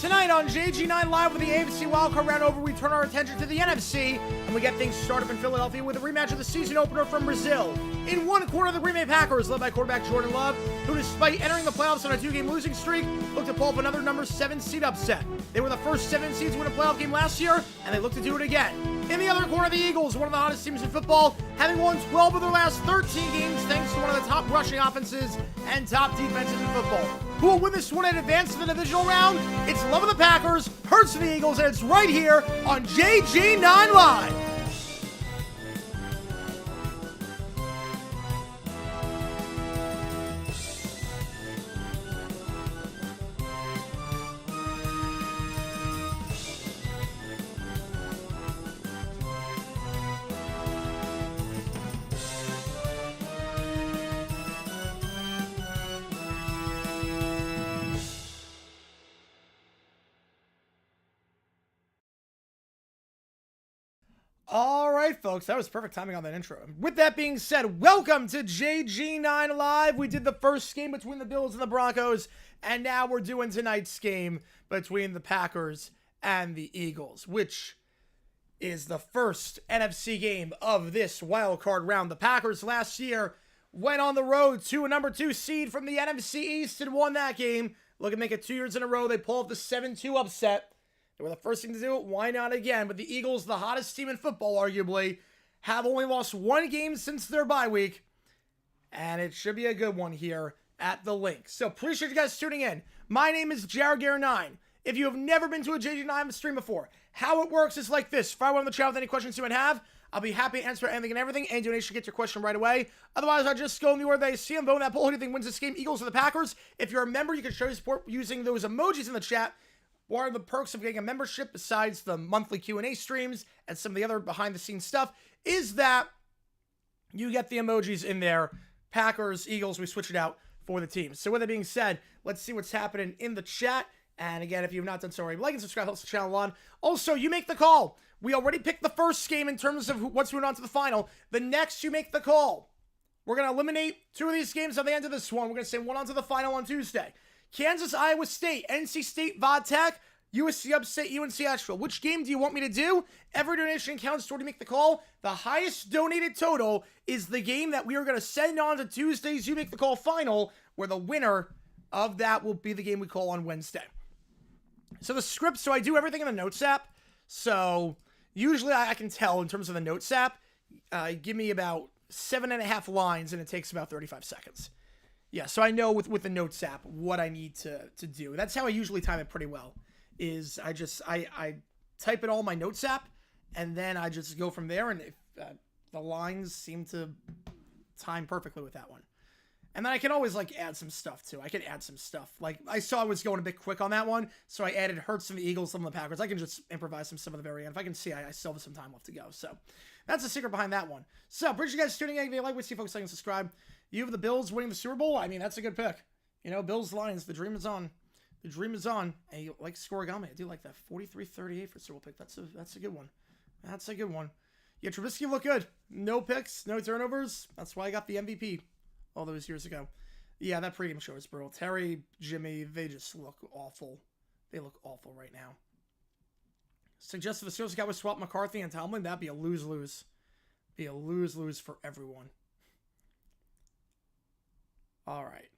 Tonight on JG9 Live with the AFC Wildcard Round over, we turn our attention to the NFC, and we get things started up in Philadelphia with a rematch of the season opener from Brazil. In one corner, the Green Bay Packers, led by quarterback Jordan Love, who despite entering the playoffs on a 2-game losing streak, looked to pull up another number 7 seed upset. They were the first 7 seeds to win a playoff game last year, and they look to do it again. In the other corner, the Eagles, one of the hottest teams in football, having won 12 of their last 13 games thanks to one of the top rushing offenses and top defenses in football. Who will win this one and advance to the divisional round? It's Love of the Packers, hurts of the Eagles, and it's right here on JG9 Live. All right, folks, that was perfect timing on that intro. With that being said, welcome to JG9 Live. We did the first game between the Bills and the Broncos, and now we're doing tonight's game between the Packers and the Eagles, which is the first NFC game of this wild card round. The Packers last year went on the road to a number 2 seed from the NFC East and won that game. Looking to make it 2 years in a row. They pull off the 7-2 upset. They were the first team to do it. Why not again? But the Eagles, the hottest team in football, arguably, have only lost 1 game since their bye week. And it should be a good one here at the link. So appreciate you guys tuning in. My name is JaredGare9. If you have never been to a JG9 stream before, how it works is like this. Fire one in the chat with any questions you might have. I'll be happy to answer anything and everything. Any donation, get your question right away. Otherwise, I'll just go in the order they see them. Vote on that poll. Who do you think wins this game, Eagles or the Packers? If you're a member, you can show your support using those emojis in the chat. What are the perks of getting a membership besides the monthly Q&A streams and some of the other behind-the-scenes stuff? Is that you get the emojis in there. Packers, Eagles, we switch it out for the teams. So with that being said, let's see what's happening in the chat. And again, if you have not done so already, like and subscribe, helps the channel on. Also, you make the call. We already picked the first game in terms of what's moving on to the final. The next, you make the call. We're going to eliminate 2 of these games at the end of this one. We're going to send one on to the final on Tuesday. Kansas, Iowa State, NC State, Vodtech, USC Upstate, UNC Asheville. Which game do you want me to do? Every donation counts toward to make the call. The highest donated total is the game that we are going to send on to Tuesday's You Make the Call final, where the winner of that will be the game we call on Wednesday. So the script, so I do everything in the Notes app. So usually I can tell in terms of the Notes app, give me about 7.5 lines and it takes about 35 seconds. Yeah, so I know with the Notes app what I need to do. That's how I usually time it pretty well, is I type it all in my Notes app and then I just go from there, and if the lines seem to time perfectly with that one. And then I can always, like, add some stuff, too. I can add some stuff. Like, I saw I was going a bit quick on that one, so I added Hurts from the Eagles, some of the Packers. I can just improvise some at the very end. If I can see, I still have some time left to go. So, that's the secret behind that one. So, appreciate you guys tuning in. If you like, we see folks like and subscribe. You have the Bills winning the Super Bowl. I mean, that's a good pick. You know, Bills Lions, the dream is on. The dream is on. And you like Scorigami. I do like that. 43-38 for Super Bowl pick. That's a good one. That's a good one. Yeah, Trubisky looked good. No picks, no turnovers. That's why I got the MVP all those years ago. Yeah, that pregame show is brutal. Terry, Jimmy, they just look awful. They look awful right now. Suggest if the Steelers guy would swap McCarthy and Tomlin, that'd be a lose-lose. Be a lose-lose for everyone. All right.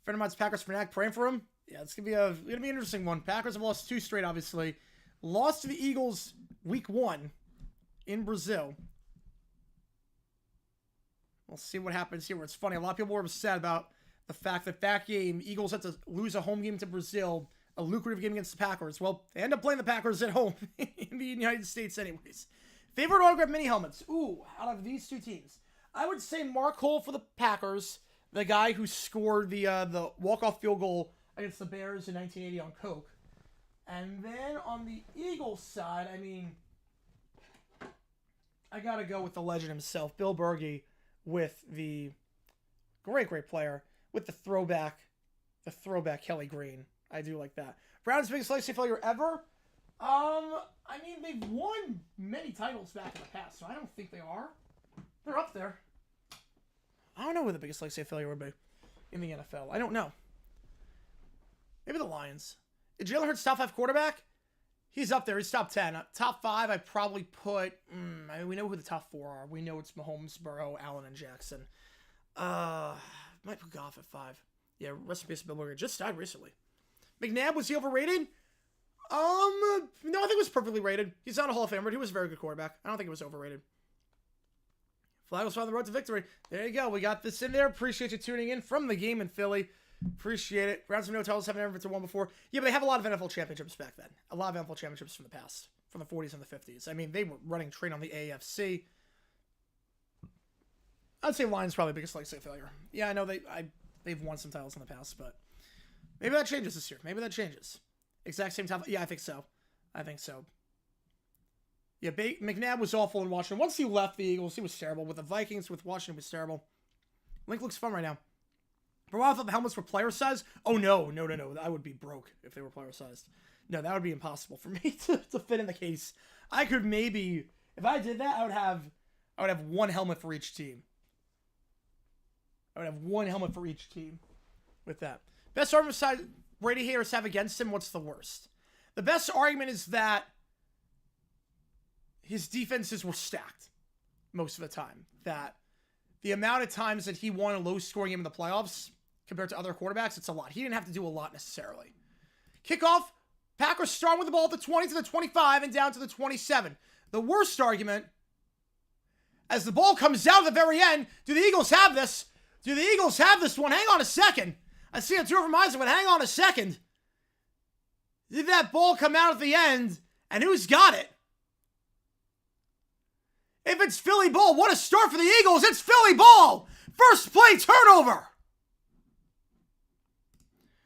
Friend of mine's Packers Fanatic, praying for him. Yeah, it's gonna be an interesting one. Packers have lost 2 straight, obviously. Lost to the Eagles week 1 in Brazil. We'll see what happens here. It's funny. A lot of people were upset about the fact that game, Eagles had to lose a home game to Brazil, a lucrative game against the Packers. Well, they end up playing the Packers at home in the United States anyways. Favorite autograph mini helmets. Ooh, out of these 2 teams, I would say Mark Hole for the Packers, the guy who scored the walk-off field goal against the Bears in 1980 on Coke. And then on the Eagles side, I mean, I got to go with the legend himself, Bill Bergey, with the great player, with the throwback Kelly Green. I do like that. Browns' biggest legacy failure ever? I mean, they've won many titles back in the past, so I don't think they are. They're up there. I don't know who the biggest legacy failure would be in the NFL. I don't know. Maybe the Lions. Is Jalen Hurts top 5 quarterback? He's up there. He's top 10. Top 5, I'd probably put... I mean, we know who the top 4 are. We know it's Mahomes, Burrow, Allen, and Jackson. Might put Goff at 5. Yeah, rest in peace, Bill Berger. Just died recently. McNabb, was he overrated? No, I think it was perfectly rated. He's not a Hall of Famer, but he was a very good quarterback. I don't think it was overrated. Flag was on the road to victory. There you go. We got this in there. Appreciate you tuning in from the game in Philly. Appreciate it. Browns have no titles, haven't ever won before. Yeah, but they have a lot of NFL championships back then. A lot of NFL championships from the past, from the 40s and the 50s. I mean, they were running train on the AFC. I'd say Lions probably the biggest legacy failure. Yeah, I know they've won some titles in the past, but maybe that changes this year. Maybe that changes. Exact same time. Yeah, I think so. Yeah, McNabb was awful in Washington. Once he left the Eagles, he was terrible. With the Vikings, with Washington, he was terrible. Link looks fun right now. For a while, I thought the helmets were player size. Oh, no. I would be broke if they were player sized. No, that would be impossible for me to fit in the case. I could maybe, if I did that, I would have 1 helmet for each team. With that. Best argument side Brady haters have against him, what's the worst? The best argument is that his defenses were stacked most of the time. That the amount of times that he won a low-scoring game in the playoffs compared to other quarterbacks, it's a lot. He didn't have to do a lot necessarily. Kickoff, Packers start with the ball at the 20 to the 25 and down to the 27. The worst argument, as the ball comes down to the very end, do the Eagles have this? Do the Eagles have this one? Hang on a second. I see a 2 from Isaac, but hang on a second. Did that ball come out at the end? And who's got it? If it's Philly ball, what a start for the Eagles. It's Philly ball. First play turnover.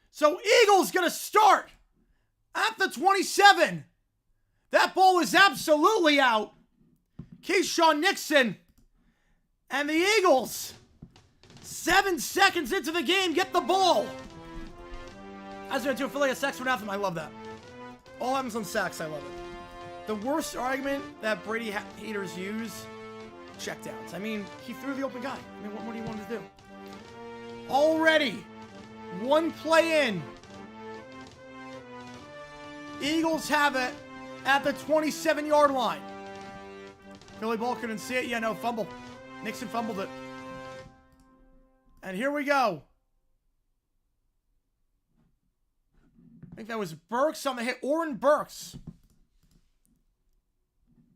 So Eagles going to start at the 27. That ball is absolutely out. Keyshawn Nixon and the Eagles, 7 seconds into the game, get the ball. I was going to do Philly a sacks for nothing. I love that. All happens on sacks. I love it. The worst argument that Brady haters use, checkdowns. I mean, he threw the open guy. I mean, what more do you want to do? Already, one play in. Eagles have it at the 27-yard line. Philly ball couldn't see it. Yeah, no, fumble. Nixon fumbled it. And here we go. I think that was Burks on the hit. Oren Burks.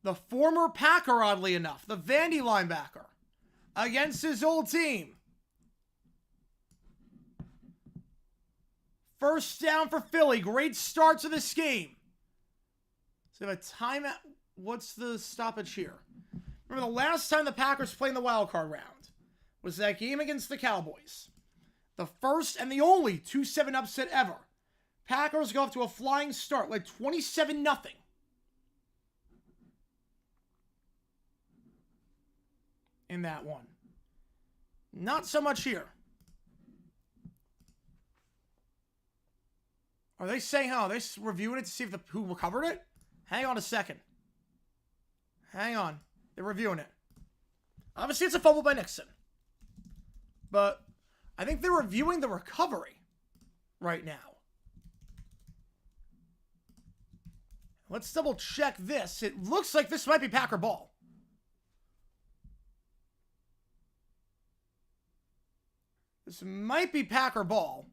The former Packer, oddly enough. The Vandy linebacker. Against his old team. First down for Philly. Great start to this game. So we have a timeout. What's the stoppage here? Remember the last time the Packers played in the wild card round was that game against the Cowboys. The first and the only 2-7 upset ever. Packers go off to a flying start, like 27-0. In that one. Not so much here. Are they saying, oh, they're reviewing it to see if who recovered it? Hang on a second. Hang on. They're reviewing it. Obviously, it's a fumble by Nixon. But I think they're reviewing the recovery right now. Let's double check this. It looks like this might be Packer ball. This might be Packer ball.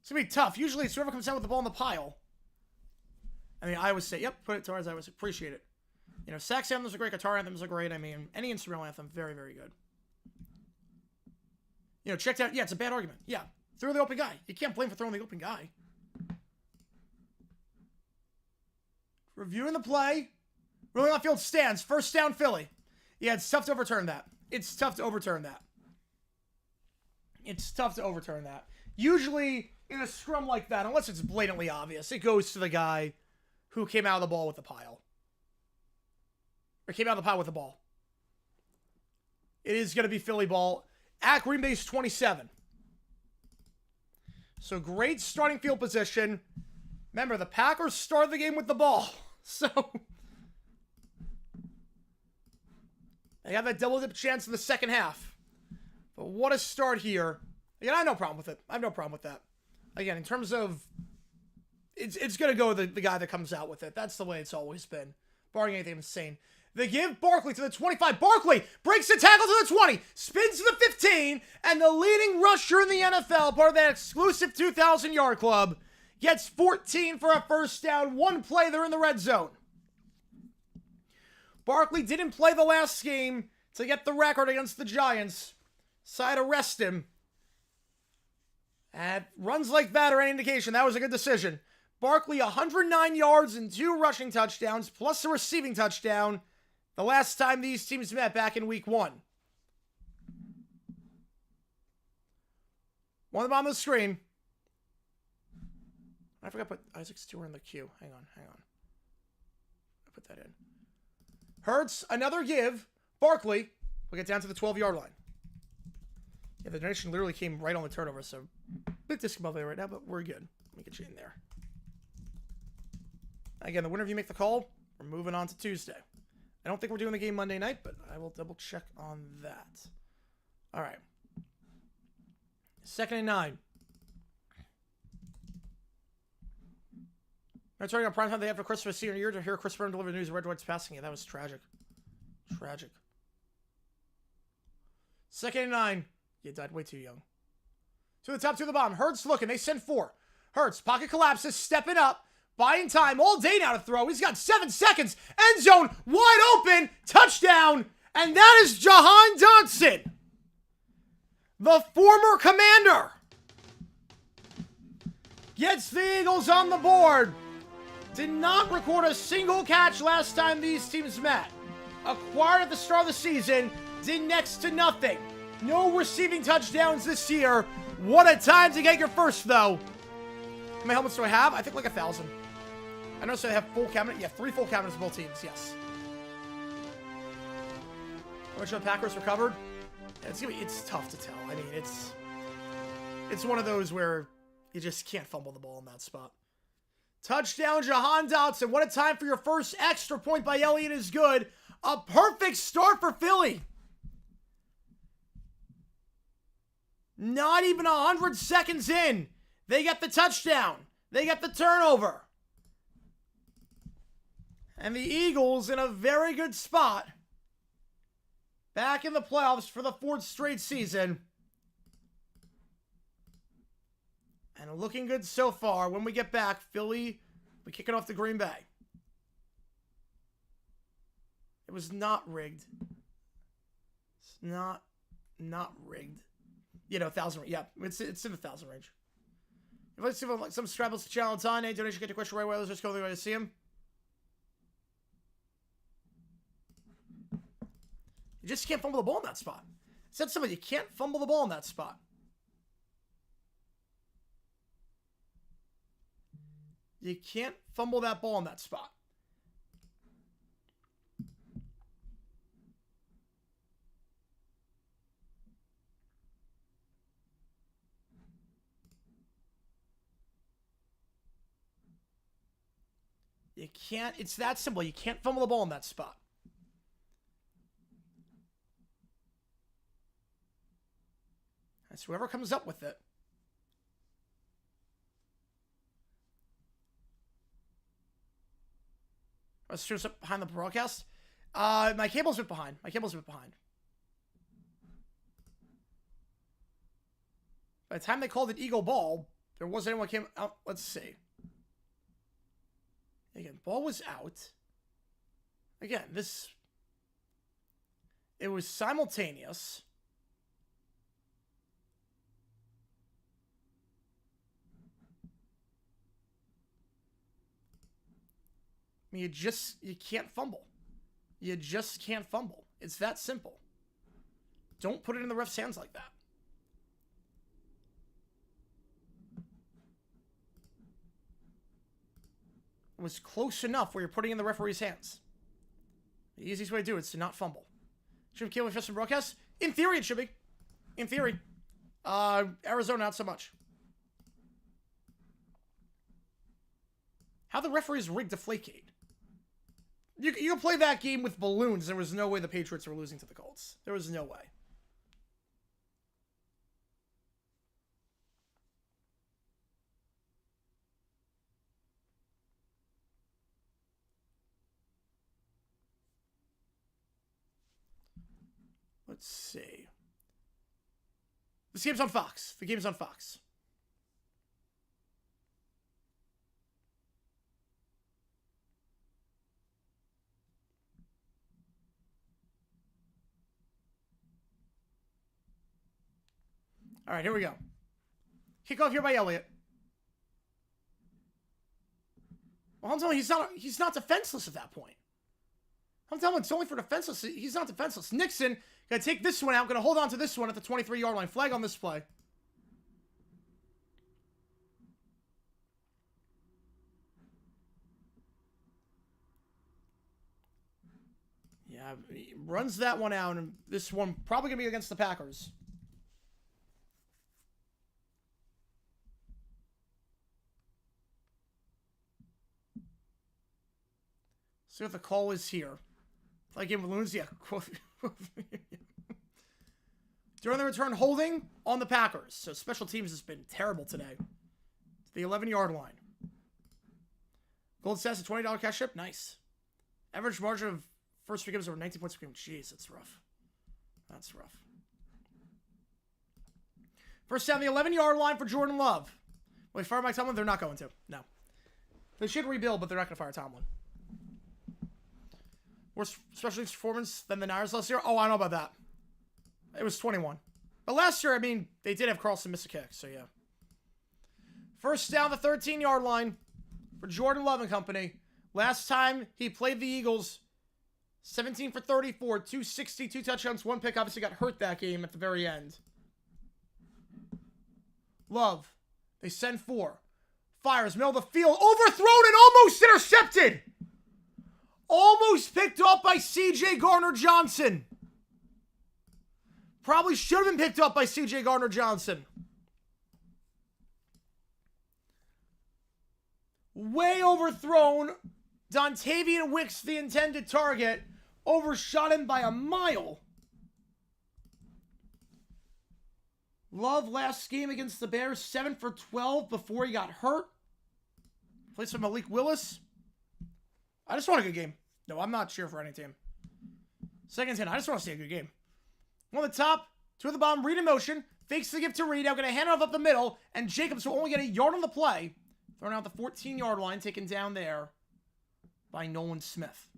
It's going to be tough. Usually it's whoever comes down with the ball in the pile. I mean, I would say, yep, put it towards I would appreciate it. You know, sax anthems are great, guitar anthems are great. I mean, any instrumental anthem, very, very good. You know, checked out, yeah, it's a bad argument. Yeah, throw the open guy. You can't blame for throwing the open guy. Reviewing the play. Rolling off field stands. First down, Philly. Yeah, it's tough to overturn that. It's tough to overturn that. It's tough to overturn that. Usually, in a scrum like that, unless it's blatantly obvious, it goes to the guy who came out of the ball with the pile. Or came out of the pile with the ball. It is going to be Philly ball at Green Bay's 27. So great starting field position. Remember, the Packers started the game with the ball. So they have that double dip chance in the second half. But what a start here. Again, I have no problem with it. I have no problem with that. Again, in terms of it's going to go the guy that comes out with it. That's the way it's always been. Barring anything insane. They give Barkley to the 25. Barkley breaks the tackle to the 20. Spins to the 15. And the leading rusher in the NFL, part of that exclusive 2,000-yard club, gets 14 for a first down. One play, they're in the red zone. Barkley didn't play the last game to get the record against the Giants. So I had to rest him. And runs like that are any indication. That was a good decision. Barkley, 109 yards and 2 rushing touchdowns, plus a receiving touchdown. The last time these teams met back in week 1. One of them on the screen. I forgot to put Isaac Stewart in the queue. Hang on. I put that in. Hurts, another give. Barkley will get down to the 12-yard line. Yeah, the donation literally came right on the turnover, so bit discombobulated right now, but we're good. Let me get you in there. Again, the winner of you make the call. We're moving on to Tuesday. I don't think we're doing the game Monday night, but I will double check on that. All right. 2nd and 9. They're turning on prime time they had for Christmas senior year to hear Chris Brown deliver the news of Red White's passing. Yeah, that was tragic. Tragic. 2nd and 9. You died way too young. To the top, to the bottom. Hurts looking. They send 4. Hurts. Pocket collapses. Stepping up. Buying time all day now to throw. He's got 7 seconds. End zone. Wide open. Touchdown. And that is Jahan Dotson, the former Commander, gets the Eagles on the board. Did not record a single catch last time these teams met. acquired at the start of the season, did next to nothing. No receiving touchdowns this year. What a time to get your first, though. How many helmets do I have? I think like 1,000. I noticed they have full cabinet. Yeah, 3 full cabinets for both teams, yes. How much of the Packers recovered? Yeah, it's tough to tell. I mean, it's one of those where you just can't fumble the ball in that spot. Touchdown, Jahan Dotson. What a time for your first extra point by Elliott is good. A perfect start for Philly. Not even 100 seconds in. They get the touchdown. They get the turnover. And the Eagles in a very good spot. Back in the playoffs for the 4th straight season. And looking good so far. When we get back, Philly will be kicking off to Green Bay. It was not rigged. It's not rigged. You know, 1,000. Yeah, it's in the 1,000 range. If I see like some strapples to channel on, any donation get to question right away. Let's just go the way to see him. You just can't fumble the ball in that spot. Said somebody, you can't fumble the ball in that spot. You can't fumble that ball in that spot. You can't, it's that simple. You can't fumble the ball in that spot. That's whoever comes up with it. Let's show us up behind the broadcast. My cable's a bit behind. By the time they called it Eagle Ball, there wasn't anyone came out. Let's see. Again, ball was out. Again, it was simultaneous. I mean, you can't fumble. You just can't fumble. It's that simple. Don't put it in the ref's hands like that. It was close enough where you're putting it in the referee's hands. The easiest way to do it is to not fumble. Should Kill with just some broadcasts? In theory, it should be. In theory. Arizona, not so much. How the referees rigged Deflategate? You can play that game with balloons. There was no way the Patriots were losing to the Colts. There was no way. Let's see. This game's on Fox. The game's on Fox. All right, here we go. Kickoff here by Elliott. Well, I'm telling you, he's not defenseless at that point. I'm telling you, it's only for defenseless. He's not defenseless. Nixon gonna take this one out. Gonna hold on to this one at the 23-yard line. Flag on this play. Yeah, he runs that one out, and this one probably gonna be against the Packers. See what the call is here. Play game balloons, yeah. During the return, holding on the Packers. So special teams has been terrible today. To the 11-yard line. Gold stats, a $20 cash ship. Nice. Average margin of first three games over 19 points per game. Jeez, that's rough. That's rough. First down, the 11-yard line for Jordan Love. Will they fire Mike Tomlin? They're not going to. No. They should rebuild, but they're not going to fire Tomlin. Worse special teams performance than the Niners last year? Oh, I know about that. It was 21. But last year, I mean, they did have Carlson miss a kick, so yeah. First down, the 13-yard line for Jordan Love and company. Last time he played the Eagles, 17 for 34, 260, 2 touchdowns, 1 pick. Obviously got hurt that game at the very end. Love. They send 4. Fires, middle of the field, overthrown and almost intercepted. Almost picked up by C.J. Gardner-Johnson. Probably should have been picked up by C.J. Gardner-Johnson. Way overthrown. Dontavian Wicks, the intended target, overshot him by a mile. Love last game against the Bears, 7 for 12 before he got hurt. Plays for Malik Willis. I just want a good game. No, I'm not cheering for any team. Second 10, I just want to see a good game. One at the top, 2 at the bottom, Reed in motion. Fakes the gift to Reed. Now going to hand it off up the middle. And Jacobs will only get a yard on the play. Thrown out the 14-yard line, taken down there by Nolan Smith.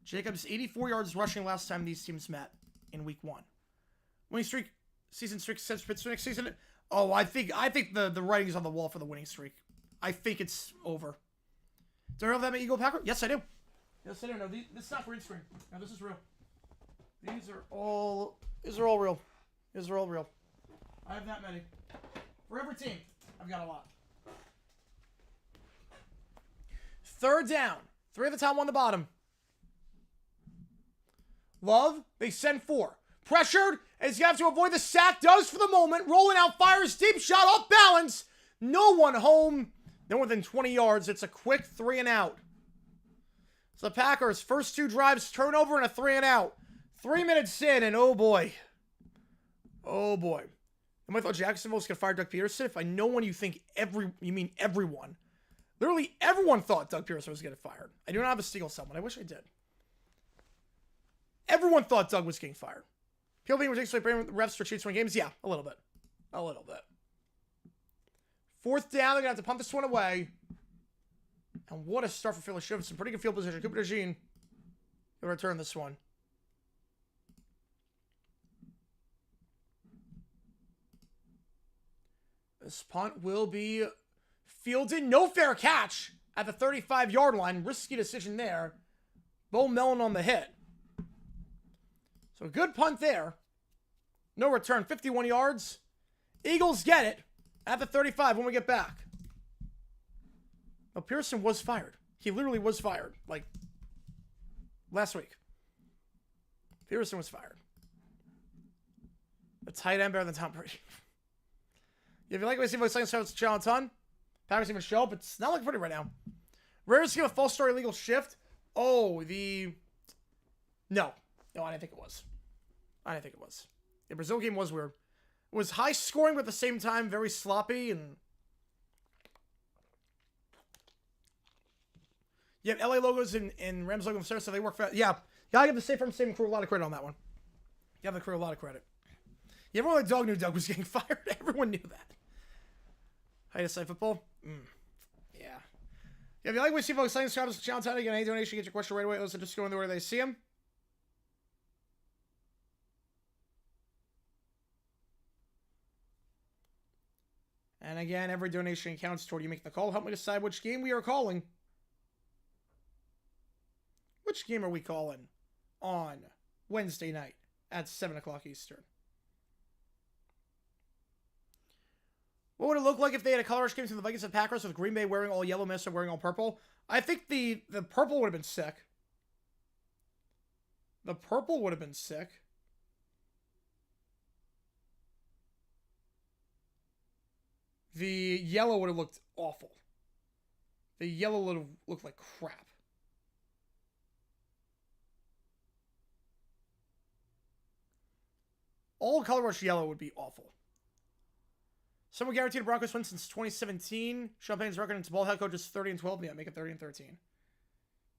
Jacobs, 84 yards rushing last time these teams met in week 1. Winning streak, season streak, sets for next season. Oh, I think the writing's on the wall for the winning streak. I think it's over. Do I have that Eagle Packer? Yes, I do. Yes, I do. No, this is not green screen. No, this is real. These are all real. These are all real. I have that many. For every team, I've got a lot. Third down. 3 at the top, 1 at the bottom. Love, they send 4. Pressured, as you have to avoid the sack. Does for the moment. Rolling out, fires deep shot, off balance. No one home. No more than 20 yards. It's a quick 3 and out. So the Packers, first 2 drives, turnover and a 3 and out. 3 minutes in, and oh boy. Oh boy. And I thought Jacksonville was going to fire Doug Peterson. If I know one, you think you mean everyone. Literally everyone thought Doug Peterson was getting fired. I do not have a steal someone. I wish I did. Everyone thought Doug was getting fired. People being ridiculously blaming refs for cheats to win games? Yeah, a little bit. A little bit. 4th down, they're going to have to punt this one away. And what a start for Philly. Should have some pretty good field position. Cooper DeJean will return this one. This punt will be fielded. No fair catch at the 35-yard line. Risky decision there. Bo Mellon on the hit. So good punt there. No return. 51 yards. Eagles get it at the 35 when we get back. Now, Pearson was fired. He literally was fired. Like, last week. Pearson was fired. The tight end better than Tom Brady. If you like what you see, my second starts challenge ton. Packers even show up. It's not looking pretty right now. Rarest game of false start illegal shift. Oh, No, I didn't think it was. The Brazil game was weird. It was high scoring, but at the same time, very sloppy. And yeah, LA logos and Rams logo so they work fast. Yeah, gotta give the Safe Farm Saving crew a lot of credit on that one. Give the crew a lot of credit. Yeah, everyone like Dog knew Doug was getting fired. Everyone knew that. How you decide football? Yeah. Yeah, if you like what you see, folks, sign, subscribe, channel, time, again, any donation, get your question right away. Listen, just go in the order they see them. And again, every donation counts toward you making the call. Help me decide which game we are calling. Which game are we calling on Wednesday night at 7 o'clock Eastern? What would it look like if they had a color rush game between the Vikings and Packers with Green Bay wearing all yellow, Minnesota wearing all purple? I think the purple would have been sick. The purple would have been sick. The yellow would have looked awful. The yellow would have looked like crap. All color rush yellow would be awful. Someone guaranteed a Broncos win since 2017. Champagne's record into ball head coach is 30-12. Yeah, make it 30-13.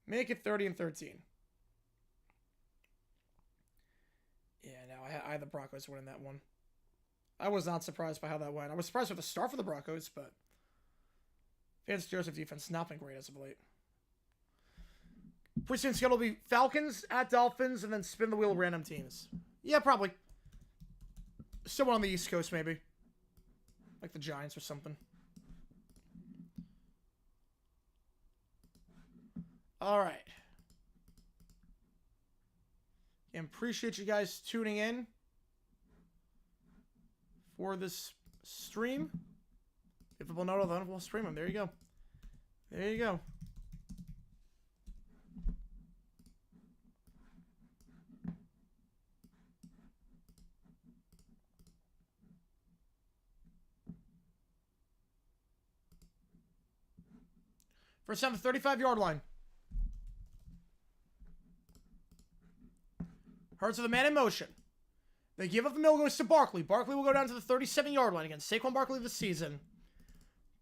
Make it 30-13. Yeah, no, I had the Broncos winning that one. I was not surprised by how that went. I was surprised with the start for the Broncos, but Vance Joseph defense not been great as of late. Preseason schedule will be Falcons at Dolphins and then spin the wheel random teams. Yeah, probably. Someone on the East Coast, maybe. Like the Giants or something. All right. And appreciate you guys tuning in for this stream. If people know, then we'll stream them. There you go. There you go. First down, the 35-yard line. Hurts with a man in motion. They give up the middle, goes to Barkley. Barkley will go down to the 37-yard line against Saquon Barkley this season.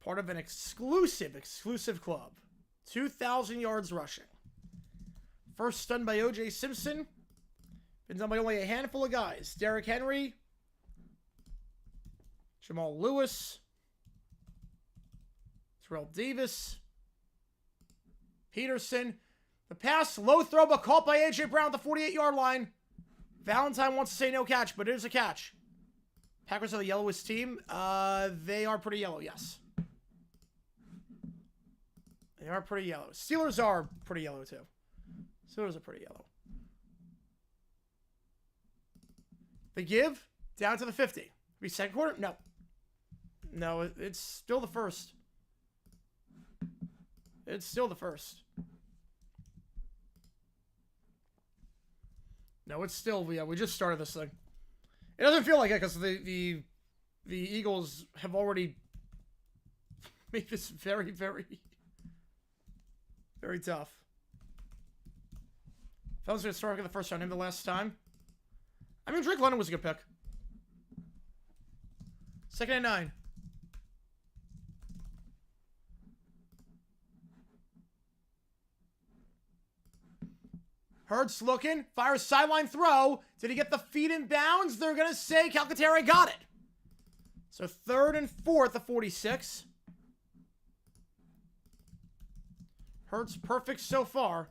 Part of an exclusive club. 2,000 yards rushing. First done by O.J. Simpson. Been done by only a handful of guys. Derrick Henry. Jamal Lewis. Terrell Davis. Peterson. The pass, low throw, but caught by A.J. Brown at the 48-yard line. Valentine wants to say no catch, but it is a catch. Packers are the yellowest team. They are pretty yellow, yes. They are pretty yellow. Steelers are pretty yellow, too. Steelers are pretty yellow. The give, down to the 50. Be second quarter? No. No, it's still the first. It's still the first. No, it's still, yeah, we just started this thing. It doesn't feel like it because the Eagles have already made this very, very, very tough. If I was going to start the first round, him the last time. I mean, Drake London was a good pick. 2nd and 9. Hurts looking, fires sideline throw. Did he get the feet in bounds? They're going to say Calcaterra got it. So 3rd and 4 at the 46. Hurts perfect so far.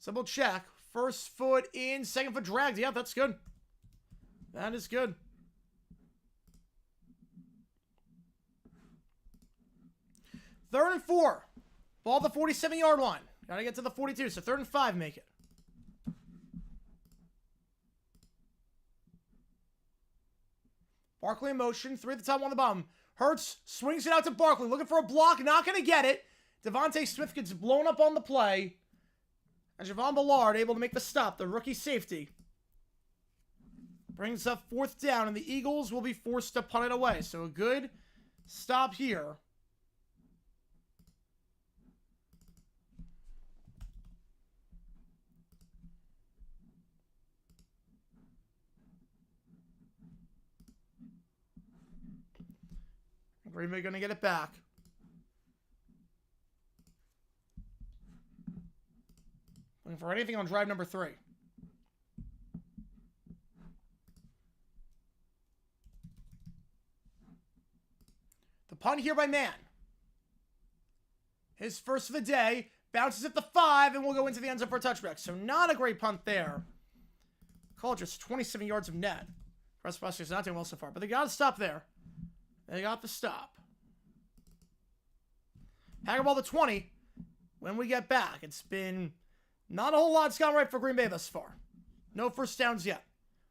Double check. First foot in, second foot dragged. Yeah, that's good. That is good. Third and 4. Ball at the 47-yard line. Gotta get to the 42, so 3rd and 5 make it. Barkley in motion, 3 at the top, 1 on the bottom. Hurts swings it out to Barkley, looking for a block, not gonna get it. Devontae Smith gets blown up on the play. And Javon Ballard able to make the stop, the rookie safety. Brings up 4th down, and the Eagles will be forced to punt it away. So a good stop here. Green Bay going to get it back. Looking for anything on drive number 3. The punt here by Mann. His first of the day. Bounces at the 5 and will go into the end zone for a touchback. So not a great punt there. Call just 27 yards of net. Russ Buster's not doing well so far, but they got to stop there. They got the stop. Packer ball to 20. When we get back, it's been not a whole lot's gone right for Green Bay thus far. No first downs yet.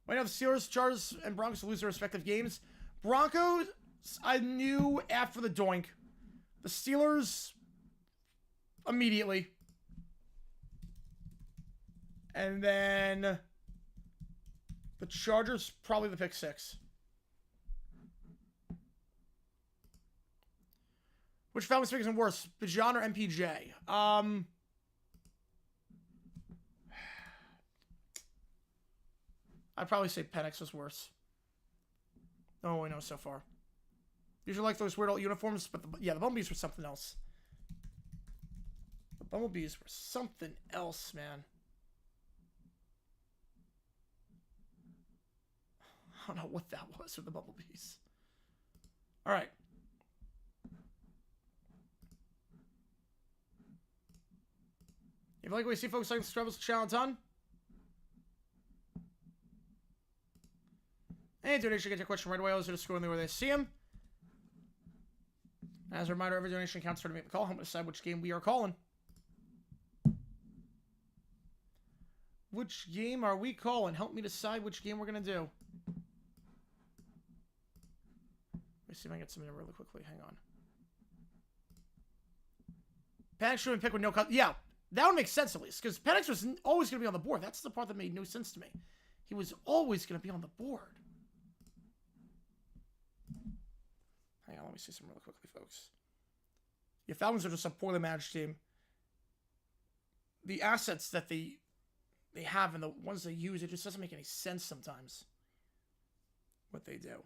Right now, the Steelers, Chargers, and Broncos lose their respective games. Broncos, I knew after the doink. The Steelers, immediately. And then the Chargers, probably the pick 6. Which family speakers is worse, Bijan or MPJ? I'd probably say Penix was worse. Oh, we know so far. Usually like those weird old uniforms, but the Bumblebees were something else. The Bumblebees were something else, man. I don't know what that was with the Bumblebees. All right. If you like what you see, folks, like the Struggles channel a ton. Any donation, get your question right away. Those are just going where they see them. As a reminder, every donation counts for to make the call. I'm going to decide which game we are calling. Which game are we calling? Help me decide which game we're going to do. Let me see if I can get something really quickly. Hang on. Penix should have picked with no cut. Yeah, that would make sense at least. Because Penix was always going to be on the board. That's the part that made no sense to me. He was always going to be on the board. Hang on, let me see some really quickly, folks. Yeah, Falcons are just a poorly managed team. The assets that they have and the ones they use, it just doesn't make any sense sometimes. What they do.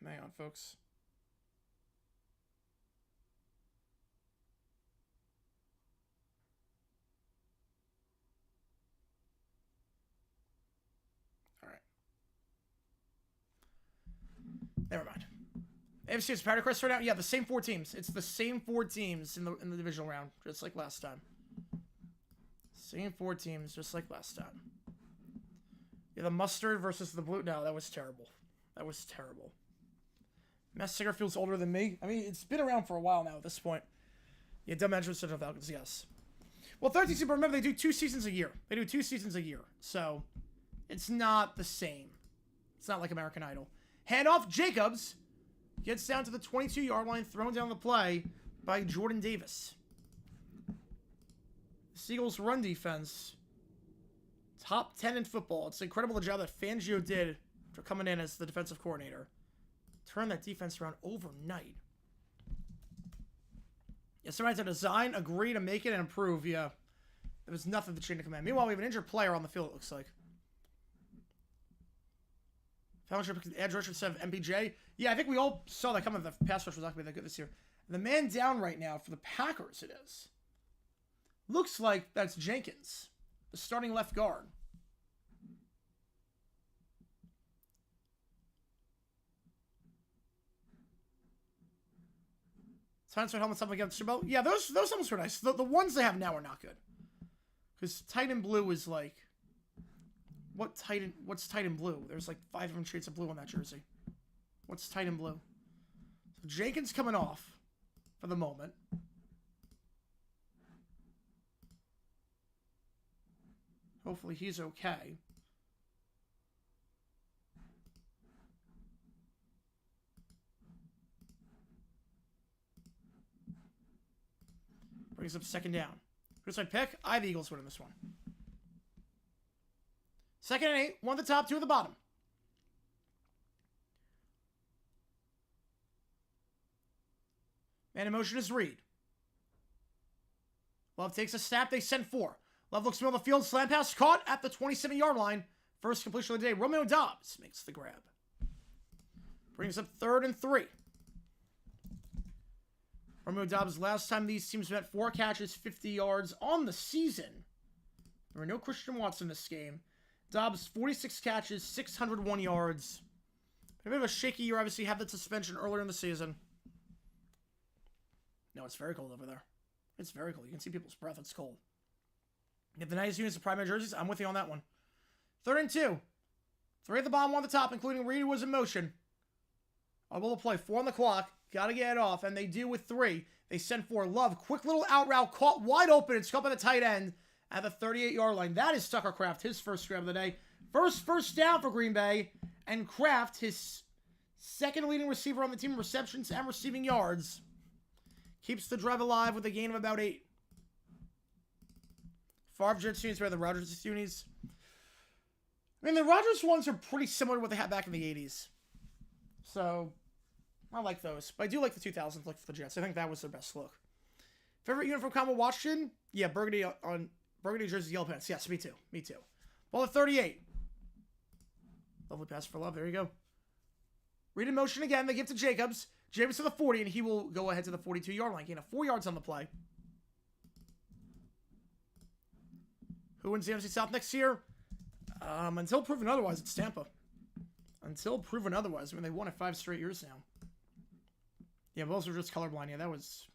Hang on, folks. All right. Never mind. AFC is Powder Crest right now. Yeah, the same 4 teams. It's the same 4 teams in the divisional round, just like last time. Same 4 teams, just like last time. Yeah, the mustard versus the blue. No, that was terrible. That was terrible. Messinger feels older than me. I mean, it's been around for a while now at this point. Yeah, dumb management of Falcons, yes. Well, 13 Super, remember, they do 2 seasons a year. They do 2 seasons a year. So, it's not the same. It's not like American Idol. Handoff, Jacobs gets down to the 22-yard line, thrown down the play by Jordan Davis. The Seagulls' run defense, top 10 in football. It's incredible the job that Fangio did for coming in as the defensive coordinator. Turn that defense around overnight. Yeah, somebody had to design, agree to make it, and improve. Yeah, there was nothing to chain of command. Meanwhile, we have an injured player on the field, it looks like. Fellowship edge rusher instead of MPJ. Yeah, I think we all saw that coming. The pass rush was not going to be that good this year. The man down right now for the Packers, it is. Looks like that's Jenkins, the starting left guard. Transfer helmets up against Chabot. Yeah, those helmets were nice. The ones they have now are not good. Because Titan Blue is like... What's Titan Blue? There's like 5 different shades of blue on that jersey. What's Titan Blue? So Jenkins coming off for the moment. Hopefully he's okay. Brings up second down. Who's my pick? I have the Eagles winning this one. 2nd and 8. 1 at the top, 2 at the bottom. Man in motion is Reed. Love takes a snap. They send 4. Love looks middle of the field. Slam pass caught at the 27-yard line. First completion of the day. Romeo Dobbs makes the grab. Brings up 3rd and 3. Romeo Dobbs, last time these teams met, 4 catches, 50 yards on the season. There were no Christian Watson this game. Dobbs, 46 catches, 601 yards. A bit of a shaky year, obviously. Had that suspension earlier in the season. No, it's very cold over there. It's very cold. You can see people's breath. It's cold. You have the nice units of primary jerseys. I'm with you on that one. 3rd and 2. 3 at the bottom, 1 at the top, including Reed, who was in motion. Able to play. 4 on the clock. Got to get it off, and they do with 3. They send 4. Love, quick little out route, caught wide open. It's caught by the tight end at the 38-yard line. That is Tucker Kraft, his first grab of the day. First down for Green Bay, and Kraft, his second leading receiver on the team in receptions and receiving yards, keeps the drive alive with a gain of about 8. Favre Jets unis rather than Rodgers unis. I mean, the Rodgers ones are pretty similar to what they had back in the 80s. So, I like those. But I do like the 2000s look for the Jets. I think that was their best look. Favorite uniform combo Washington? Yeah, burgundy on burgundy jersey, yellow pants. Yes, me too. Me too. Ball at 38. Lovely pass for Love. There you go. Read in motion again. They give to Jacobs. Jacobs to the 40, and he will go ahead to the 42-yard line. Gain of 4 yards on the play. Who wins the NFC South next year? Until proven otherwise, it's Tampa. Until proven otherwise. I mean, they won it 5 straight years now. Yeah, but also just colorblind. Yeah, that was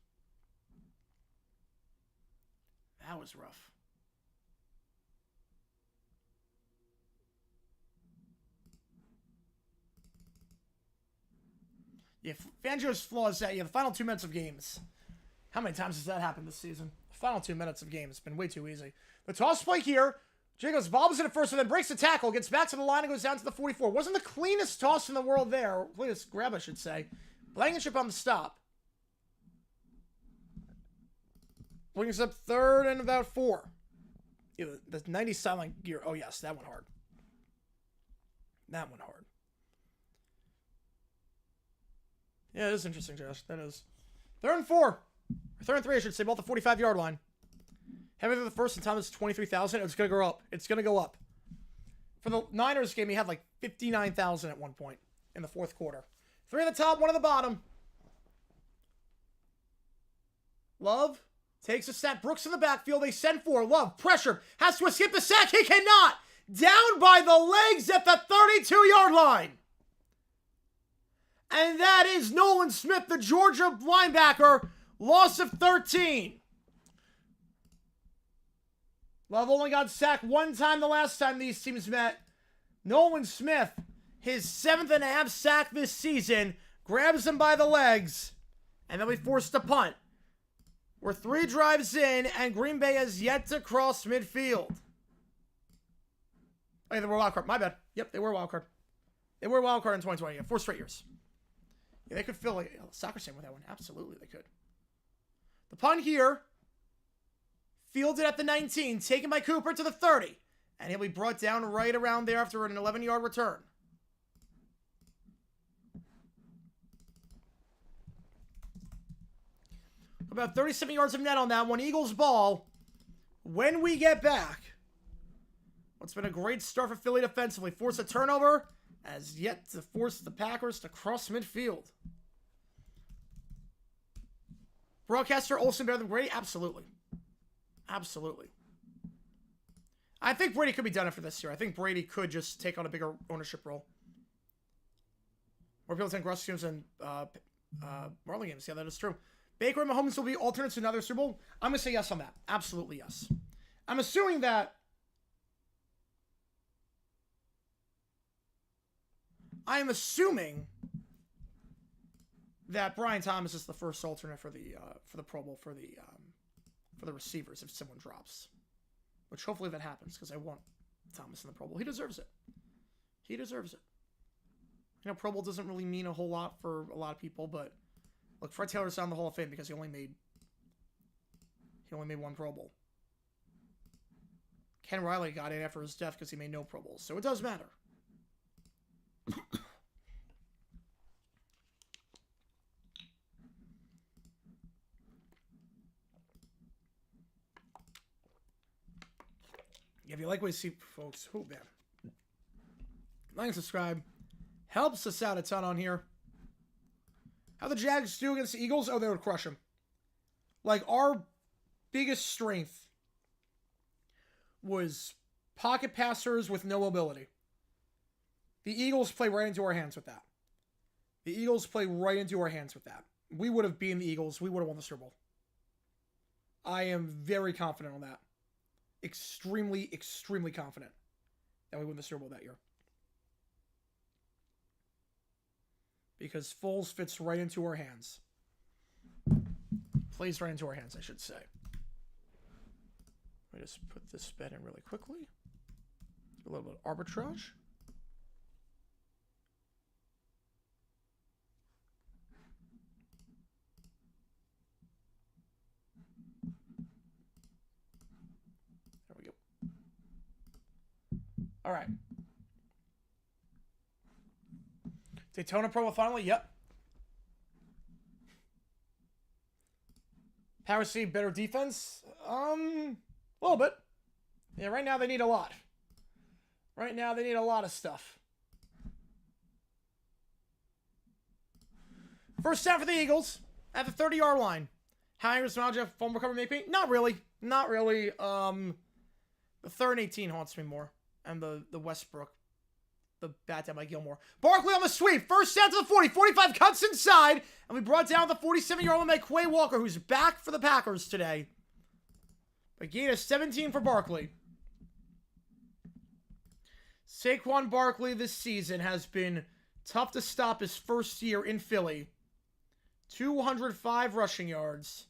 rough. Yeah, Fangio's flaw is that, the final 2 minutes of games. How many times has that happened this season? The final 2 minutes of games. It's been way too easy. The toss play here. Jacobs bobbles in at first and then breaks the tackle, gets back to the line and goes down to the 44. Wasn't the cleanest toss in the world there. Cleanest grab, I should say. Blankenship on the stop. Brings up 3rd and about 4. Yeah, the 90 silent gear. Oh, yes, that went hard. That went hard. Yeah, it is interesting, Josh. That is. 3rd and 4. Or 3rd and 3, I should say, both the 45-yard line. Heavy to the first and time is 23,000. It's going to go up. It's going to go up. For the Niners game, he had like 59,000 at one point in the 4th quarter. 3 at the top, 1 at the bottom. Love takes a snap. Brooks in the backfield. They send 4. Love, pressure. Has to escape the sack. He cannot. Down by the legs at the 32-yard line. And that is Nolan Smith, the Georgia linebacker. Loss of 13. Love only got sacked 1 time the last time these teams met. Nolan Smith, his 7th.5 sack this season, grabs him by the legs, and then we forced to punt. We're 3 drives in, and Green Bay has yet to cross midfield. Oh, yeah, they were wild card. My bad. Yep, they were wild card. They were wild card in 2020. Yeah, 4 straight years. Yeah, they could fill a soccer stadium with that one. Absolutely, they could. The punt here. Fielded at the 19, taken by Cooper to the 30. And he'll be brought down right around there after an 11-yard return. About 37 yards of net on that one. Eagles ball. When we get back, what's been a great start for Philly defensively. Force a turnover, as yet to force the Packers to cross midfield. Broadcaster Olsen better than Brady? Absolutely. Absolutely. I think Brady could be done after this year. I think Brady could just take on a bigger ownership role. More people think Russ games and Marley games. Yeah, that is true. Baker and Mahomes will be alternates to another Super Bowl. I'm going to say yes on that. Absolutely yes. I'm assuming that Brian Thomas is the first alternate for the Pro Bowl for the receivers if someone drops. Which hopefully that happens, because I want Thomas in the Pro Bowl. He deserves it. He deserves it. Pro Bowl doesn't really mean a whole lot for a lot of people, but look, Fred Taylor's on the Hall of Fame because he only made 1 Pro Bowl. Ken Riley got in after his death because he made no Pro Bowls, so it does matter. If you like what you see, folks, oh man, like and subscribe. Helps us out a ton on here. How the Jags do against the Eagles? Oh, they would crush them. Like, our biggest strength was pocket passers with no mobility. The Eagles play right into our hands with that. We would have beaten the Eagles. We would have won the Super Bowl. I am very confident on that. Extremely, extremely confident that we win the Super Bowl that year. Because Foles fits right into our hands. Plays right into our hands, I should say. Let me just put this bet in really quickly. A little bit of arbitrage. There we go. All right. Daytona Pro Bowl finally, yep. Power C, better defense? A little bit. Yeah, right now they need a lot. Right now they need a lot of stuff. First down for the Eagles at the 30-yard line. How angry is Jeff? Fumble recovery maybe? Not really. Not really. The 3rd and 18 haunts me more. And the Westbrook. The bat down by Gilmore. Barkley on the sweep. First down to the 40. 45 cuts inside. And we brought down the 47-year-old line by Quay Walker, who's back for the Packers today. A gain of 17 for Barkley. Saquon Barkley this season has been Tough to stop his first year in Philly. 205 rushing yards.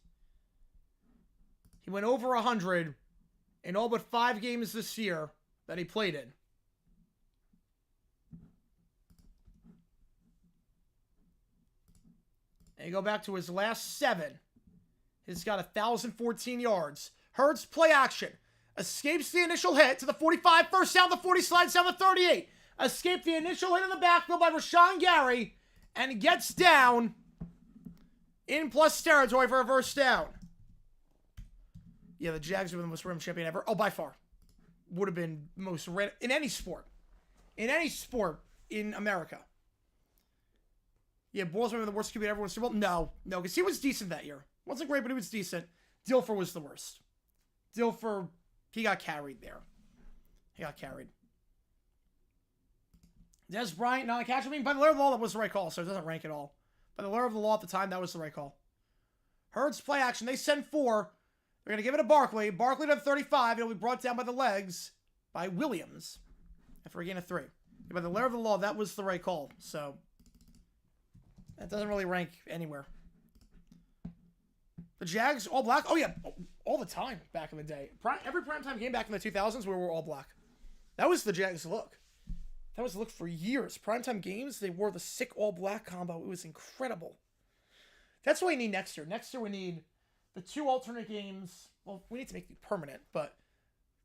He went over 100 in all but 5 games this year that he played in. And you go back to his last 7. He's got 1,014 yards. Hurts, play action. Escapes the initial hit to the 45. First down, the 40, slides down the 38. Escaped the initial hit in the backfield by Rashawn Gary. And gets down in plus territory for a first down. Yeah, the Jags were the most random champion ever. Oh, by far. Would have been most random in any sport. In any sport in America. Yeah, Bortles might be the worst QB ever won Super Bowl. No, because he was decent that year. Wasn't great, but he was decent. Dilfer was the worst. Dilfer, he got carried there. He got carried. Des Bryant, not a catch. I mean, by the letter of the law, that was the right call, so it doesn't rank at all. By the letter of the law at the time, that was the right call. Hurts, play action. They send 4. They're going to give it to Barkley. Barkley to the 35. It'll be brought down by the legs by Williams. After a gain of 3. By the letter of the law, that was the right call, so that doesn't really rank anywhere. The Jags, all black. Oh, yeah. All the time back in the day. Every primetime game back in the 2000s, we were all black. That was the Jags look. That was the look for years. Primetime games, they wore the sick all black combo. It was incredible. That's what we need next year. Next year, we need the 2 alternate games. Well, we need to make it permanent, but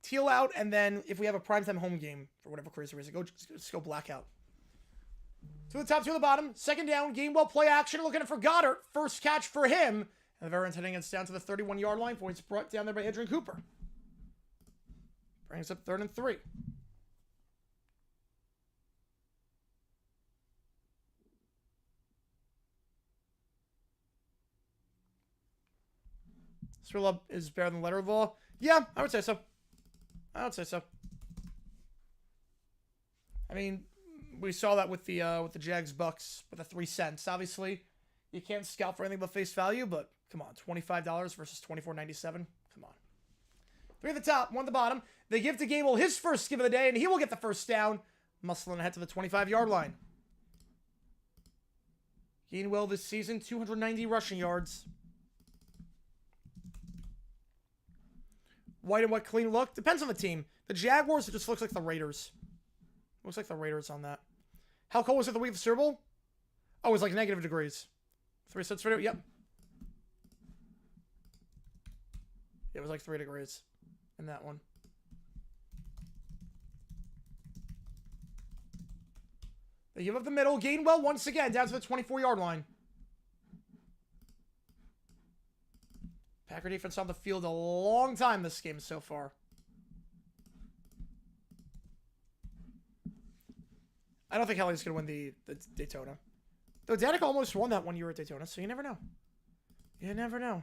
teal out, and then if we have a primetime home game, for whatever crazy reason, just go blackout. To the top, to the bottom. Second down, Gainwell play action. Looking for Goddard. First catch for him. And the veteran's heading us down to the 31-yard line. Points brought down there by Adrian Cooper. Brings up 3rd and 3. Skrilla is better than the letter of the law. Yeah, I would say so. I mean, we saw that with the Jags Bucks with the 3 cents. Obviously, you can't scout for anything but face value, but come on, $25 versus $24.97. Come on. 3 at the top, 1 at the bottom. They give to Gable his first skip of the day, and he will get the first down. Muscling ahead to the 25-yard line. Gainwell this season, 290 rushing yards. White and white clean look. Depends on the team. The Jaguars, it just looks like the Raiders. Looks like the Raiders on that. How cold was it the week of the Super Bowl? Oh, it was like negative degrees. 3 cents for it? Yep. It was like 3 degrees in that one. They give up the middle. Gainwell once again down to the 24-yard line. Packer defense on the field a long time this game so far. I don't think Helly's going to win the Daytona. Though Danica almost won that one year at Daytona, so you never know. You never know.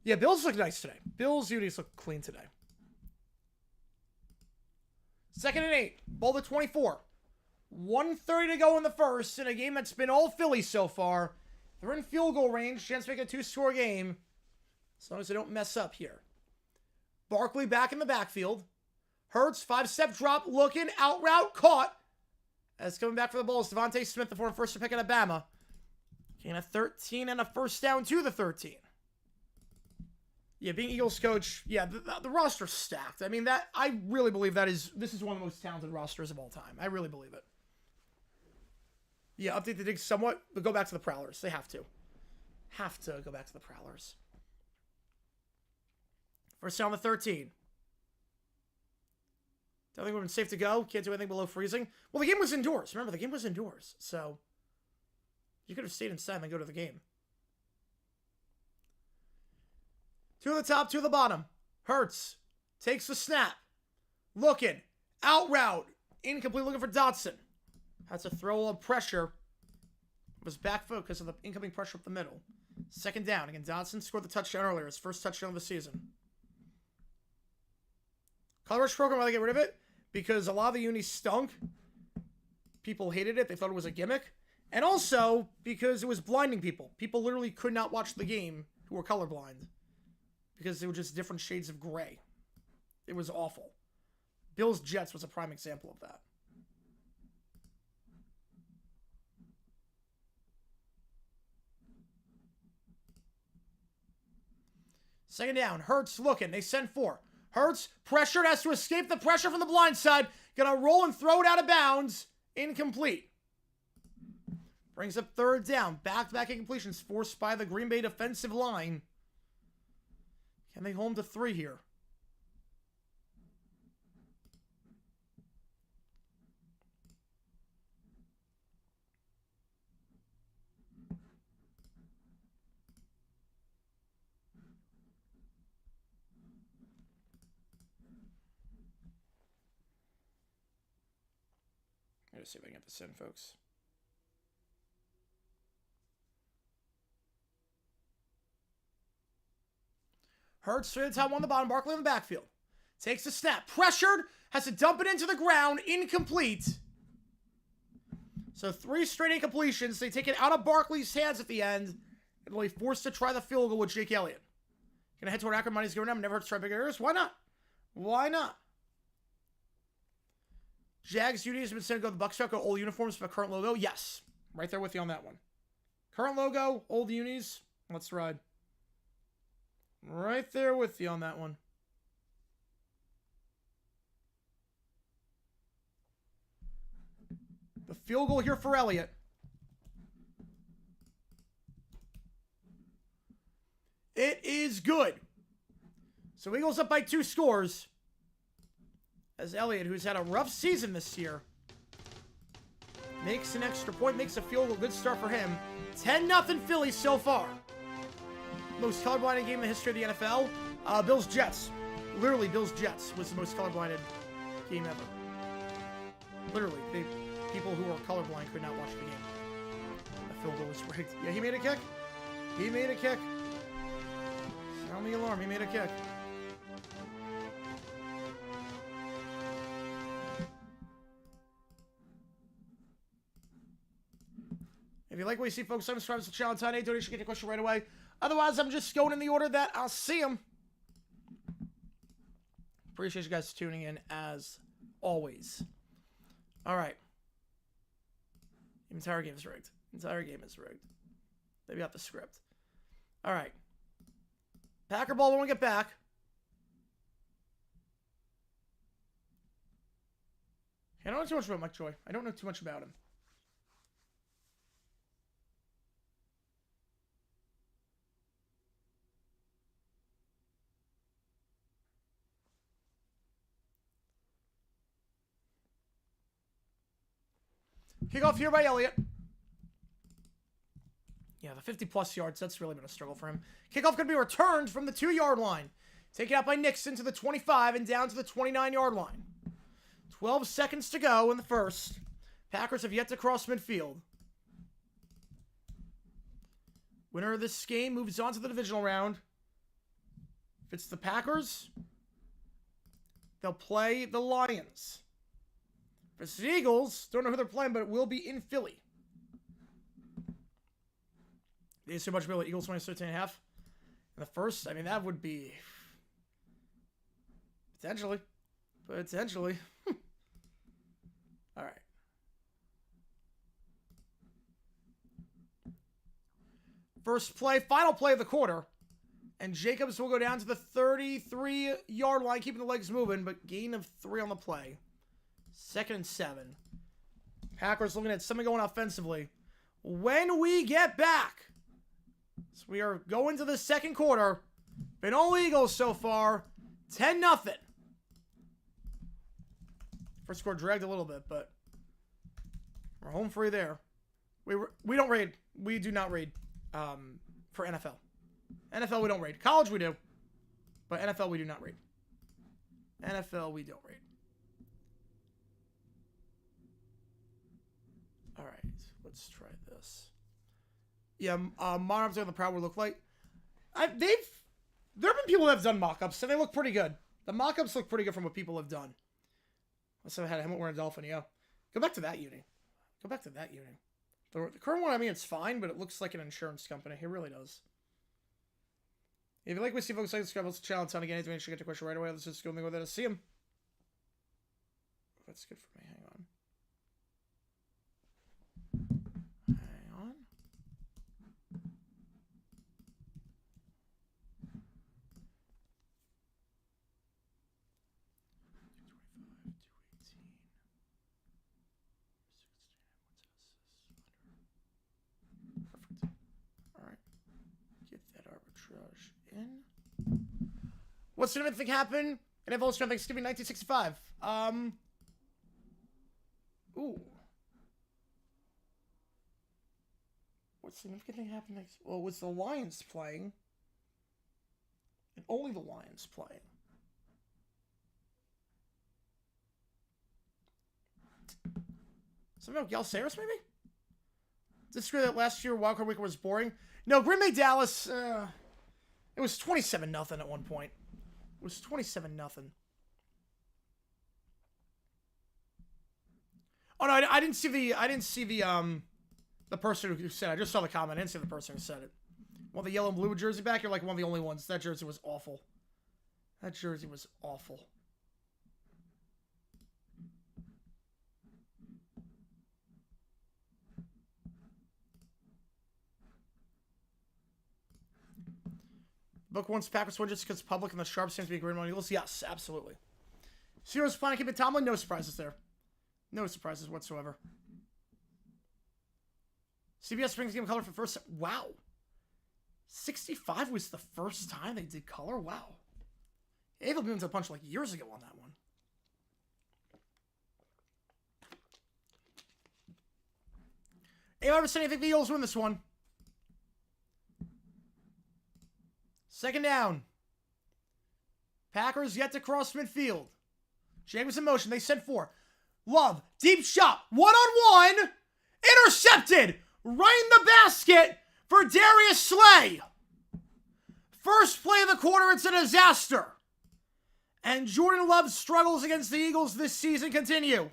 Yeah, Bills look nice today. Bills unis look clean today. 2nd and 8. Ball to 24. 1:30 to go in the first in a game that's been all Philly so far. They're in field goal range. Chance to make a 2-score game. As long as they don't mess up here. Barkley back in the backfield. Hurts, 5-step drop, looking, out route, caught. As coming back for the ball is Devontae Smith, the former first pick at Alabama. Gain a 13 and a first down to the 13. Yeah, being Eagles coach, yeah, the roster's stacked. I mean, I really believe this is one of the most talented rosters of all time. I really believe it. Yeah, update the digs somewhat, but go back to the Prowlers. They have to. Have to go back to the Prowlers. First down the 13. Don't think we've been safe to go. Can't do anything below freezing. Well, the game was indoors. Remember, the game was indoors. So, you could have stayed inside and then go to the game. 2 at the top, 2 at the bottom. Hurts. Takes the snap. Looking. Out route. Incomplete, looking for Dotson. That's a throw of pressure. Was back foot because of the incoming pressure up the middle. 2nd down. Again, Dotson scored the touchdown earlier. His first touchdown of the season. Color rush program, why they get rid of it? Because a lot of the unis stunk. People hated it. They thought it was a gimmick. And also because it was blinding people. People literally could not watch the game who were colorblind. Because they were just different shades of gray. It was awful. Bills Jets was a prime example of that. Second down. Hurts looking. They send 4. Hurts, pressured, has to escape the pressure from the blind side. Gonna roll and throw it out of bounds. Incomplete. Brings up third down. Back-to-back incompletions forced by the Green Bay defensive line. Can they hold him to 3 here? Let's see if I can get this in, folks. Hurts through the top, on the bottom. Barkley on the backfield. Takes a snap. Pressured. Has to dump it into the ground. Incomplete. So 3 straight incompletions. They take it out of Barkley's hands at the end. And will be forced to try the field goal with Jake Elliott. Gonna head toward Akron. Money's going down. Never hurts to try big areas. Why not? Why not? Jags Unis has been sent to go to the Bucks truck, go old uniforms for the current logo. Yes. Right there with you on that one. Current logo, old unis. Let's ride. Right there with you on that one. The field goal here for Elliott. It is good. So Eagles up by 2 scores. As Elliott, who's had a rough season this year, makes an extra point, makes a field goal. Good start for him. 10-0 Philly so far. Most colorblinded game in the history of the NFL. Bills-Jets. Literally, Bills-Jets was the most colorblinded game ever. Literally. People who are colorblind could not watch the game. The field goal was rigged. Yeah, he made a kick. He made a kick. Sound the alarm. He made a kick. If you like what you see, folks, subscribe to the channel. Tiny donation, get your question right away. Otherwise, I'm just going in the order that I'll see them. Appreciate you guys tuning in as always. All right. The entire game is rigged. The entire game is rigged. They got the script. All right. Packer ball when we get back. I don't know too much about Mike Joy. I don't know too much about him. Kickoff here by Elliott. Yeah, the 50-plus yards, that's really been a struggle for him. Kickoff going to be returned from the 2-yard line. Taken out by Nixon to the 25 and down to the 29-yard line. 12 seconds to go in the first. Packers have yet to cross midfield. Winner of this game moves on to the divisional round. If it's the Packers, they'll play the Lions. If it's the Eagles, don't know who they're playing, but it will be in Philly. They so much ability. Eagles 13.5. In the first, I mean, that would be potentially. Potentially. All right. First play, final play of the quarter. And Jacobs will go down to the 33-yard line, keeping the legs moving, but gain of 3 on the play. 2nd and 7. Packers looking at something going offensively. When we get back, so we are going to the second quarter. Been all Eagles so far. 10-0. First score dragged a little bit, but we're home free there. We don't raid. We do not raid for NFL. NFL we don't raid. College we do. But NFL we do not raid. NFL we don't raid. All right, let's try this. Yeah, mock-ups on the Proud would look like. There have been people that have done mock-ups, and they look pretty good. The mock-ups look pretty good from what people have done. Let's have had him wearing a dolphin, yeah. Go back to that uni. Go back to that uni. The current one, I mean, it's fine, but it looks like an insurance company. It really does. If you like what you see, folks, like, subscribe to the channel. Ton again, if you get the question right away, let's just go and go there to see him. That's good for me. Hang on. Hang on. What's the thing happen in Evolution of Thanksgiving 1965? Ooh. What significant thing happened next? Well, it was the Lions playing. And only the Lions playing. Something about Galceras, maybe? Disagree that last year Wildcard Weekend was boring. No, Green Bay Dallas, it was 27-0 at one point. It was 27-0. Oh no, I didn't see the person who said it. I just saw the comment. I didn't see the person who said it. Want the yellow and blue jersey back? You're like one of the only ones. That jersey was awful. That jersey was awful. Book wants Packers win just because public and the sharp seems to be agreeing on Eagles. Yes, absolutely. Zero's planning to keep it Tomlin. No surprises there. No surprises whatsoever. CBS brings game color for the first. Wow. 65 was the first time they did color? Wow. Ava Moon's a bunch like years ago on that one. Ava ever said anything the Eagles win this one? Second down. Packers yet to cross midfield. James in motion. They sent 4. Love. Deep shot. One-on-one. Intercepted. Right in the basket for Darius Slay. First play of the quarter. It's a disaster. And Jordan Love's struggles against the Eagles this season continue.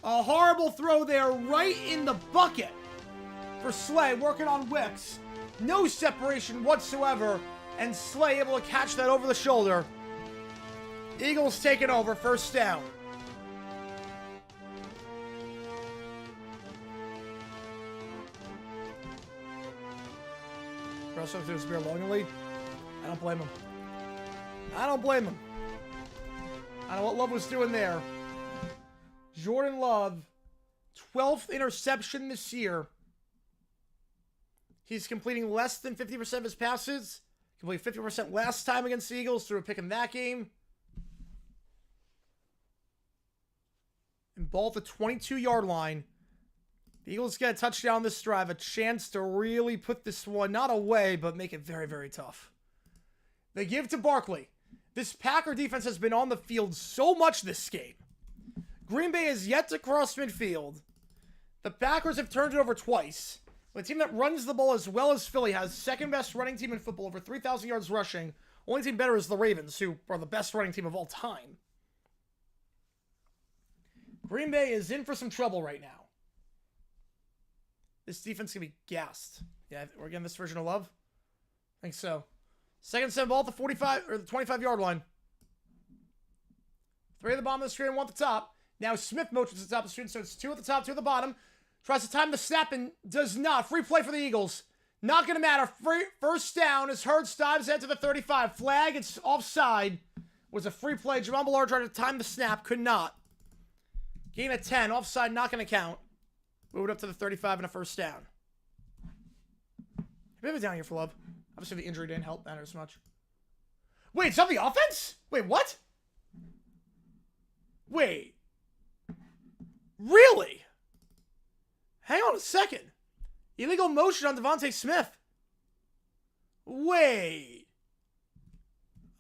A horrible throw there right in the bucket for Slay, working on Wicks. No separation whatsoever, and Slay able to catch that over the shoulder. Eagles taking over, first down. Russell threw his beer longingly. I don't blame him. I don't blame him. I don't know what Love was doing there. Jordan Love, 12th interception this year. He's completing less than 50% of his passes. Completed 50% last time against the Eagles. Threw a pick in that game. And ball at the 22-yard line. The Eagles get a touchdown this drive. A chance to really put this one, not away, but make it very, very tough. They give to Barkley. This Packer defense has been on the field so much this game. Green Bay has yet to cross midfield. The Packers have turned it over twice. The team that runs the ball as well as Philly has second best running team in football, over 3,000 yards rushing. Only team better is the Ravens, who are the best running team of all time. Green Bay is in for some trouble right now. This defense is going to be gassed. Yeah, we're getting this version of Love. I think so. Second set ball at the 45 or the 25-yard line. 3 at the bottom of the screen, 1 at the top. Now Smith motions to the top of the screen, so it's 2 at the top, 2 at the bottom. Tries to time the snap and does not. Free play for the Eagles. Not going to matter. First down as Hurts dives into the 35. Flag, it's offside. Was a free play. Jamal Ballard tried to time the snap. Could not. Gain of 10. Offside, not going to count. Move it up to the 35 and a first down. Move it down here for Love. Obviously the injury didn't help matter as much. Wait, it's not the offense? Wait, what? Wait. Really? Hang on a second. Illegal motion on Devontae Smith. Wait.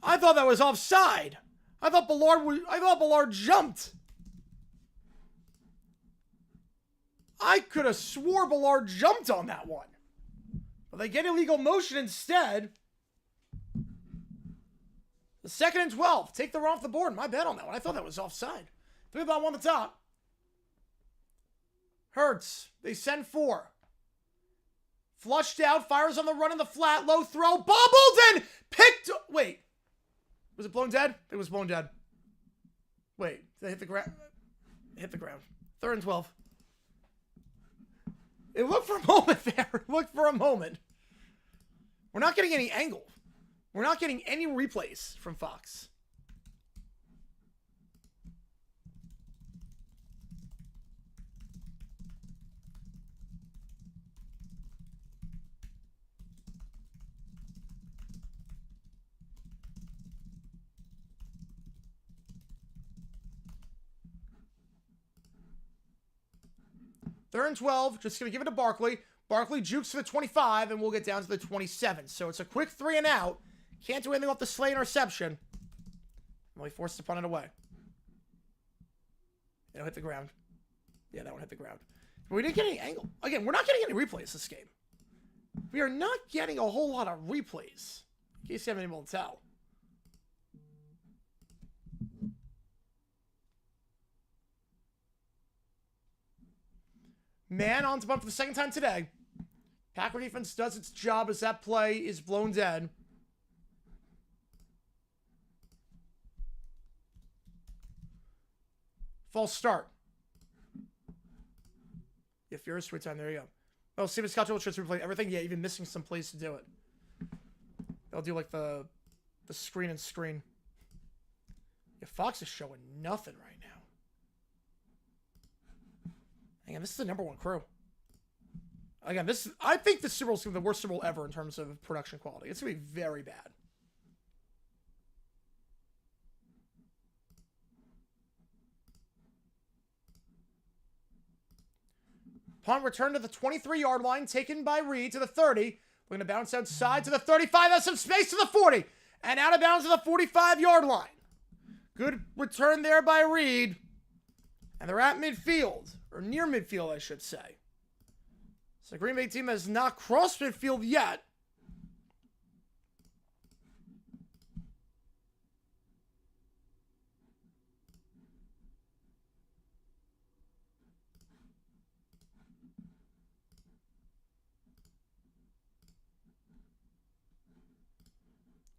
I thought that was offside. I thought Ballard jumped. I could have swore Ballard jumped on that one. But they get illegal motion instead. The 2nd and 12. Take the run off the board. My bad on that one. I thought that was offside. 3 ball, 1 at the top. Hurts. They send 4. Flushed out. Fires on the run in the flat. Low throw. Bobbled and picked. Wait. Was it blown dead? It was blown dead. Wait. Did they hit the ground? Hit the ground. 3rd and 12. It looked for a moment there. It looked for a moment. We're not getting any angle. We're not getting any replays from Fox. 3rd and 12. Just going to give it to Barkley. Barkley jukes to the 25, and we'll get down to the 27. So it's a quick 3 and out. Can't do anything off the Slay interception. Well, he forced to punt it away. It'll hit the ground. Yeah, that one hit the ground. But we didn't get any angle. Again, we're not getting any replays this game. We are not getting a whole lot of replays. In case you haven't been able to tell. Man on to punt for the 2nd time today. Packer defense does its job as that play is blown dead. False start. Yeah, Furious sweet time. There you go. Oh, see if Scott will try to replay everything. Yeah, even missing some plays to do it. They'll do like the screen and screen. Yeah, Fox is showing nothing right now. Again, this is the #1 crew. Again, I think this Super Bowl is going to be the worst Super Bowl ever in terms of production quality. It's going to be very bad. Punt return to the 23-yard line, taken by Reed to the 30. We're going to bounce outside to the 35. That's some space to the 40. And out of bounds to the 45-yard line. Good return there by Reed. And they're at midfield. Or near midfield, I should say. So the Green Bay team has not crossed midfield yet.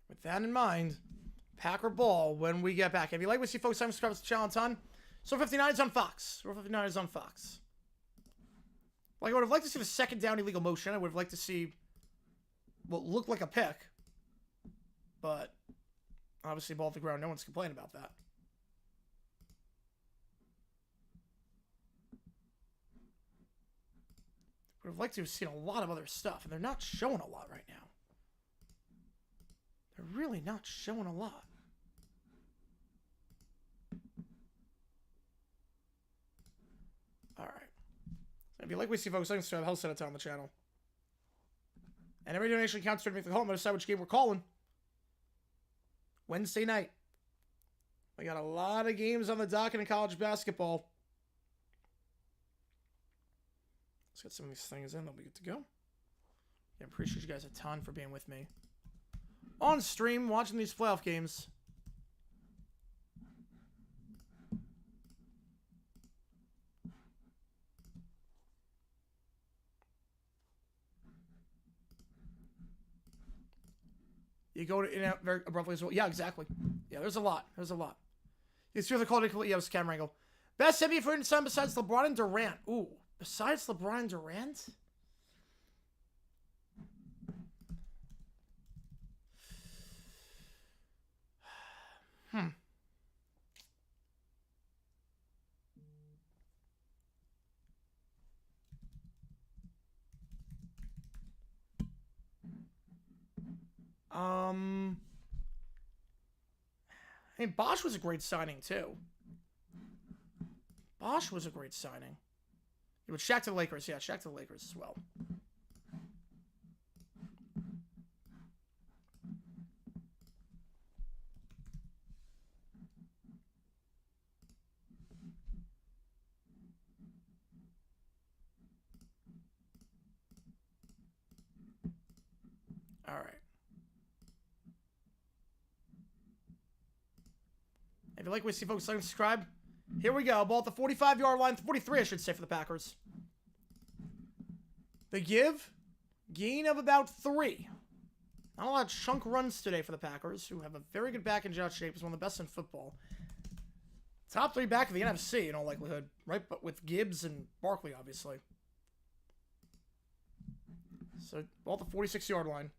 With that in mind, Packer ball when we get back. If you like what you see, folks, I'm subscribe to the channel a ton. So 59 is on Fox. 59 is on Fox. Like, I would have liked to see the 2nd down illegal motion. I would have liked to see what looked like a pick. But, obviously, ball at the ground. No one's complaining about that. Would have liked to have seen a lot of other stuff. And they're not showing a lot right now. They're really not showing a lot. Alright. If you like what you see, folks, I can start the hell set of time on the channel. And every donation counts toward me for the home. I'm going to decide which game we're calling. Wednesday night. We got a lot of games on the docket in college basketball. Let's get some of these things in. They'll be good to go. Yeah, I appreciate you guys a ton for being with me on stream, watching these playoff games. You go to in out very abruptly as well. Yeah, exactly. Yeah, there's a lot. There's a lot. You see the quality complete. Yeah, it was camera angle. Best NBA for inside besides LeBron and Durant. Ooh, besides LeBron and Durant? I mean, Bosch was a great signing, too. Bosch was a great signing. He would Shaq to the Lakers. Yeah, Shaq to the Lakers as well. All right. If you like what you see, folks, like and subscribe. Here we go. Ball at the 45-yard line. 43, I should say, for the Packers. The gain of about 3. Not a lot of chunk runs today for the Packers, who have a very good back in Josh Jacobs, one of the best in football. Top 3 back of the NFC, in all likelihood, right? But with Gibbs and Barkley, obviously. So, ball at the 46-yard line.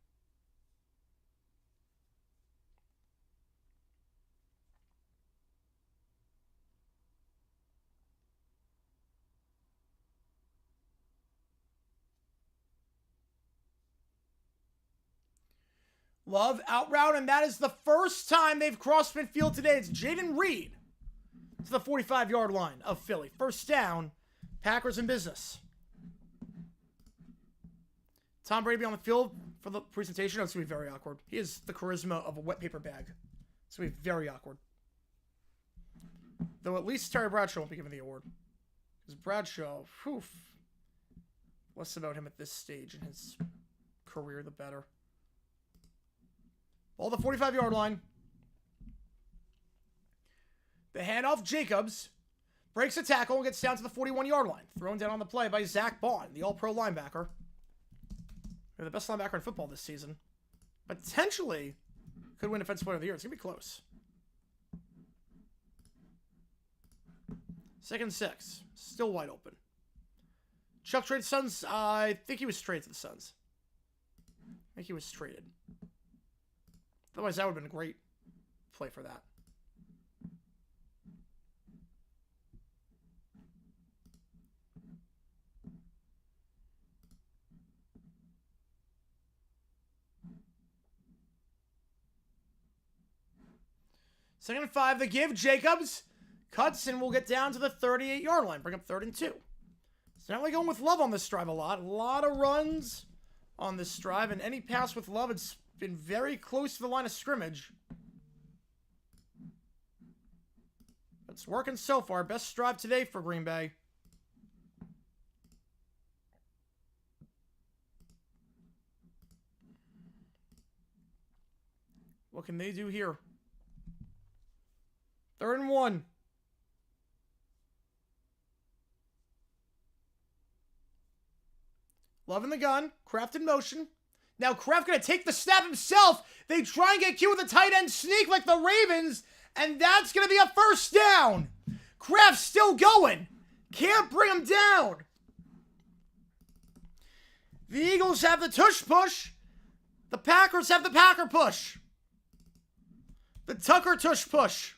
Love out route, and that is the first time they've crossed midfield today. It's Jaden Reed to the 45-yard line of Philly. First down, Packers in business. Tom Brady be on the field for the presentation? Oh, it's going to be very awkward. He has the charisma of a wet paper bag. It's going to be very awkward. Though at least Terry Bradshaw won't be given the award. Because Bradshaw, whew, less about him at this stage in his career, the better. Ball the 45-yard line. The handoff, Jacobs breaks a tackle and gets down to the 41-yard line. Thrown down on the play by Zach Bond, the all-pro linebacker. They're the best linebacker in football this season. Potentially could win Defensive Player of the Year. It's going to be close. 2nd and 6. Still wide open. Chuck traded Suns. I think he was traded to the Suns. I think he was traded. Otherwise, that would have been a great play for that. Second and 5, the give. Jacobs cuts and will get down to the 38-yard line. Bring up 3rd and 2. It's not really going with Love on this drive a lot. A lot of runs on this drive, and any pass with Love, it's been very close to the line of scrimmage. It's working so far. Best drive today for Green Bay. What can they do here? 3rd and 1. Love in the gun. Kraft in motion. Now Kraft going to take the snap himself. They try and get cute with a tight end sneak like the Ravens. And that's going to be a first down. Kraft's still going. Can't bring him down. The Eagles have the tush push. The Packers have the Packer push. The Tucker tush push.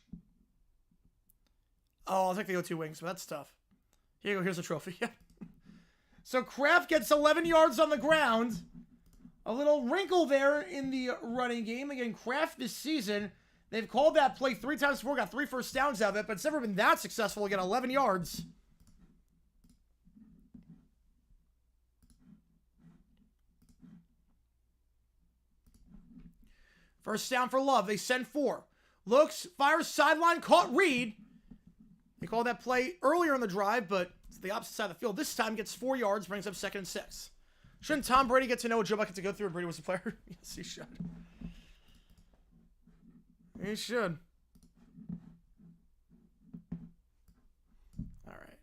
Oh, I'll take the O2 wings, but that's tough. Here you go. Here's a trophy. So Kraft gets 11 yards on the ground. A little wrinkle there in the running game. Again, Kraft this season, they've called that play 3 times before, got 3 first downs out of it, but it's never been that successful to get 11 yards. First down for Love. They send 4. Looks, fires sideline, caught Reed. They called that play earlier in the drive, but it's the opposite side of the field. This time gets 4 yards, brings up 2nd and 6. Shouldn't Tom Brady get to know what Joe Buck had to go through when Brady was a player? Yes, he should. He should. All right.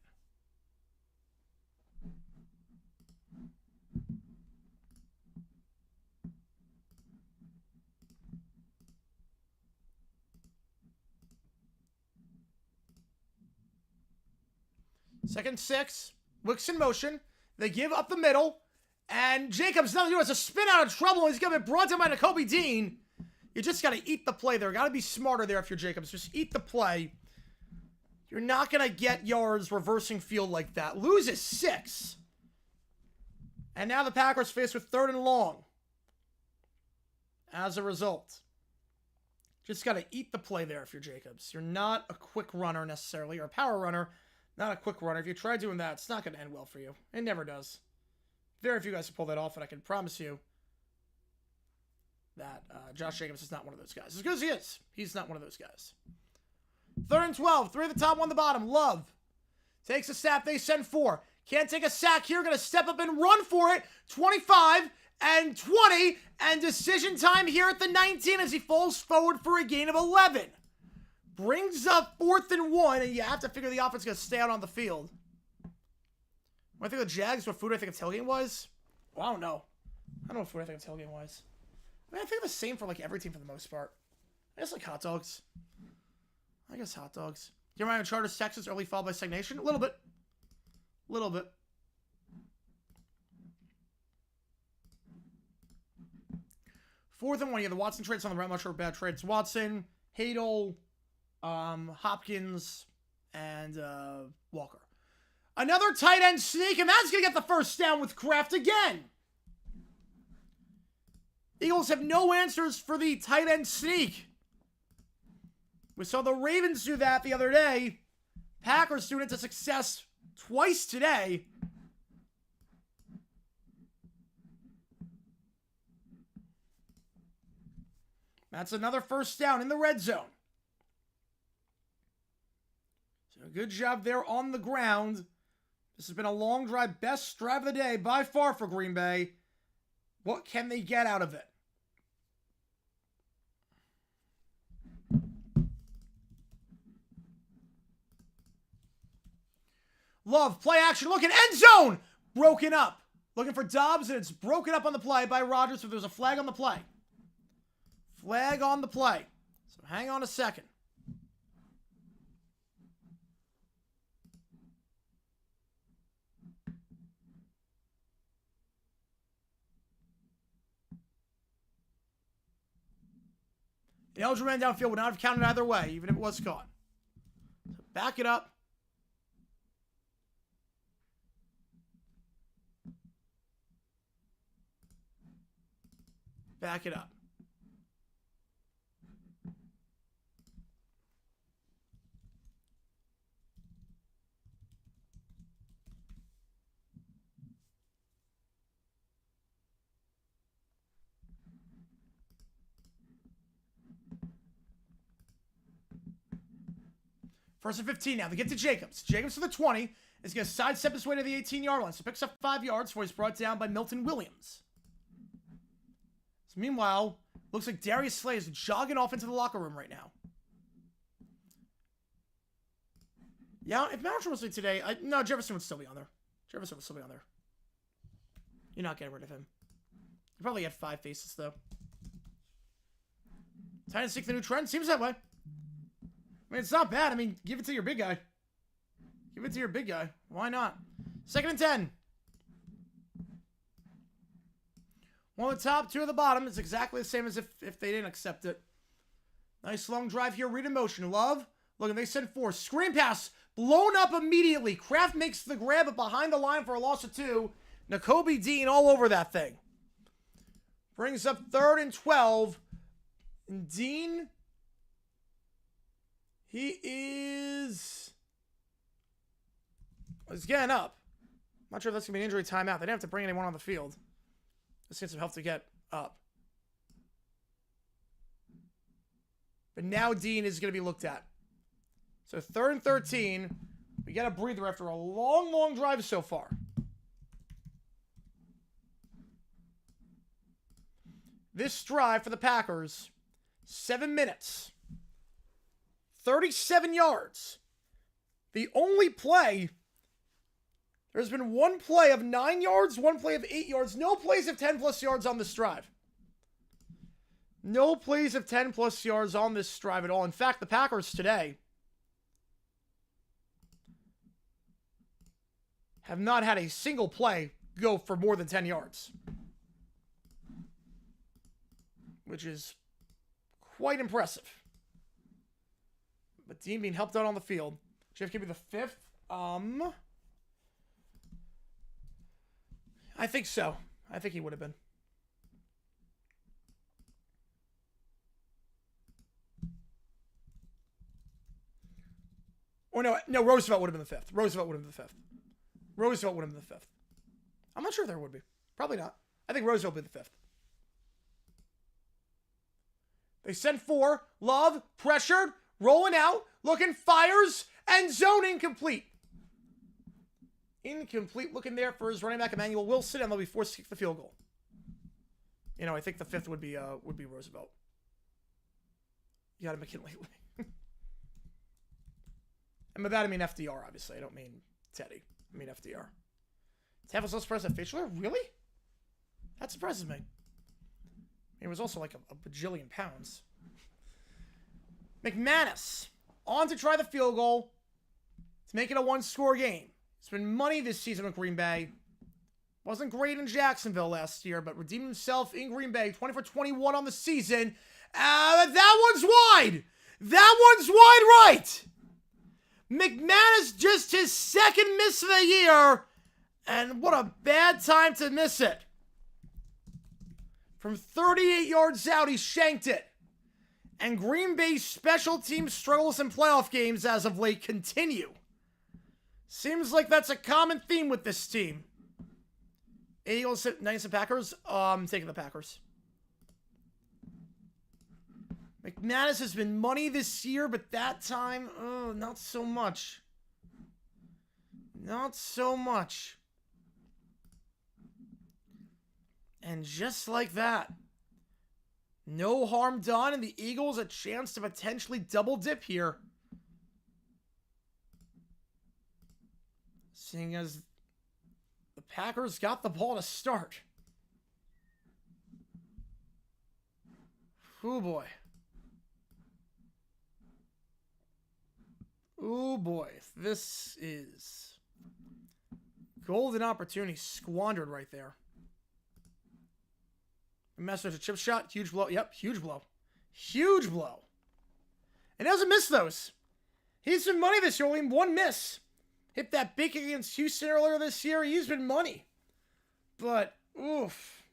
Second 6. Wicks in motion. They give up the middle. And Jacobs, nothing to do. It's a spin out of trouble. He's going to be brought down by Nakobe Dean. You just got to eat the play there. Got to be smarter there if you're Jacobs. Just eat the play. You're not going to get yards reversing field like that. Loses 6. And now the Packers faced with 3rd and long. As a result. Just got to eat the play there if you're Jacobs. You're not a quick runner necessarily, or a power runner. Not a quick runner. If you try doing that, it's not going to end well for you. It never does. Very few guys can pull that off, and I can promise you that Josh Jacobs is not one of those guys. As good as he is, he's not one of those guys. 3rd and 12. 3 at the top, 1 at the bottom. Love takes a snap. They send 4. Can't take a sack here. Going to step up and run for it. 25 and 20. And decision time here at the 19 as he falls forward for a gain of 11. Brings up 4th and 1, and you have to figure the offense is going to stay out on the field. When I think of the Jags, what food I think of tailgate-wise? Well, I don't know. I don't know what food I think of tailgate-wise. I mean, I think the same for, like, every team for the most part. I guess, like, hot dogs. I guess hot dogs. You remember Chargers, Texas, early followed by stagnation? A little bit. A little bit. Fourth and 1. You have the Watson trades on the route. I'm not sure bad trades. Watson, Hadel, Hopkins, and Walker. Another tight end sneak, and that's going to get the first down with Kraft again. Eagles have no answers for the tight end sneak. We saw the Ravens do that the other day. Packers doing it to success twice today. That's another first down in the red zone. So good job there on the ground. This has been a long drive. Best drive of the day by far for Green Bay. What can they get out of it? Love, play action, looking, end zone! Broken up. Looking for Dobbs, and it's broken up on the play by Rodgers, so there's a flag on the play. Flag on the play. So hang on a second. The eligible man downfield would not have counted either way, even if it was caught. So back it up. Back it up. First and 15 now. They get to Jacobs. Jacobs to the 20. Is going to sidestep his way to the 18-yard line. So picks up 5 yards before he's brought down by Milton Williams. So meanwhile, looks like Darius Slay is jogging off into the locker room right now. Yeah, if Malcolm was today, no, Jefferson would still be on there. Jefferson would still be on there. You're not getting rid of him. He probably had 5 faces, though. Trying to seek the new trend? Seems that way. I mean, it's not bad. I mean, give it to your big guy. Give it to your big guy. Why not? 2nd and 10. One at the top, 2 at the bottom. It's exactly the same as if they didn't accept it. Nice long drive here. Read in motion. Love. Look, they send 4. Screen pass. Blown up immediately. Kraft makes the grab, but behind the line for a loss of 2. Nakobe Dean all over that thing. Brings up 3rd and 12. And Dean, he's getting up. I'm not sure if that's going to be an injury timeout. They didn't have to bring anyone on the field. Just get some help to get up. But now Dean is going to be looked at. So 3rd and 13. We get a breather after a long, long drive so far. This drive for the Packers, 7 minutes, 37 yards. The only play, there's been one play of 9 yards, one play of 8 yards. No plays of 10 plus yards on this drive. No plays of 10 plus yards on this drive at all. In fact, the Packers today have not had a single play go for more than 10 yards. Which is quite impressive. But Dean being helped out on the field. Jeff gave me the 5th. I think so. I think he would have been. Or no, Roosevelt would have been the 5th. Roosevelt would have been the 5th. Roosevelt would have been the 5th. I'm not sure if there would be. Probably not. I think Roosevelt would be the 5th. They send 4. Love, pressured, rolling out, looking, fires, and zone incomplete. Incomplete looking there for his running back, Emmanuel Wilson, and they'll be forced to kick the field goal. You know, I think the 5th would be Roosevelt. You got to McKinley. And by that I mean FDR, obviously. I don't mean Teddy. I mean FDR. Tavis so surprised at Fischler? Really? That surprises me. It was also like a bajillion pounds. McManus on to try the field goal to make it a 1-score game. It's been money this season with Green Bay. Wasn't great in Jacksonville last year, but redeemed himself in Green Bay. 20 for 21 on the season. That one's wide. That one's wide right. McManus just his 2nd miss of the year. And what a bad time to miss it. From 38 yards out, he shanked it. And Green Bay's special team struggles in playoff games as of late continue. Seems like that's a common theme with this team. Eagles, Knights, and Packers. I'm taking the Packers. McManus has been money this year, but that time, not so much. Not so much. And just like that, no harm done, and the Eagles a chance to potentially double dip here. Seeing as the Packers got the ball to start. Oh boy. Oh boy. This is golden opportunity squandered right there. Masters a chip shot. Huge blow. Yep, huge blow. Huge blow. And he doesn't miss those. He's been money this year. Only one miss. Hit that big against Houston earlier this year. He's been money. But, oof.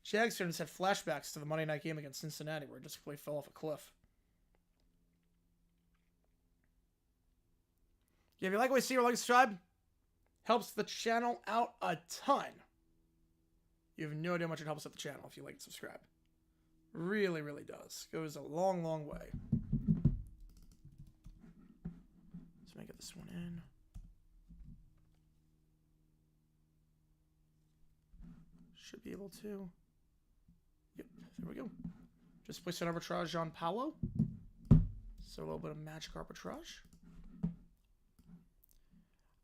Jags fans had flashbacks to the Monday night game against Cincinnati where it just completely fell off a cliff. Yeah, if you like what you see or like to subscribe, helps the channel out a ton. You have no idea how much it helps out the channel if you like and subscribe. Really, really does. Goes a long, long way. So let me get this one in. Should be able to. Yep, there we go. Just place an arbitrage on Paolo. So a little bit of magic arbitrage.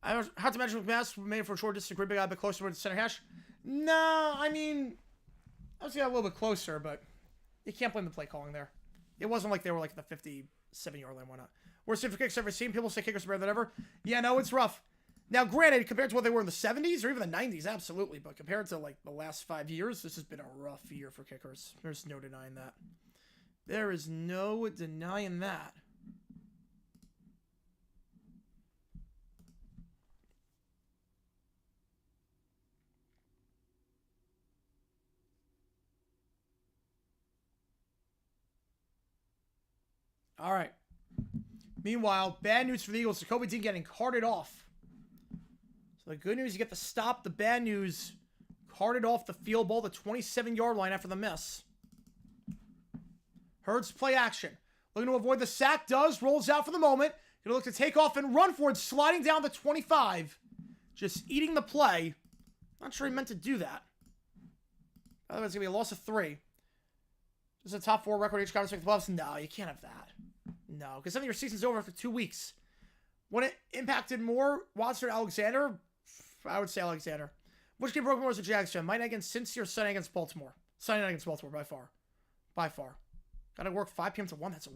I have to mention McManus made for a short distance, big guy a bit closer to the center hash. No, I mean, I was a little bit closer, but you can't blame the play calling there. It wasn't like they were like the 57-yard line. Why not? Worst for kicks I've ever seen. People say kickers are better than ever. Yeah, no, it's rough. Now, granted, compared to what they were in the 70s or even the 90s, absolutely. But compared to like the last 5 years, this has been a rough year for kickers. There's no denying that. There is no denying that. All right. Meanwhile, bad news for the Eagles. Jacoby Dean getting carted off. So the good news, you get the stop. The bad news, carted off the field ball, the 27-yard line after the miss. Hurts play action. Looking to avoid the sack. Does. Rolls out for the moment. Gonna look to take off and run for it. Sliding down the 25. Just eating the play. Not sure he meant to do that. Otherwise, it's going to be a loss of 3. Just a top 4 record each conference make the playoffs. No, you can't have that. No, because then your season's over after 2 weeks. When it impacted more, Watson or Alexander, I would say Alexander. Which game broke more as a Jags fan? Might night against Cincy or Sunday against Baltimore? Sunday night against Baltimore, by far. By far. Got to work 5 p.m. to 1. That's a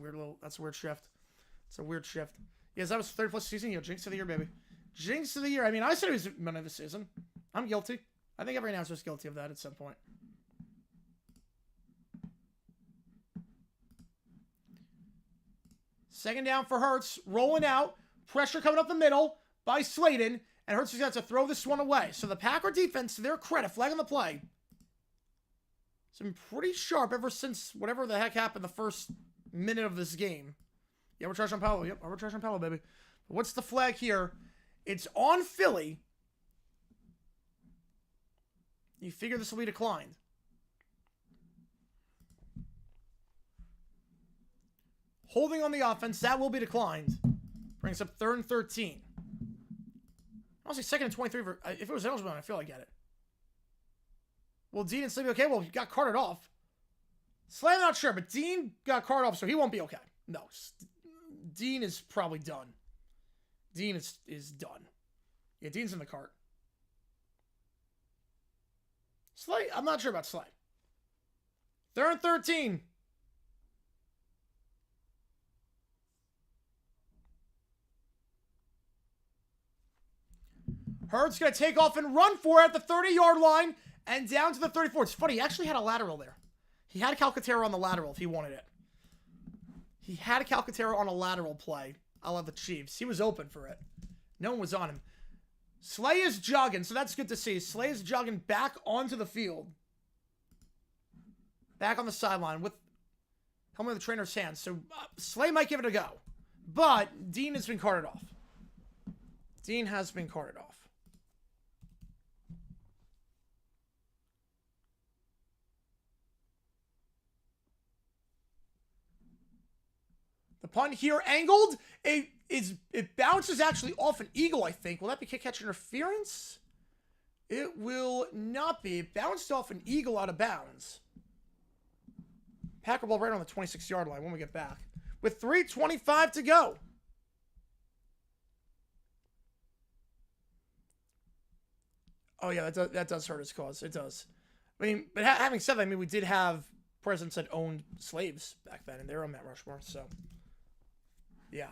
weird shift. It's a weird shift. Yes, that was 30+ season. Yo, jinx of the year, baby. Jinx of the year. I mean, I said it was man of the season. I'm guilty. I think every announcer is guilty of that at some point. Second down for Hurts. Rolling out. Pressure coming up the middle by Slayton. And Hurts is going to have to throw this one away. So the Packer defense, to their credit, flag on the play. It's been pretty sharp ever since whatever the heck happened the first minute of this game. Yeah, arbitrage on Paolo. Yep, arbitrage on Paolo, baby. What's the flag here? It's on Philly. You figure this will be declined. Holding on the offense, that will be declined. Brings up 3rd and 13. Honestly, 2nd and 23. If it was eligible, I feel I get it. Well, Dean and Slay okay? Well, he got carted off. Slay, I'm not sure, but Dean got carted off, so he won't be okay. No, Dean is probably done. Dean is done. Yeah, Dean's in the cart. Slay, I'm not sure about Slay. 3rd and 13. Hurts going to take off and run for it at the 30-yard line and down to the 34. It's funny, he actually had a lateral there. He had a Calcaterra on the lateral if he wanted it. He had a Calcaterra on a lateral play. I love the Chiefs. He was open for it. No one was on him. Slay is jogging, so that's good to see. Slay is jogging back onto the field. Back on the sideline with helmet in the trainer's hands. So Slay might give it a go. But Dean has been carted off. Dean has been carted off. The punt here angled. It bounces actually off an eagle, I think. Will that be kick catch interference? It will not be. It bounced off an eagle out of bounds. Packer ball right on the 26-yard line when we get back. With 3:25 to go. Oh, yeah, that does hurt his cause. It does. I mean, but having said that, I mean, we did have presidents that owned slaves back then, and they were on Mount Rushmore, so. Yeah.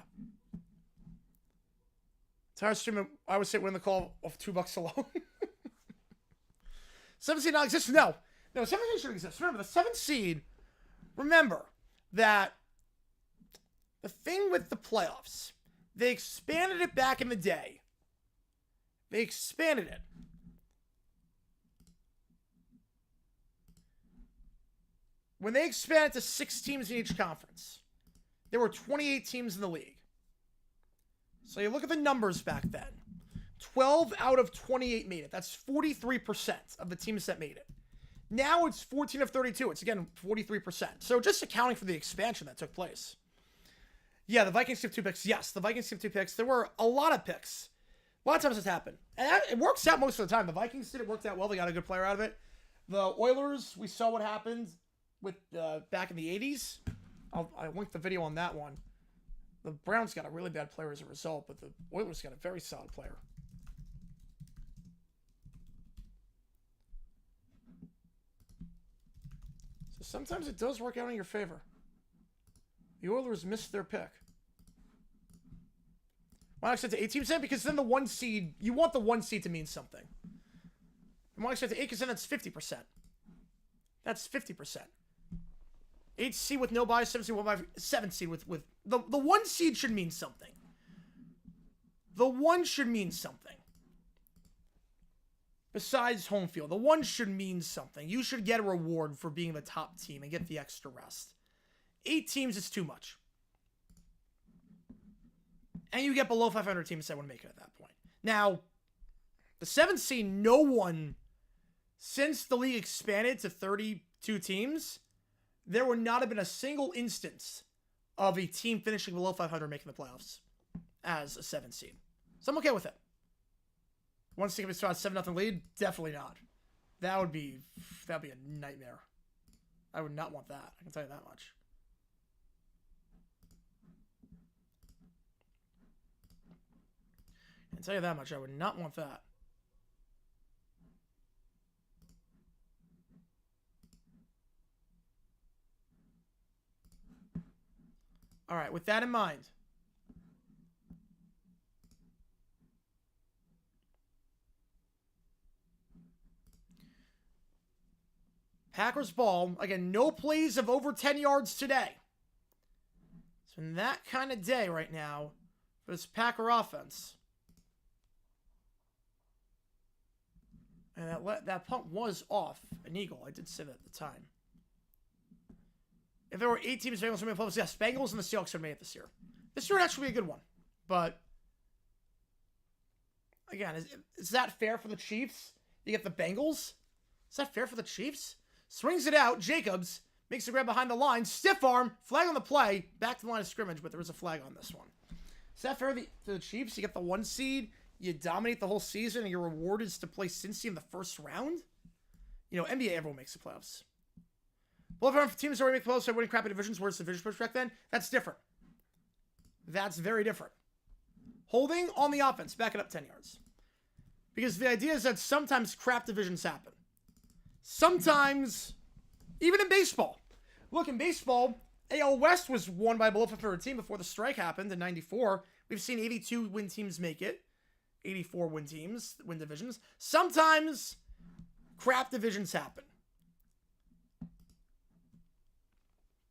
Tire streaming, I would say win the call off $2 alone. 7th seed not exist? No. No, 7th seed should exist. Remember, the 7th seed, remember that the thing with the playoffs, they expanded it back in the day. They expanded it. When they expanded to 6 teams in each conference, there were 28 teams in the league. So you look at the numbers back then. 12 out of 28 made it. That's 43% of the teams that made it. Now it's 14 of 32. It's, again, 43%. So just accounting for the expansion that took place. Yeah, the Vikings skipped 2 picks. Yes, the Vikings skipped 2 picks. There were a lot of picks. A lot of times this happened. And it works out most of the time. The Vikings did it, worked out well. They got a good player out of it. The Oilers, we saw what happened with back in the 80s. I linked the video on that one. The Browns got a really bad player as a result, but the Oilers got a very solid player. So sometimes it does work out in your favor. The Oilers missed their pick. Why not extend to 18%? Because then the 1 seed, you want the 1 seed to mean something. And why not extend to 8%? Because then that's 50%. That's 50%. 8 seed with no bias, 7 seed with 7 seed with the 1 seed should mean something. The 1 should mean something. Besides home field, the 1 should mean something. You should get a reward for being the top team and get the extra rest. 8 teams is too much. And you get below 500 teams that want to make it at that point. Now, the 7th seed, no one, since the league expanded to 32 teams, there would not have been a single instance of a team finishing below 500 making the playoffs as a 7th seed. So I'm okay with it. 1 seed if it's a 7-0 lead? Definitely not. That'd be a nightmare. I would not want that. I can tell you that much. I can tell you that much. I would not want that. All right, with that in mind, Packers ball. Again, no plays of over 10 yards today. So in that kind of day right now for this Packer offense. And that punt was off an eagle. I did say that at the time. If there were 8 teams, Bengals would make playoffs. Yes, Bengals and the Seahawks would have made it this year. This year would actually be a good one. But, again, is that fair for the Chiefs? You get the Bengals? Is that fair for the Chiefs? Swings it out. Jacobs makes a grab behind the line. Stiff arm. Flag on the play. Back to the line of scrimmage, but there is a flag on this one. Is that fair to the Chiefs? You get the 1 seed. You dominate the whole season, and your reward is to play Cincy in the first round? You know, NBA, everyone makes the playoffs. Well, if teams already make the playoffs, so winning crappy divisions, where's the division push back then? That's different. That's very different. Holding on the offense, back it up 10 yards. Because the idea is that sometimes crap divisions happen. Sometimes, even in baseball. Look, in baseball, AL West was won by a below 500 team before the strike happened in 94. We've seen 82 win teams make it. 84 win teams, win divisions. Sometimes crap divisions happen.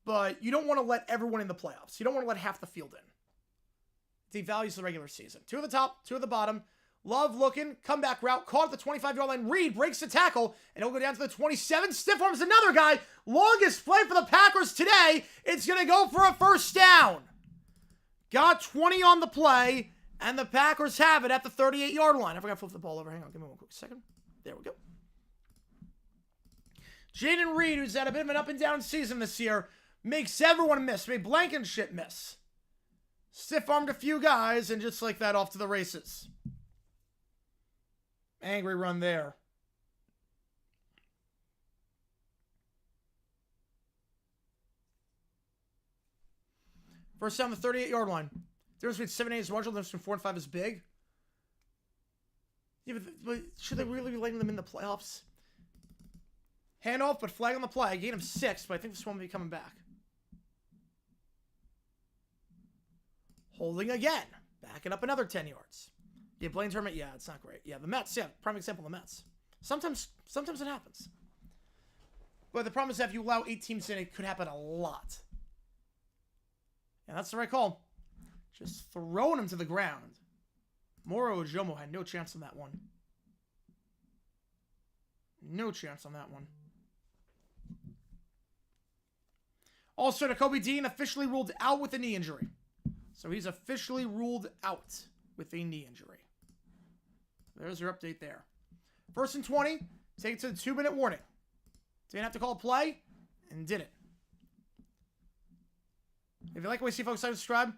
But you don't want to let everyone in the playoffs. You don't want to let half the field in. It devalues the regular season. 2 at the top, 2 at the bottom. Love looking, comeback route, caught at the 25-yard line. Reed breaks the tackle, and he'll go down to the 27. Stiff arms another guy. Longest play for the Packers today. It's going to go for a first down. Got 20 on the play, and the Packers have it at the 38-yard line. I forgot to flip the ball over. Hang on, give me one quick second. There we go. Jaden Reed, who's had a bit of an up-and-down season this year, makes everyone miss. Made Blankenship miss. Stiff-armed a few guys, and just like that, off to the races. Angry run there. First down the 38-yard line. Difference between 7 and 8 is marginal. The difference between 4 and 5 is big. Yeah, but should they really be letting them in the playoffs? Handoff, but flag on the play. I gained him 6, but I think this one will be coming back. Holding again. Backing up another 10 yards. Yeah, Blaine tournament. Yeah, it's not great. Yeah, the Mets. Yeah, prime example of the Mets. Sometimes it happens. But the problem is that if you allow 8 teams in, it could happen a lot. And that's the right call. Just throwing him to the ground. Moro Ojomo had no chance on that one. No chance on that one. Also, Nakobe Dean officially ruled out with a knee injury. So he's officially ruled out with a knee injury. There's your update there. 1st and 20. Take it to the 2-minute warning. Didn't have to call a play, and did it. If you like what we see, folks, subscribe.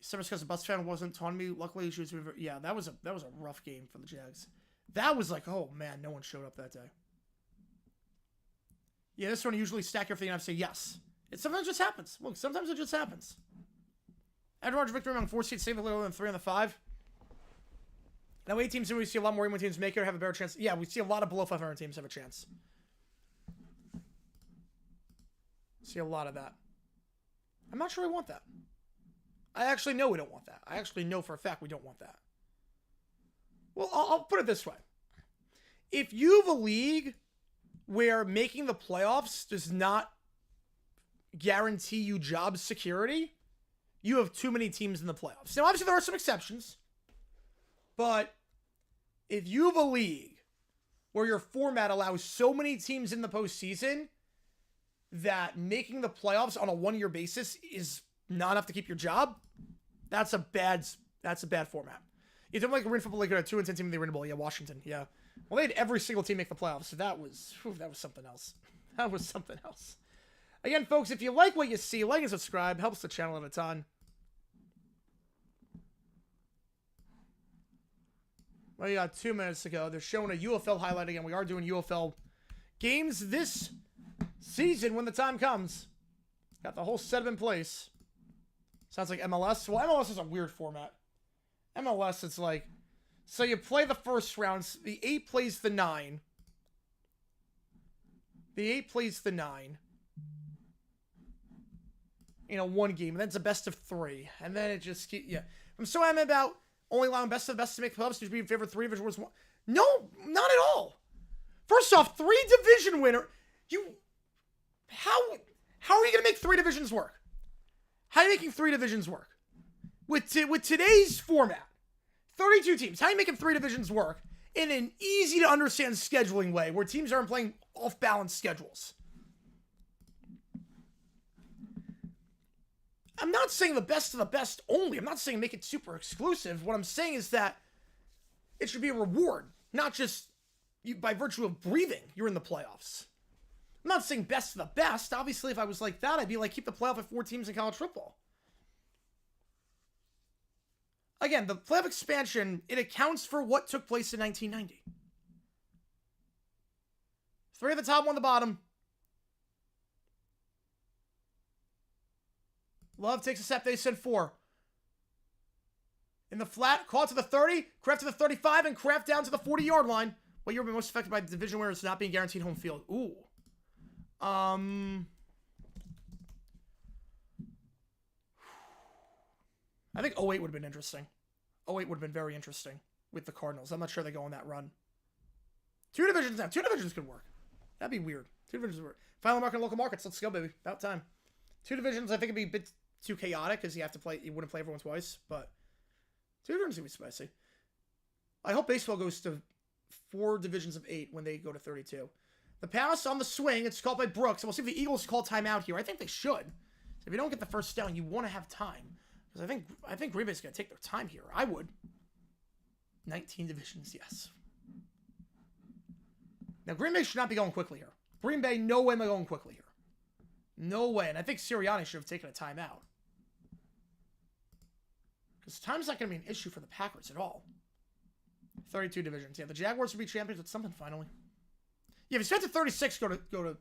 Service because the bus fan wasn't taunting me. Luckily, she was. Yeah, that was a rough game for the Jags. That was like, oh man, no one showed up that day. Yeah, this one you usually stack everything and I say yes. It sometimes just happens. Look, sometimes it just happens. Edward's victory among 4 seeds, save a little than 3 on the 5. Now 8 teams in, we see a lot more 8 teams make it or have a better chance. Yeah, we see a lot of below 500 teams have a chance. See a lot of that. I'm not sure I want that. I actually know we don't want that. I actually know for a fact we don't want that. Well, I'll put it this way. If you have a league where making the playoffs does not guarantee you job security, you have too many teams in the playoffs. Now, obviously, there are some exceptions. But if you have a league where your format allows so many teams in the postseason that making the playoffs on a 1-year basis is not enough to keep your job, that's a bad format. You don't like a win football league, a 2-10 team in the Arena Bowl. Yeah, Washington. Yeah. Well, they had every single team make the playoffs, so that was something else. That was something else. Again, folks, if you like what you see, like and subscribe. Helps the channel out a ton. Well, you got 2 minutes to go. They're showing a UFL highlight again. We are doing UFL games this season when the time comes. Got the whole setup in place. Sounds like MLS. Well, MLS is a weird format. MLS, it's like, so you play the first rounds. The 8 plays the 9. The 8 plays the 9. You know, one game. And then it's a best of 3. And then it just keeps, yeah. I'm so adamant about only allowing best of the best to make the playoffs to be in favor of 3 division winners. No, not at all. First off, 3 division winner. How are you going to make 3 divisions work? How are you making 3 divisions work? With today's format, 32 teams, how are you making 3 divisions work in an easy to understand scheduling way where teams aren't playing off-balance schedules? I'm not saying the best of the best only. I'm not saying make it super exclusive. What I'm saying is that it should be a reward, not just you by virtue of breathing, you're in the playoffs. I'm not saying best of the best. Obviously, if I was like that, I'd be like, keep the playoff at 4 teams in college football. Again, the playoff expansion, it accounts for what took place in 1990. 3 at the top, 1 at the bottom. Love takes a step. They said 4. In the flat, call it to the 30, Kraft to the 35, and Kraft down to the 40-yard line. What year will be most affected by the division winners not being guaranteed home field? Ooh. I think 08 would have been interesting. 08 would have been very interesting with the Cardinals. I'm not sure they go on that run. 2 divisions now. 2 divisions could work. That'd be weird. 2 divisions would work. Final market in local markets. Let's go, baby. About time. 2 divisions, I think it'd be a bit too chaotic because you wouldn't play everyone twice, but 2 divisions would be spicy. I hope baseball goes to 4 divisions of 8 when they go to 32. The pass on the swing, it's called by Brooks, and we'll see if the Eagles call timeout here. I think they should. If you don't get the first down, you want to have time. Because I think Green Bay's going to take their time here. I would. 19 divisions, yes. Now, Green Bay should not be going quickly here. Green Bay, no way am I going quickly here. No way. And I think Sirianni should have taken a timeout. Because time's not going to be an issue for the Packers at all. 32 divisions. Yeah, the Jaguars will be champions with something finally. Yeah, if you spent to 36, go to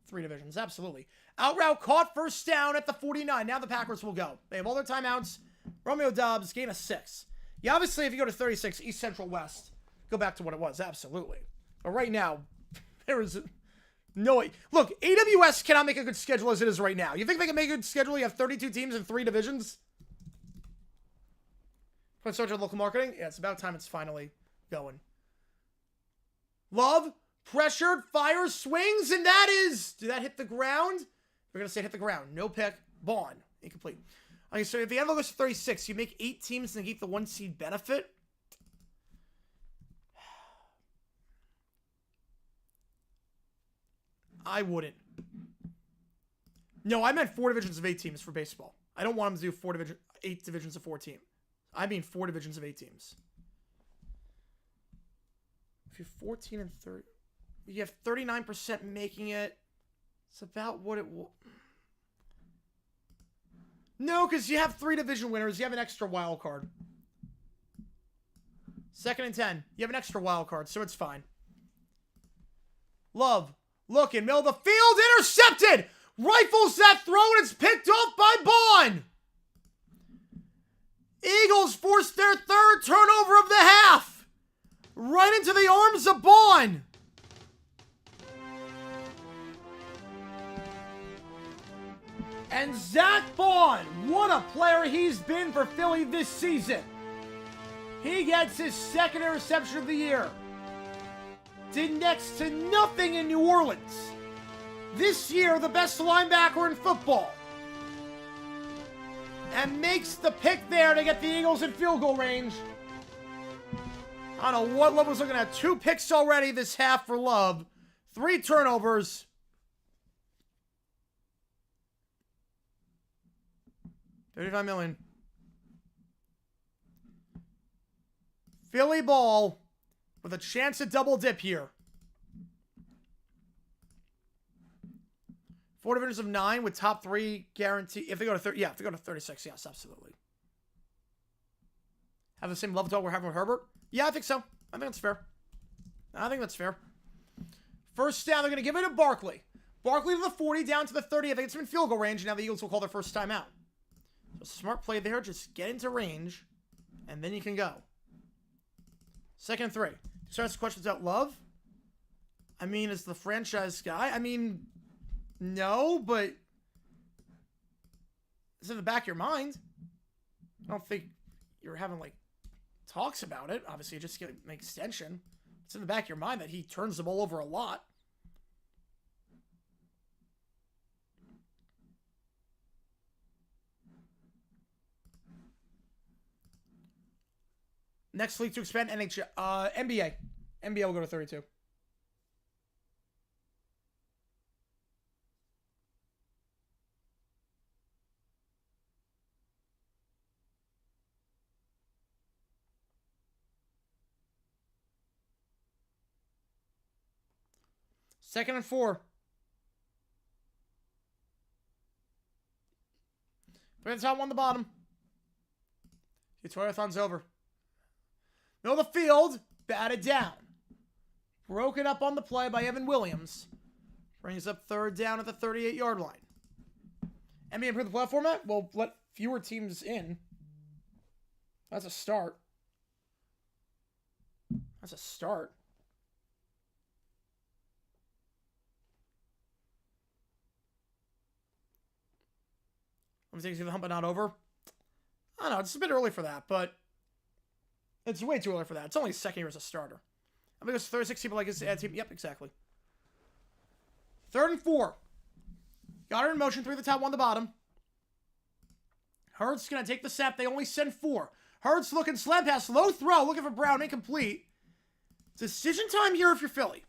3 divisions. Absolutely. Out route caught, first down at the 49. Now the Packers will go. They have all their timeouts. Romeo Doubs, gain of 6. Yeah, obviously, if you go to 36, East, Central, West, go back to what it was. Absolutely. But right now, there is no... Look, AWS cannot make a good schedule as it is right now. You think they can make a good schedule? You have 32 teams in 3 divisions? Put search on local marketing? Yeah, it's about time it's finally going. Love, pressured, fires, swings, and that is... Did that hit the ground? We're going to say hit the ground. No pick. Bond. Incomplete. Okay, so if the NFL goes to 36, you make 8 teams and keep the 1 seed benefit? I wouldn't. No, I meant 4 divisions of 8 teams for baseball. I don't want them to do 8 divisions of 4 teams. I mean 4 divisions of 8 teams. If you're 14 and 30, you have 39% making it. It's about what it will. No, because you have 3 division winners. You have an extra wild card. 2nd and 10. You have an extra wild card, so it's fine. Love. Looking. Middle of the field. Intercepted. Rifles that throw, and it's picked off by Bond. Eagles forced their 3rd turnover of the half. Right into the arms of Bond. And Zach Bond, what a player he's been for Philly this season. He gets his 2nd interception of the year. Did next to nothing in New Orleans. This year, the best linebacker in football. And makes the pick there to get the Eagles in field goal range. I don't know what Love was looking at. 2 picks already this half for Love. 3 turnovers. $35 million. Philly ball with a chance at double dip here. 4 divisions of 9 with top 3 guarantee. If they go to 30, yeah, if they go to 36, yes, absolutely. Have the same love talk we're having with Herbert? Yeah, I think so. I think that's fair. I think that's fair. First down, they're going to give it to Barkley. Barkley to the 40, down to the 30. I think it's in field goal range. Now the Eagles will call their first time out. So smart play there. Just get into range, and then you can go. 2nd and 3. So ask questions about Love. I mean, as the franchise guy, I mean, no, but it's in the back of your mind. I don't think you're having, like, talks about it. Obviously, you just get an extension. It's in the back of your mind that he turns the ball over a lot. Next league to expand, NHL, NBA. NBA will go to 32. Second and 4. Put the top one, the bottom. Your Toyathon's over. Middle of the field, batted down. Broken up on the play by Evan Williams. Brings up 3rd down at the 38-yard line. NBA improve the playoff format? Well, let fewer teams in. That's a start. That's a start. I'm saying the hump but not over. I don't know, it's a bit early for that, but it's way too early for that. It's only his 2nd year as a starter. I think it's 36 people like his team. Yep, exactly. 3rd and 4. Got her in motion. 3 at the top, 1 at the bottom. Hurts going to take the snap. They only send 4. Hurts looking, slam pass, low throw, looking for Brown, incomplete. Decision time here if you're Philly.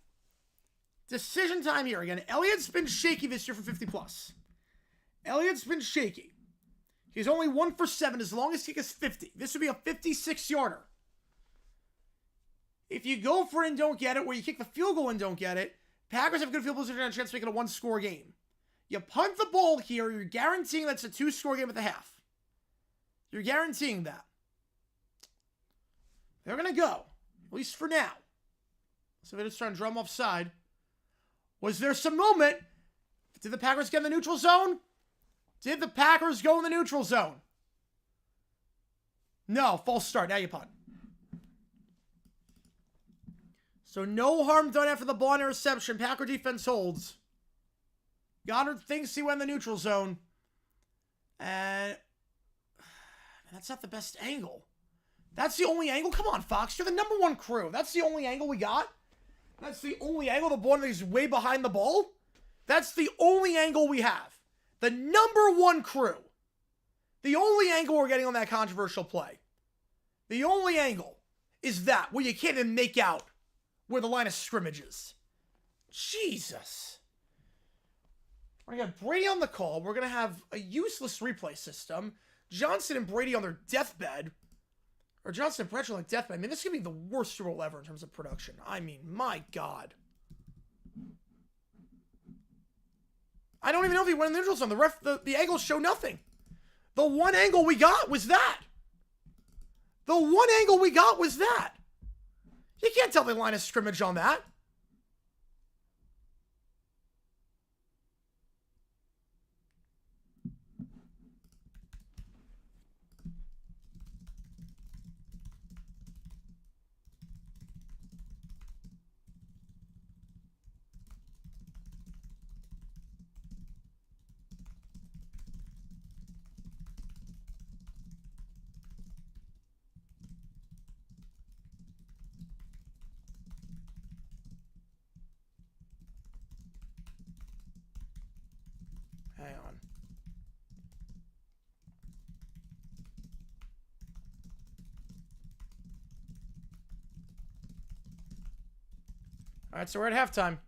Decision time here. Again, Elliott's been shaky this year for 50+. Elliott's been shaky. He's only 1 for 7 as long as he gets 50. This would be a 56-yarder. If you go for it and don't get it, or you kick the field goal and don't get it, Packers have good field position and a chance to make it a 1-score game. You punt the ball here, you're guaranteeing that's a 2-score game at the half. You're guaranteeing that. They're going to go, at least for now. So they're just trying to drum offside. Was there some moment? Did the Packers get in the neutral zone? Did the Packers go in the neutral zone? No, false start. Now you punt. So no harm done after the ball interception. Packer defense holds. Goddard thinks he went in the neutral zone. And that's not the best angle. That's the only angle? Come on, Fox. You're the number one crew. That's the only angle we got? That's the only angle? The ball is way behind the ball? That's the only angle we have. The number one crew. The only angle we're getting on that controversial play. The only angle is that where you can't even make out where the line of scrimmage is. Jesus. We're going to have Brady on the call. We're going to have a useless replay system. Johnson and Brady on their deathbed. Or Johnson and Brady on their deathbed. I mean, this is going to be the worst Super Bowl ever in terms of production. I mean, my God. I don't even know if he went in the neutral zone. The angles show nothing. The one angle we got was that. The one angle we got was that. You can't tell the line of scrimmage on that. Hang on. All right, so we're at halftime.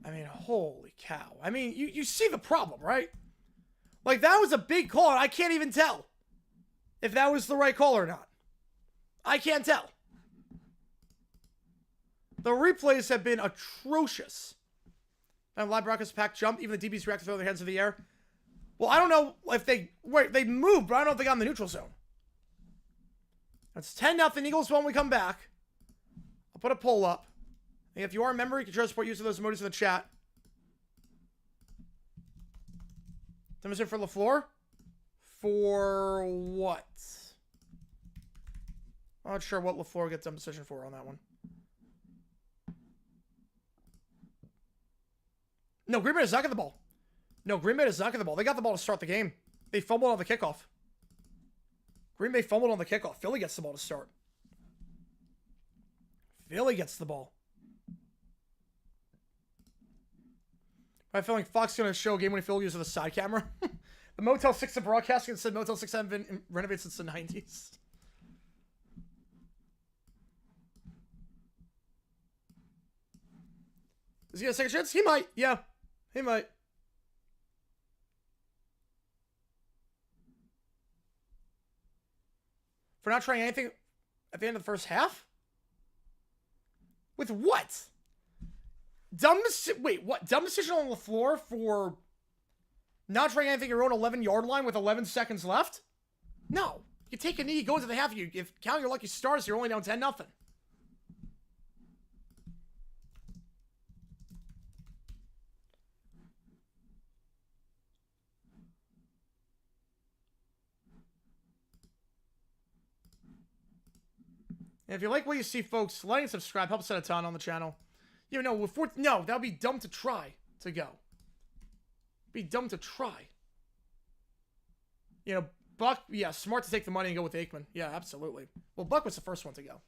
I mean, holy cow. I mean, you see the problem, right? Like, that was a big call, and I can't even tell if that was the right call or not. I can't tell. The replays have been atrocious. And live broadcast pack jump. Even the DBs react to throw their hands in the air. Well, I don't know if they moved, but I don't know if they got in the neutral zone. It's 10-0 Eagles when we come back. I'll put a poll up. And if you are a member, you can show support use of those emojis in the chat. Demonstrate for LaFleur? For what? I'm not sure what LaFleur gets some decision for on that one. No, Green Bay does not get the ball. No, Green Bay does not get the ball. They got the ball to start the game. They fumbled on the kickoff. Green Bay fumbled on the kickoff. Philly gets the ball to start. Philly gets the ball. I feel like Fox is going to show a game when Philly uses the side camera. The Motel 6 of broadcasting said Motel 6 hasn't been renovated since the 90s. Is he going to take a chance? He might. Yeah. He might. For not trying anything at the end of the first half? With what? Wait, what? Dumb decision on LaFleur for not trying anything at your own 11-yard line with 11 seconds left? No. You take a knee, you go into the half. If count your lucky stars, you're only down 10-0. And if you like what you see, folks, like and subscribe. Helps out a ton on the channel. You know, no, that would be dumb to try to go. Be dumb to try. You know, Buck, yeah, smart to take the money and go with Aikman. Yeah, absolutely. Well, Buck was the first one to go.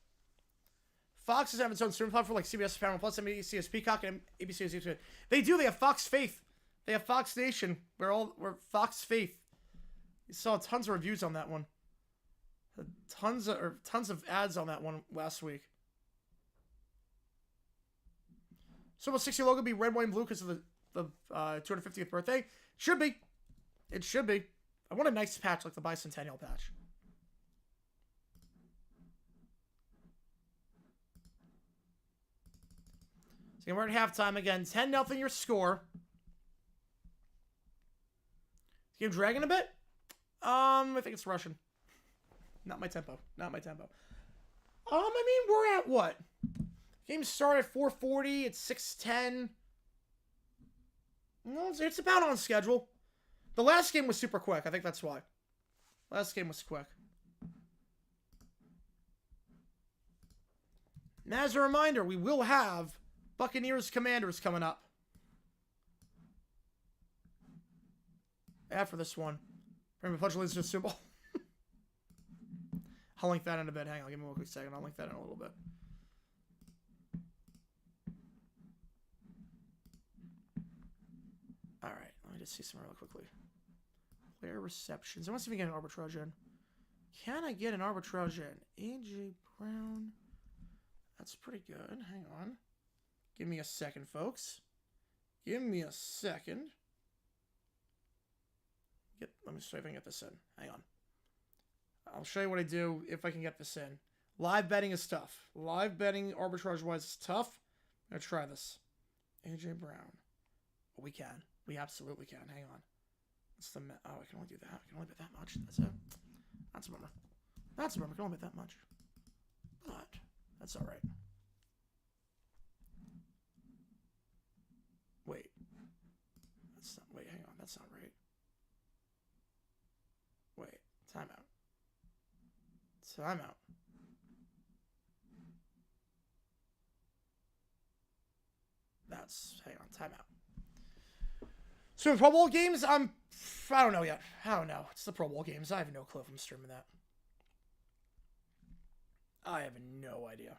Fox is having its own streaming platform like CBS Paramount Plus, NBC has Peacock, and ABC has YouTube. They do. They have Fox Faith. They have Fox Nation. We're Fox Faith. You saw tons of reviews on that one. Tons of ads on that one last week. Super Bowl 60 logo be red, white, and blue because of the 250th birthday. Should be. It should be. I want a nice patch like the bicentennial patch. So we're at halftime again. 10-0 your score. Is the game dragging a bit? I think it's Russian. Not my tempo. Not my tempo. I mean, we're at what? Game started at 4:40. It's 6:10. No, it's about on schedule. The last game was super quick. I think that's why. Last game was quick. And as a reminder, we will have Buccaneers Commanders coming up. After this one. Remember, Pledge Allegiance to the Super Bowl. I'll link that in a bit. Hang on, give me 1 quick second. I'll link that in a little bit. Alright, let me just see some real quickly. Player receptions. I want to see if we can get an arbitrage in. Can I get an arbitrage in? A.J. Brown. That's pretty good. Hang on. Give me a second, folks. Give me a second. Let me see if I can get this in. Hang on. I'll show you what I do if I can get this in. Live betting is tough. Live betting, arbitrage-wise, is tough. I'm going to try this. A.J. Brown. Oh, we can. We absolutely can. Hang on. What's the... Oh, I can only do that. I can only bet that much. That's it. That's a bummer. That's a bummer. I can only bet that much. But that's all right. Wait. That's not... Wait, hang on. That's not right. Wait. Timeout. Timeout. That's... Hang on. Timeout. So in Pro Bowl games, I don't know yet. I don't know. It's the Pro Bowl games. I have no clue if I'm streaming that. I have no idea.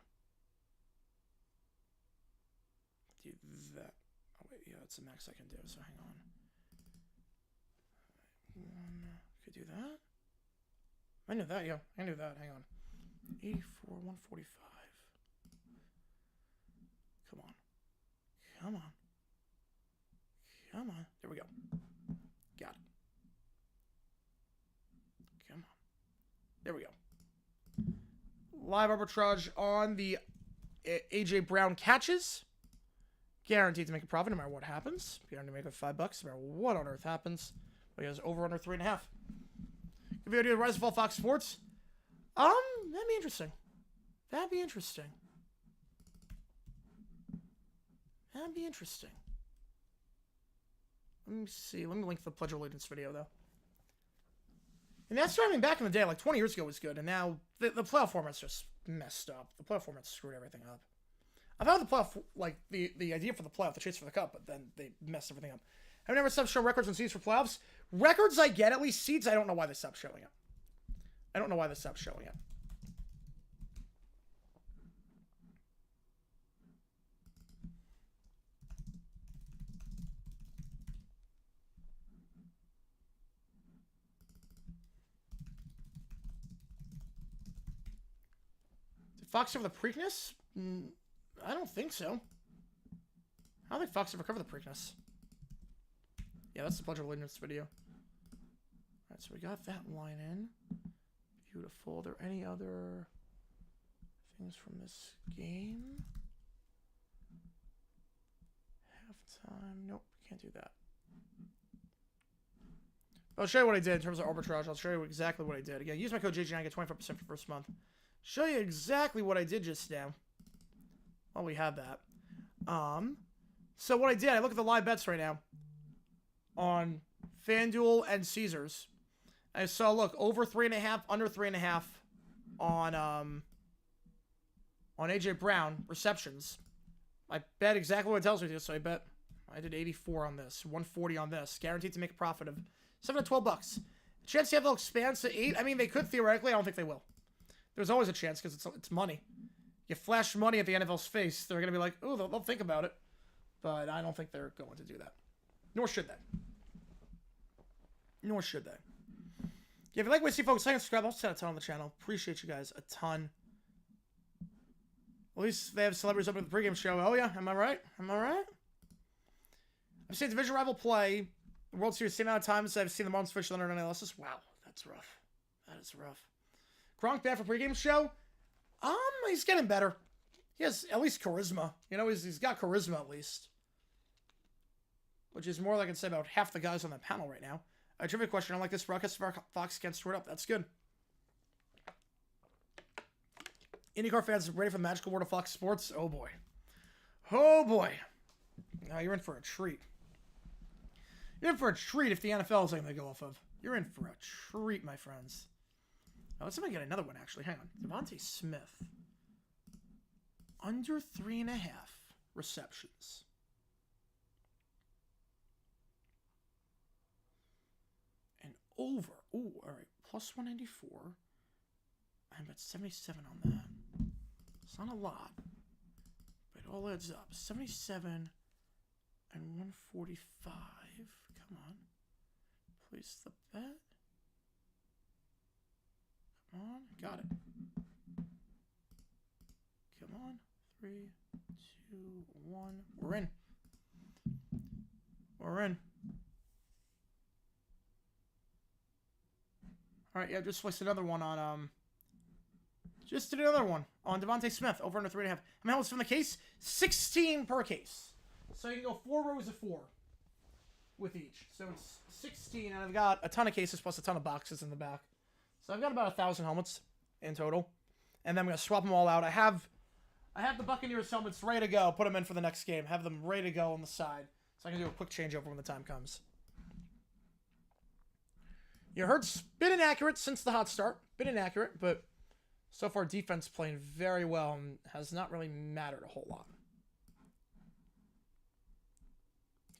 Do that. Oh wait, yeah, that's the max I can do. So hang on. Could do that. I knew that. Yeah, I knew that. Hang on. 84, 145. Come on. Come on. Come on. There we go. Got it. Come on. There we go. Live arbitrage on the A.J. Brown catches. Guaranteed to make a profit no matter what happens. Guaranteed to make $5 no matter what on earth happens. But he has over under 3.5. Good video to Rise and Fall Fox Sports. That'd be interesting. That'd be interesting. That'd be interesting. Let me see. Let me link the Pledge of Allegiance video, though. And that's I mean, back in the day, like 20 years ago was good, and now the playoff format's just messed up. The playoff format screwed everything up. I've had the playoff, like, the idea for the playoff, the chase for the cup, but then they messed everything up. I've never stopped showing records and seeds for playoffs. Records I get, at least seeds, I don't know why they stopped showing it. I don't know why they stopped showing it. Did Fox cover the Preakness? I don't think so. I don't think Fox ever covered the Preakness. Yeah, that's the Pledge of Allegiance video. Alright, so we got that line in. Beautiful. Are there any other things from this game? Halftime. Nope, can't do that. I'll show you what I did in terms of arbitrage. I'll show you exactly what I did. Again, use my code JG9, get 25% for the first month. Show you exactly what I did just now. Well, we have that. So what I did, I look at the live bets right now on FanDuel and Caesars. I saw, look, over 3.5, under 3.5 on A.J. Brown receptions. I bet exactly what it tells me to, so I bet I did 84 on this, 140 on this. Guaranteed to make a profit of $7 to $12. Chance the NFL expands to 8. I mean, they could theoretically. I don't think they will. There's always a chance because it's money. You flash money at the NFL's face, they're going to be like, oh, they'll think about it. But I don't think they're going to do that. Nor should they. Nor should they. Yeah, if you like what you see, folks, like and subscribe. I'll set a ton on the channel. Appreciate you guys a ton. At least they have celebrities up at the pregame show. Oh, yeah. Am I right? Am I right? I've seen division rival play the World Series the same amount of times as I've seen the Marlins fish under analysis. Wow. That's rough. That is rough. Gronk bad for pregame show? He's getting better. He has at least charisma. You know, he's got charisma at least. Which is more than I can say about half the guys on that panel right now. A trivia question. I like this broadcast. Fox can't sort up. That's good. IndyCar fans ready for the magical world of Fox Sports? Oh boy. Oh boy. Now you're in for a treat. You're in for a treat if the NFL is something to go off of. You're in for a treat, my friends. Oh, let's see if I can get another one, actually. Hang on. Devontae Smith. Under 3.5 receptions. And over. Ooh, all right. Plus 194. I'm at 77 on that. It's not a lot. But it all adds up. 77 and 145. Come on. Place the bet. Come on. Got it. Come on. 3, 2, 1. We're in. We're in. All right, yeah, just placed another one on just did another one on Devontae Smith over under 3.5. How many was from the case? 16 per case. So you can go 4 rows of 4 with each. So it's 16, and I've got a ton of cases plus a ton of boxes in the back. So I've got about 1,000 helmets in total, and then I'm gonna swap them all out. I have the Buccaneers helmets ready to go. Put them in for the next game. Have them ready to go on the side, so I can do a quick changeover when the time comes. You heard it's been inaccurate since the hot start. Been inaccurate, but so far defense playing very well and has not really mattered a whole lot.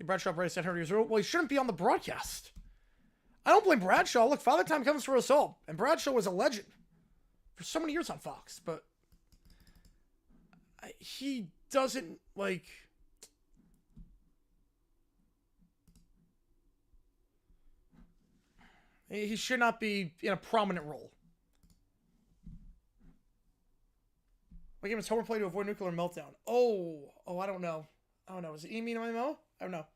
Bradshaw Brady said 100 years old. Well, he shouldn't be on the broadcast. I don't blame Bradshaw. Look, Father Time comes for us all. And Bradshaw was a legend for so many years on Fox. But he doesn't, like... He should not be in a prominent role. What game is Homer play to avoid nuclear meltdown? Oh, I don't know. I don't know. Is it EMO? I don't know.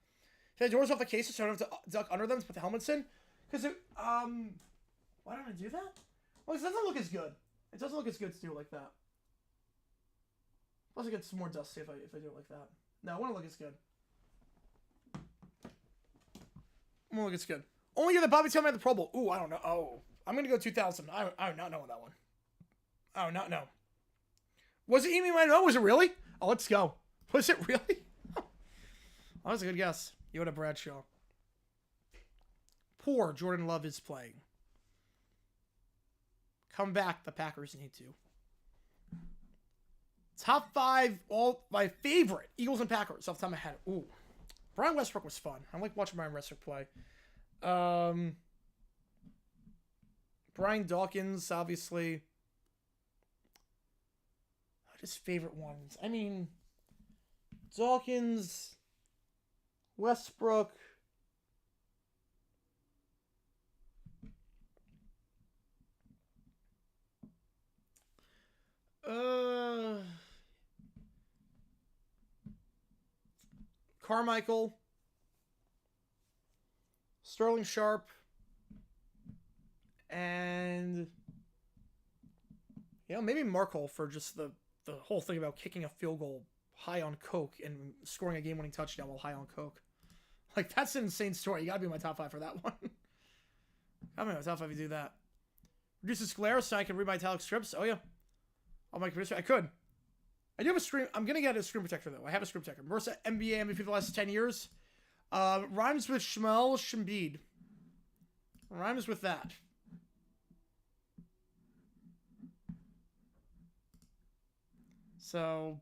If I doors off the cases so I don't have to duck under them to put the helmets in? Because it, why don't I do that? Well, it doesn't look as good. It doesn't look as good to do it like that. Plus I get some more dust if I do it like that. No, it won't look as good. It won't look as good. Only get the Bobby Tail man at the Pro Bowl. Ooh, I don't know. Oh, I'm going to go 2000. I do not know that one. I do not know. Was it Amy Mino? Was it really? Oh, let's go. Was it really? Oh, that was a good guess. Yoda Bradshaw. Poor Jordan Love is playing. Come back, the Packers need to. Top 5, all my favorite Eagles and Packers off the top of my head. Ooh. Brian Westbrook was fun. I like watching Brian Westbrook play. Brian Dawkins, obviously. His favorite ones. I mean, Dawkins, Westbrook. Carmichael. Sterling Sharp. And, maybe Markle for just the whole thing about kicking a field goal high on coke and scoring a game-winning touchdown while high on coke. Like, that's an insane story. You gotta be in my top 5 for that one. I'm in my top 5 if you do that. Reduces glare so I can read my italic strips. Oh, yeah. I'll make a I could. I do have a screen. I'm gonna get a screen protector, though. I have a screen protector. Mercer NBA MVP for the last 10 years. Rhymes with Shmuel Shambid. Rhymes with that. So,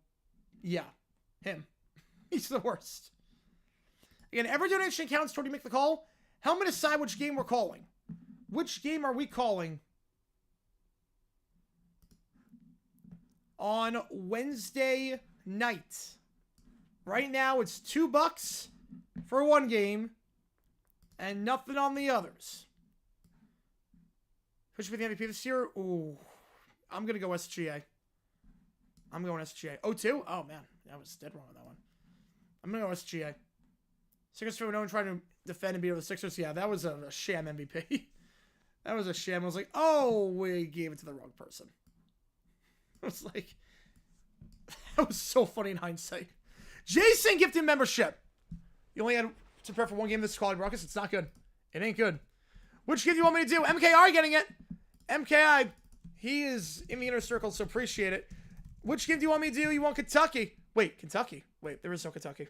yeah. Him. He's the worst. Again, every donation counts toward you make the call. Help me decide which game we're calling. Which game are we calling on Wednesday night? Right now, it's $2 for one game and nothing on the others. Who should be the MVP this year? Ooh, I'm going to go SGA. I'm going SGA. 0-2? Oh, man. I was dead wrong on that one. I'm going to go SGA. Sixers for no one trying to defend and beat the Sixers. Yeah, that was a sham MVP. That was a sham. I was like, oh, we gave it to the wrong person. I was like, that was so funny in hindsight. Jason gifted membership. You only had to prepare for one game this quality broadcast. It's not good. It ain't good. Which game do you want me to do? MKI getting it. MKI. He is in the inner circle, so appreciate it. Which game do you want me to do? You want Kentucky? Wait, Kentucky. Wait, there is no Kentucky.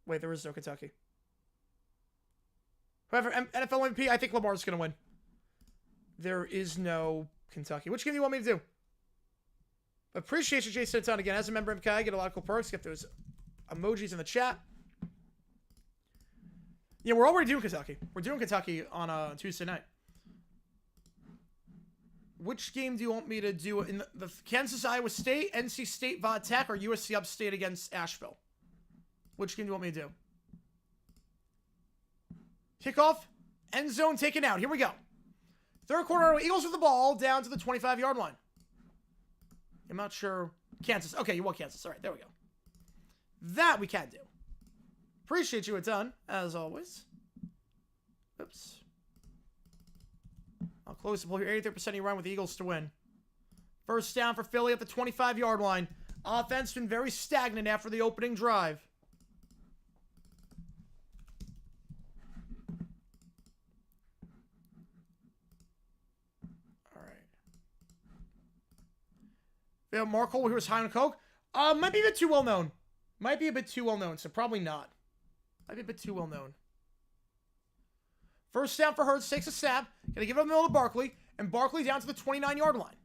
Wait, there is no Kentucky. Whoever, NFL MVP, I think Lamar's going to win. There is no Kentucky. Which game do you want me to do? Appreciate you, Jason, a ton. Again, as a member of MK, I get a lot of cool perks. Get those emojis in the chat. Yeah, we're already doing Kentucky. We're doing Kentucky on Tuesday night. Which game do you want me to do? In the Kansas, Iowa State, NC State, Va Tech, or USC Upstate against Asheville? Which game do you want me to do? Kickoff, end zone taken out. Here we go. Third quarter, Eagles with the ball down to the 25-yard line. I'm not sure. Kansas. Okay, you want Kansas. All right, there we go. That we can do. Appreciate you a ton, as always. Oops. I'll close the poll here. 83% you run with the Eagles to win. First down for Philly at the 25-yard line. Offense been very stagnant after the opening drive. All right. We have Mark Hole, who was high on coke. Might be a bit too well known. Might be a bit too well known, so probably not. Might be a bit too well known. First down for Hurts, takes a snap. Gonna give it up the middle to Barkley, and Barkley down to the 29-yard line.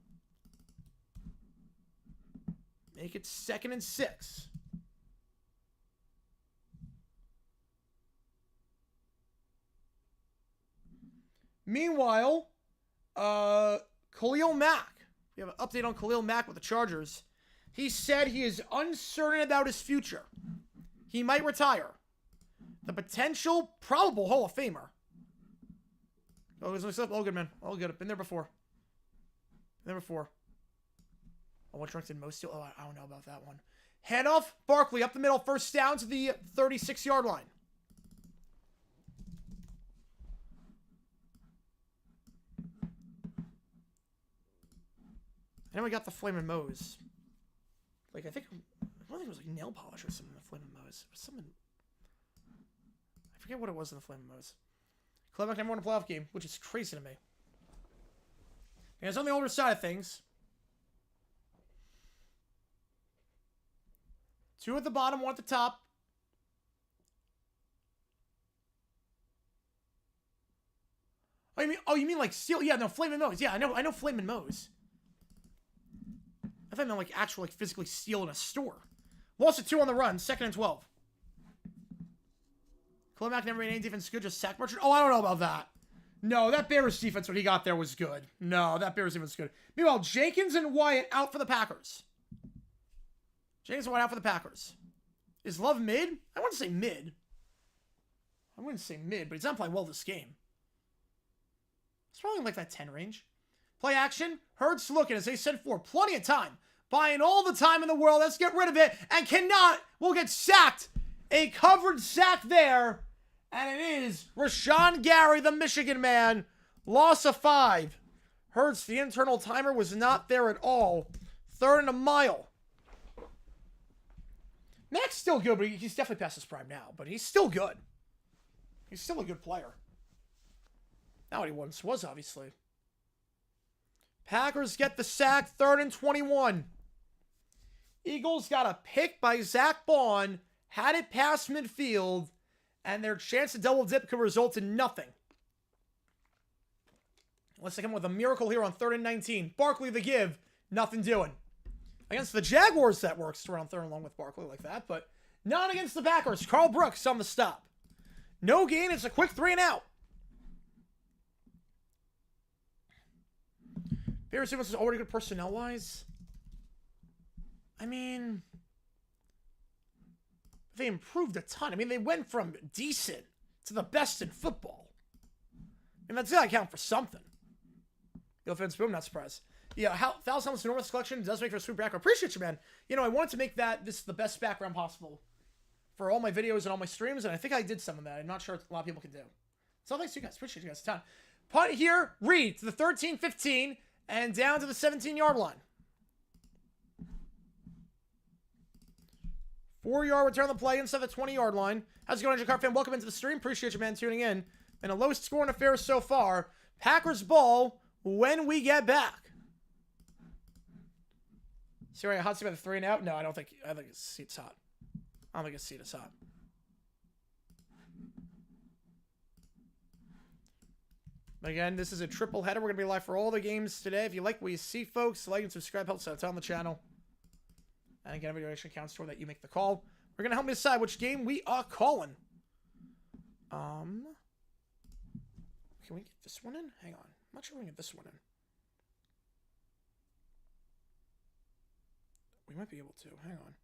Make it 2nd and 6. Meanwhile, Khalil Mack. We have an update on Khalil Mack with the Chargers. He said he is uncertain about his future. He might retire. The potential, probable Hall of Famer. Oh, there's no all good, man. All good. Been there before. Been there before. Oh, what trunks did most steal? Oh, I don't know about that one. Handoff, Barkley up the middle, first down to the 36-yard line. And then we got the Flamin' Moe's. Like, I don't think it was like nail polish or something in the Flamin' Moe's. It was something. I forget what it was in the Flamin' Moe's. Cleveland never won a playoff game, which is crazy to me. And it's on the older side of things. 2 at the bottom, 1 at the top. Oh, you mean like steel? Yeah, no, Flamin' Moe's. Yeah, I know Flamin' Moe's. I thought I meant like actual, like physically steal in a store. Lost at 2 on the run, 2nd and 12. Khalil Mack never made any defense good, just sack merchant. Oh, I don't know about that. No, that Bears defense, when he got there, was good. No, that Bears defense was good. Meanwhile, Jenkins and Wyatt out for the Packers. Jenkins and Wyatt out for the Packers. Is Love mid? I wouldn't say mid. I wouldn't say mid, but he's not playing well this game. It's probably like that 10 range. Play action. Hurts looking, as they said for plenty of time. Buying all the time in the world. Let's get rid of it. And will get sacked. A covered sack there. And it is Rashawn Gary, the Michigan man. Loss of 5. Hurts, the internal timer was not there at all. 3rd and a mile. Mack's still good, but he's definitely past his prime now. But he's still good. He's still a good player. Not what he once was, obviously. Packers get the sack, 3rd and 21. Eagles got a pick by Zach Bond, had it past midfield, and their chance to double dip could result in nothing. Let's take him with a miracle here on 3rd and 19. Barkley the give, nothing doing. Against the Jaguars, that works to run 3rd and long with Barkley like that, but not against the Packers. Carl Brooks on the stop. No gain, it's a quick 3 and out. Bears defense is already good personnel-wise. I mean, they improved a ton. I mean, they went from decent to the best in football. And that's got to count for something. The offense boom, not surprised. Yeah, Thales Helm's enormous collection does make for a sweet background. Appreciate you, man. You know, I wanted to make this the best background possible for all my videos and all my streams, and I think I did some of that. I'm not sure a lot of people can do. So thanks to you guys. Appreciate you guys a ton. Punt here, Reed to the 13-15, and down to the 17-yard line. 4-yard return on the play inside the 20-yard line. How's it going, Car fan? Welcome into the stream. Appreciate you, man, tuning in. And a low-scoring affair so far. Packers ball when we get back. See, right, hot seat by the 3 and out? No, I think his seat's hot. I don't think his seat is hot. Again, this is a triple header. We're going to be live for all the games today. If you like what you see, folks, like and subscribe helps out on the channel. And again, every donation counts toward that you make the call. We're going to help me decide which game we are calling. Can we get this one in? Hang on. I'm not sure we can get this one in. We might be able to. Hang on.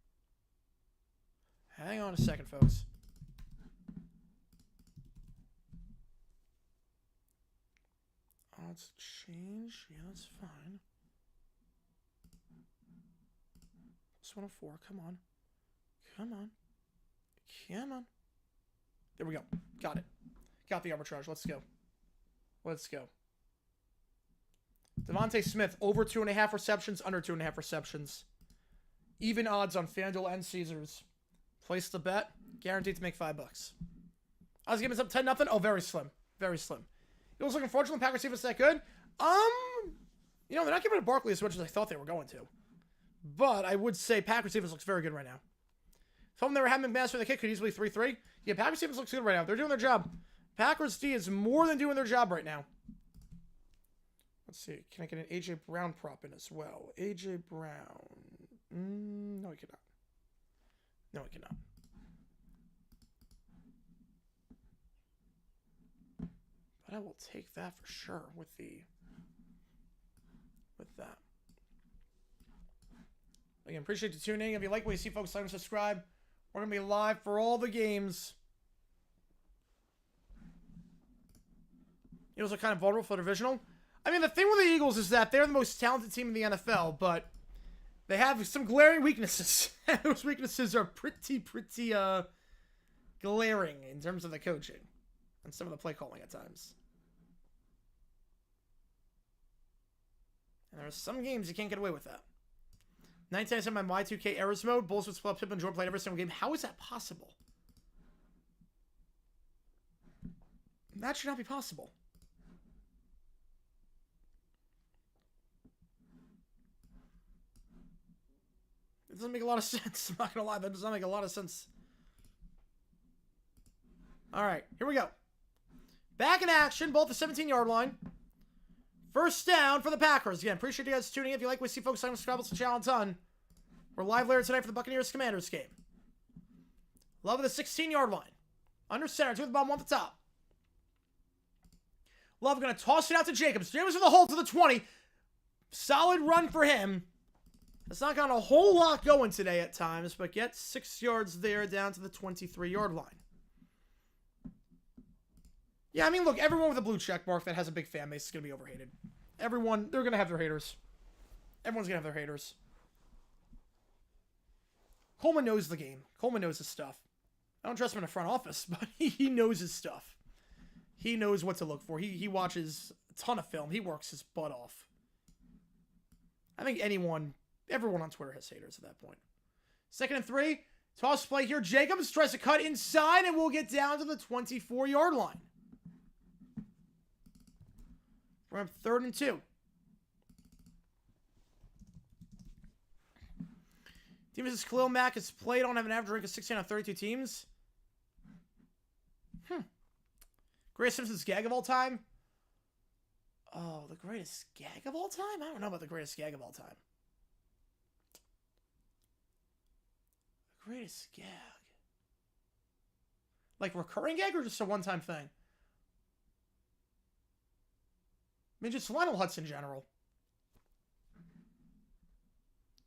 Hang on a second, folks. Let's change. Yeah, that's fine. Plus 104. Come on. Come on. Come on. There we go. Got it. Got the arbitrage. Let's go. Let's go. Devontae Smith, over 2.5 receptions, under 2.5 receptions. Even odds on FanDuel and Caesars. Place the bet. Guaranteed to make $5. I was giving us up 10-0. Oh, very slim. Very slim. Eagles looking fortunate. Packers defense that good. You know, they're not giving it to Barkley as much as I thought they were going to. But I would say Packers defense looks very good right now. Told them they were having master the kick, could easily 3-3. Yeah, Packers defense looks good right now. They're doing their job. Packers D is more than doing their job right now. Let's see. Can I get an AJ Brown prop in as well? AJ Brown. No, we cannot. No, we cannot. But I will take that for sure with that. Again, appreciate you tuning in. If you like what you see, folks, like and subscribe. We're going to be live for all the games. Eagles are kind of vulnerable for the divisional. I mean, the thing with the Eagles is that they're the most talented team in the NFL, but they have some glaring weaknesses. Those weaknesses are pretty glaring in terms of the coaching and some of the play calling at times. And there are some games you can't get away with that. 1997 my Y2K errors mode. Bulls would split up. Pip and Jordan played every single game. How is that possible? That should not be possible. It doesn't make a lot of sense. I'm not going to lie. That does not make a lot of sense. All right. Here we go. Back in action. Both the 17-yard line. First down for the Packers. Again, appreciate you guys tuning in. If you like what you see, folks, subscribe to the channel a ton. We're live later tonight for the Buccaneers-Commanders game. Love of the 16-yard line. Under center. Two with the bottom, one at the top. Love going to toss it out to Jacobs. Jacobs with the hole to the 20. Solid run for him. It's not got a whole lot going today at times, but gets 6 yards there down to the 23-yard line. Yeah, I mean, look, everyone with a blue check mark that has a big fan base is going to be overhated. Everyone, they're going to have their haters. Everyone's going to have their haters. Coleman knows the game. Coleman knows his stuff. I don't trust him in the front office, but he knows his stuff. He knows what to look for. He watches a ton of film. He works his butt off. I think everyone on Twitter has haters at that point. 2nd and 3. Toss play here. Jacobs tries to cut inside, and we'll get down to the 24-yard line. We're up 3rd and 2. Team is Khalil Mack has played on, have an average rank of 16 on 32 teams. Greatest Simpsons gag of all time? Oh, the greatest gag of all time? I don't know about the greatest gag of all time. The greatest gag. Like recurring gag or just a one-time thing? I mean, just Lionel Hutz in general.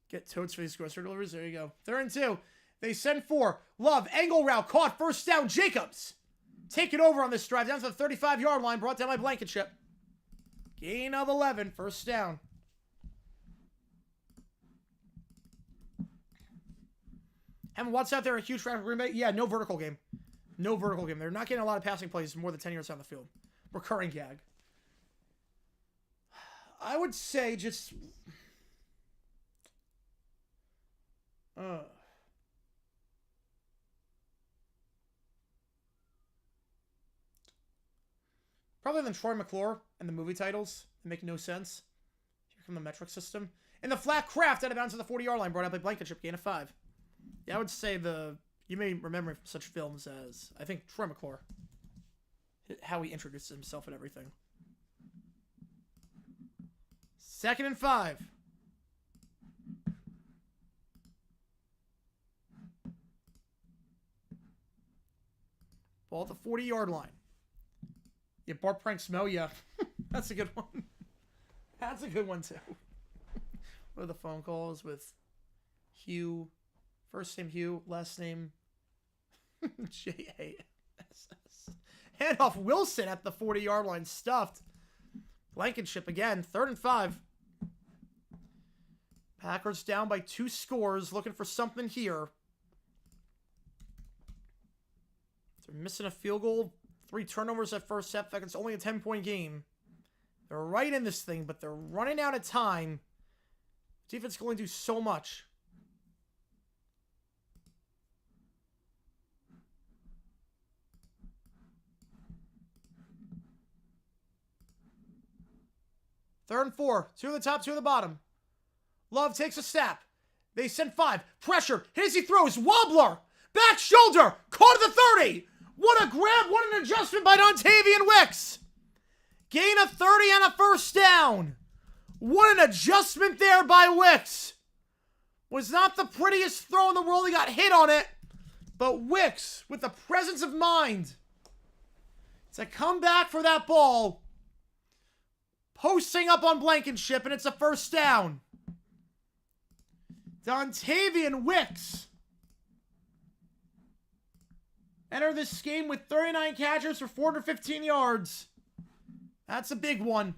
Get totes for these grocery deliveries. There you go. 3rd and 2. They send 4. Love, angle route, caught, first down, Jacobs. Take it over on this drive, down to the 35-yard line, brought down by Blankenship. Gain of 11, first down. Having Watts out there, a huge traffic Green Bay. Yeah, no vertical game. No vertical game. They're not getting a lot of passing plays more than 10 yards down the field. Recurring gag. I would say just... Probably than Troy McClure and the movie titles. They make no sense. Here come the metric system. And the flat craft out of bounds to the 40-yard line brought up by Blankenship, gain of 5. Yeah, I would say you may remember from such films as, I think, Troy McClure. How he introduces himself and everything. 2nd and 5. Ball at the 40-yard line. Yeah, Bart pranks Mo, yeah. That's a good one. That's a good one, too. What are the phone calls with Hugh? First name Hugh, last name J-A-S-S. Handoff Wilson at the 40-yard line, stuffed. Blankenship again, 3rd and 5. Packers down by 2 scores, looking for something here. They're missing a field goal. 3 turnovers at first half. It's only a 10-point game. They're right in this thing, but they're running out of time. Defense can only do so much. Third and 4. 2 at the top, 2 at the bottom. Love takes a snap. They send 5. Pressure. Hits, he throws. Wobbler. Back shoulder. Caught at the 30. What a grab. What an adjustment by Dontavian Wicks. Gain of 30 and a first down. What an adjustment there by Wicks. Was not the prettiest throw in the world. He got hit on it. But Wicks, with the presence of mind, to come back for that ball, posting up on Blankenship, and it's a first down. Dontavian Wicks enter this game with 39 catches for 415 yards. That's a big one.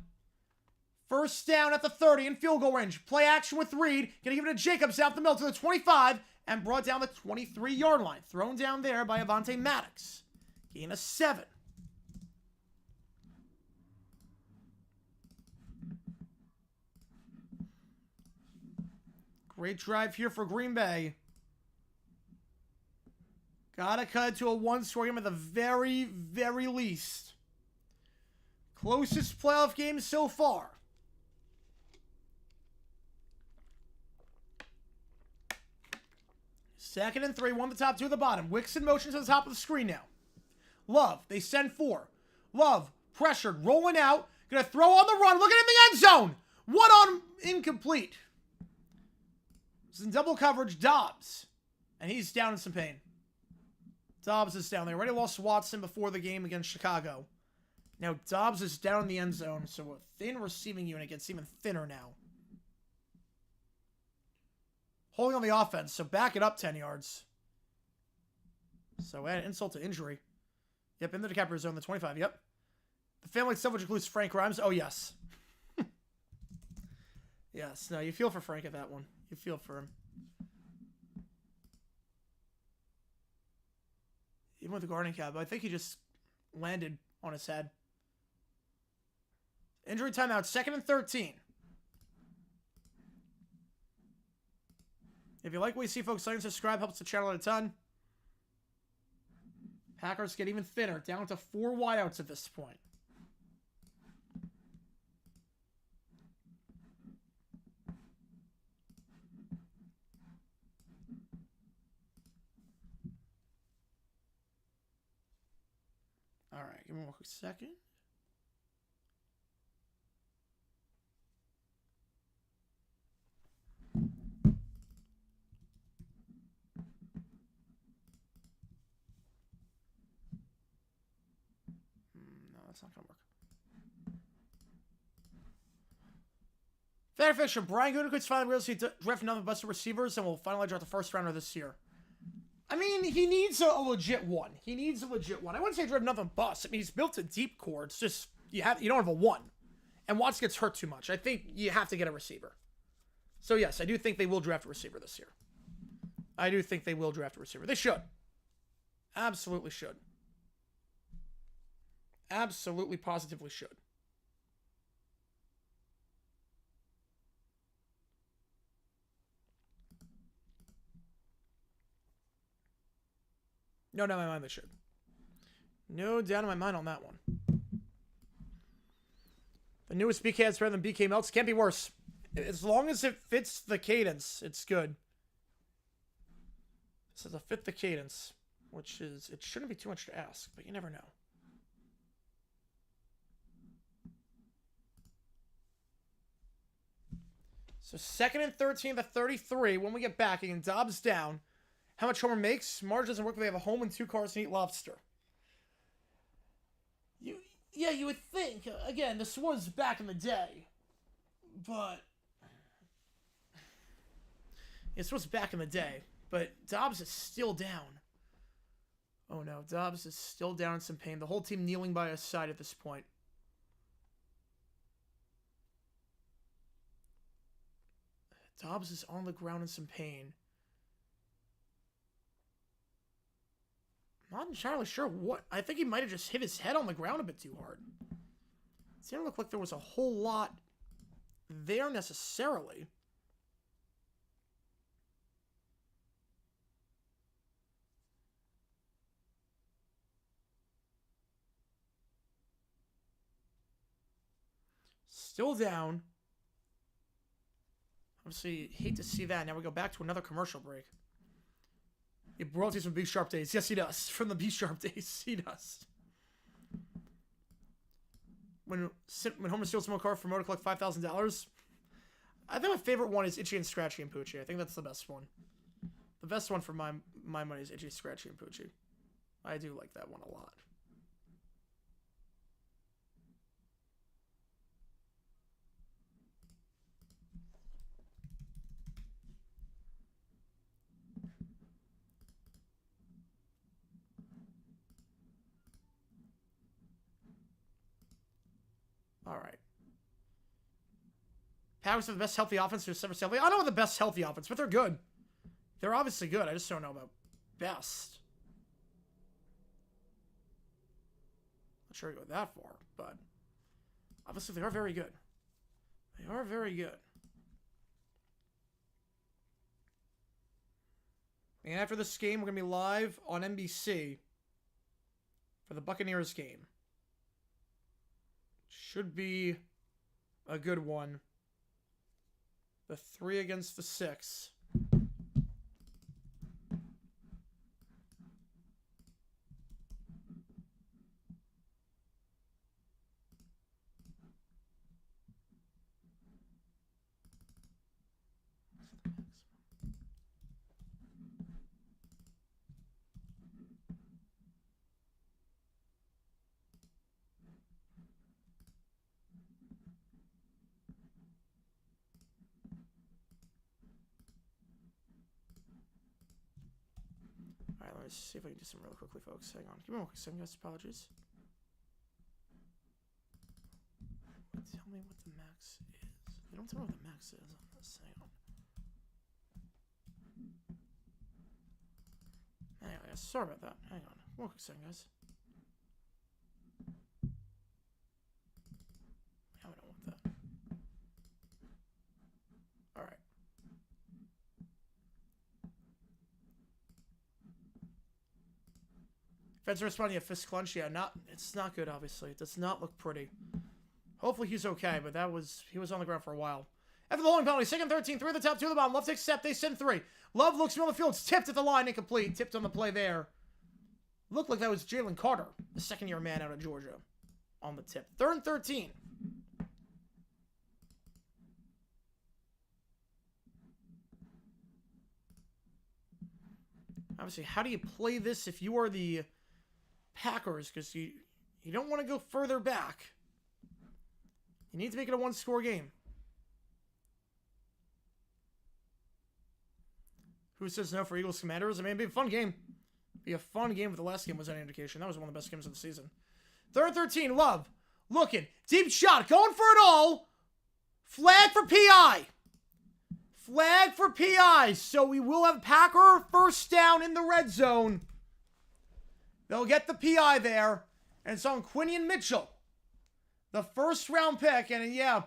First down at the 30 in field goal range. Play action with Reed. Gonna give it to Jacobs out the middle to the 25 and brought down the 23-yard line. Thrown down there by Avonte Maddox. Gain of 7. Great drive here for Green Bay. Gotta cut to a 1-score game at the very, very least. Closest playoff game so far. Second and 3, 1 at the top, 2 at the bottom. Wicks in motion to the top of the screen now. Love, they send 4. Love, pressured, rolling out. Gonna throw on the run, looking in the end zone. 1 on, incomplete. It's in double coverage, Dobbs. And he's down in some pain. Dobbs is down there. Already lost Watson before the game against Chicago. Now Dobbs is down in the end zone, so a thin receiving unit gets even thinner now. Holding on the offense, so back it up 10 yards. So add insult to injury. Yep, in the DiCaprio zone, the 25, yep. The family itself, which includes Frank Grimes. Oh, yes. Yes, no, you feel for Frank at that one. You feel for him. Even with the guarding cab, I think he just landed on his head. Injury timeout, 2nd and 13. If you like what you see, folks, like and subscribe. Helps the channel out a ton. Packers get even thinner, down to 4 wideouts at this point. All right, give me one quick second. No, that's not going to work. Fair Fisher, Brian Gutekunst finally realized he drafted nothing but receivers and will finally draft the first rounder this year. I mean, he needs a legit one. He needs a legit one. I wouldn't say draft nothing bust. I mean, he's built a deep core. It's just you don't have a one. And Watts gets hurt too much. I think you have to get a receiver. So yes, I do think they will draft a receiver this year. I do think they will draft a receiver. They should. Absolutely should. Absolutely, positively should. No doubt in my mind they should. No doubt in my mind on that one. The newest BK is better than BK Melts. Can't be worse. As long as it fits the cadence, it's good. This is a fit the cadence, which is, it shouldn't be too much to ask, but you never know. So 2nd and 13 to 33. When we get back, again, Dobbs down. How much Homer makes? Marge doesn't work if they have a home and 2 cars and eat lobster. Yeah, you would think. Again, this was back in the day. But this was back in the day. But Dobbs is still down. Oh no, Dobbs is still down in some pain. The whole team kneeling by his side at this point. Dobbs is on the ground in some pain. Not entirely sure what. I think he might have just hit his head on the ground a bit too hard. It didn't look like there was a whole lot there necessarily. Still down. Obviously, hate to see that. Now we go back to another commercial break. He royalties from B Sharp days. Yes, he does. From the B Sharp days, he does. When Homer steals from a car for Mo to collect $5,000, I think my favorite one is Itchy and Scratchy and Poochie. I think that's the best one. The best one for my money is Itchy, Scratchy, and Poochie. I do like that one a lot. All right. Packers have the best healthy offense to ever healthy. I don't know the best healthy offense, but they're good. They're obviously good. I just don't know about best. Not sure I go that far, but obviously they are very good. They are very good. And after this game, we're going to be live on NBC for the Buccaneers game. Should be a good one. The 3 against the 6. Alright, let's see if I can do some really quickly, folks. Hang on. Give me 1 quick second, guys. Apologies. Tell me what the max is. They don't tell me what the max is on this. Hang on. Hang on, guys. Sorry about that. Hang on. 1 quick second, guys. How do I want that? Alright. Feds are responding to fist clench. Yeah, it's not good, obviously. It does not look pretty. Hopefully he's okay, but he was on the ground for a while. After the holding penalty, 2nd 13, 3 at the top, 2 at the bottom. Love takes a step, they send 3. Love looks middle of the field. It's tipped at the line, incomplete. Tipped on the play there. Looked like that was Jalen Carter, the second-year man out of Georgia, on the tip. 3rd and 13. Obviously, how do you play this if you are the Packers? Because you don't want to go further back. You need to make it a 1-score game. Who says no for Eagles Commanders? I mean, it'd be a fun game. Be a fun game if the last game was any indication. That was one of the best games of the season. 3rd and 13, Love. Looking. Deep shot. Going for it all. Flag for PI. Flag for PI. So we will have Packer first down in the red zone. They'll get the PI there. And it's on Quinion Mitchell. The 1st round pick. And yeah,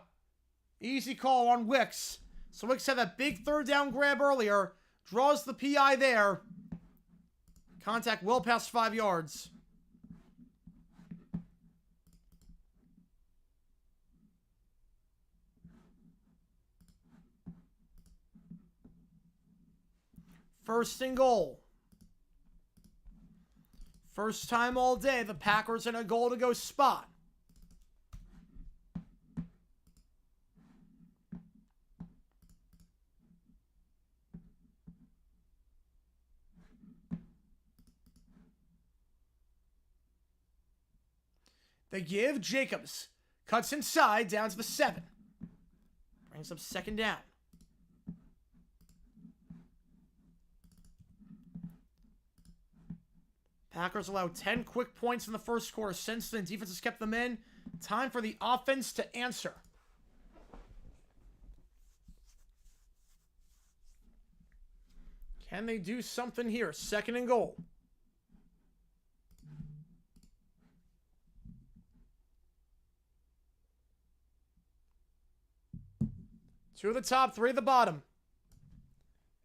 easy call on Wicks. So Wicks had that big 3rd down grab earlier. Draws the PI there. Contact well past 5 yards. First and goal. First time all day, the Packers in a goal-to-go spot. They give. Jacobs cuts inside down to the 7. Brings up second down. Packers allow 10 quick points in the first quarter. Since then, defense has kept them in. Time for the offense to answer. Can they do something here? Second and goal. Two at the top, three at the bottom.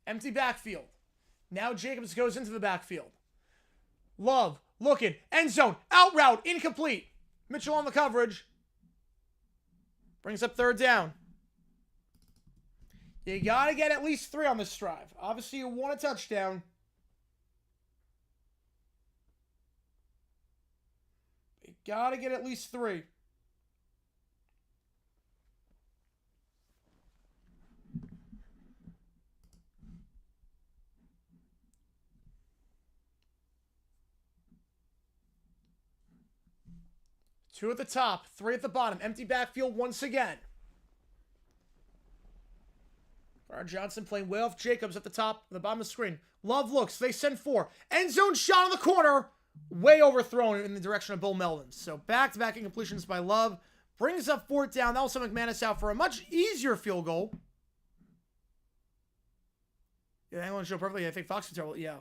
Empty backfield. Now Jacobs goes into the backfield. Love, looking, end zone, out route, incomplete. Mitchell on the coverage. Brings up third down. You got to get at least 3 on this drive. Obviously, you want a touchdown. You got to get at least 3. Two at the top, 3 at the bottom. Empty backfield once again. Garrett Johnson playing way off Jacobs at the top, the bottom of the screen. Love looks. They send 4. End zone shot on the corner. Way overthrown in the direction of Bill Melvin. So back-to-back incompletions by Love. Brings up 4th down. That will send McManus out for a much easier field goal. Yeah, that one showed perfectly. I think Fox can tell. Yeah.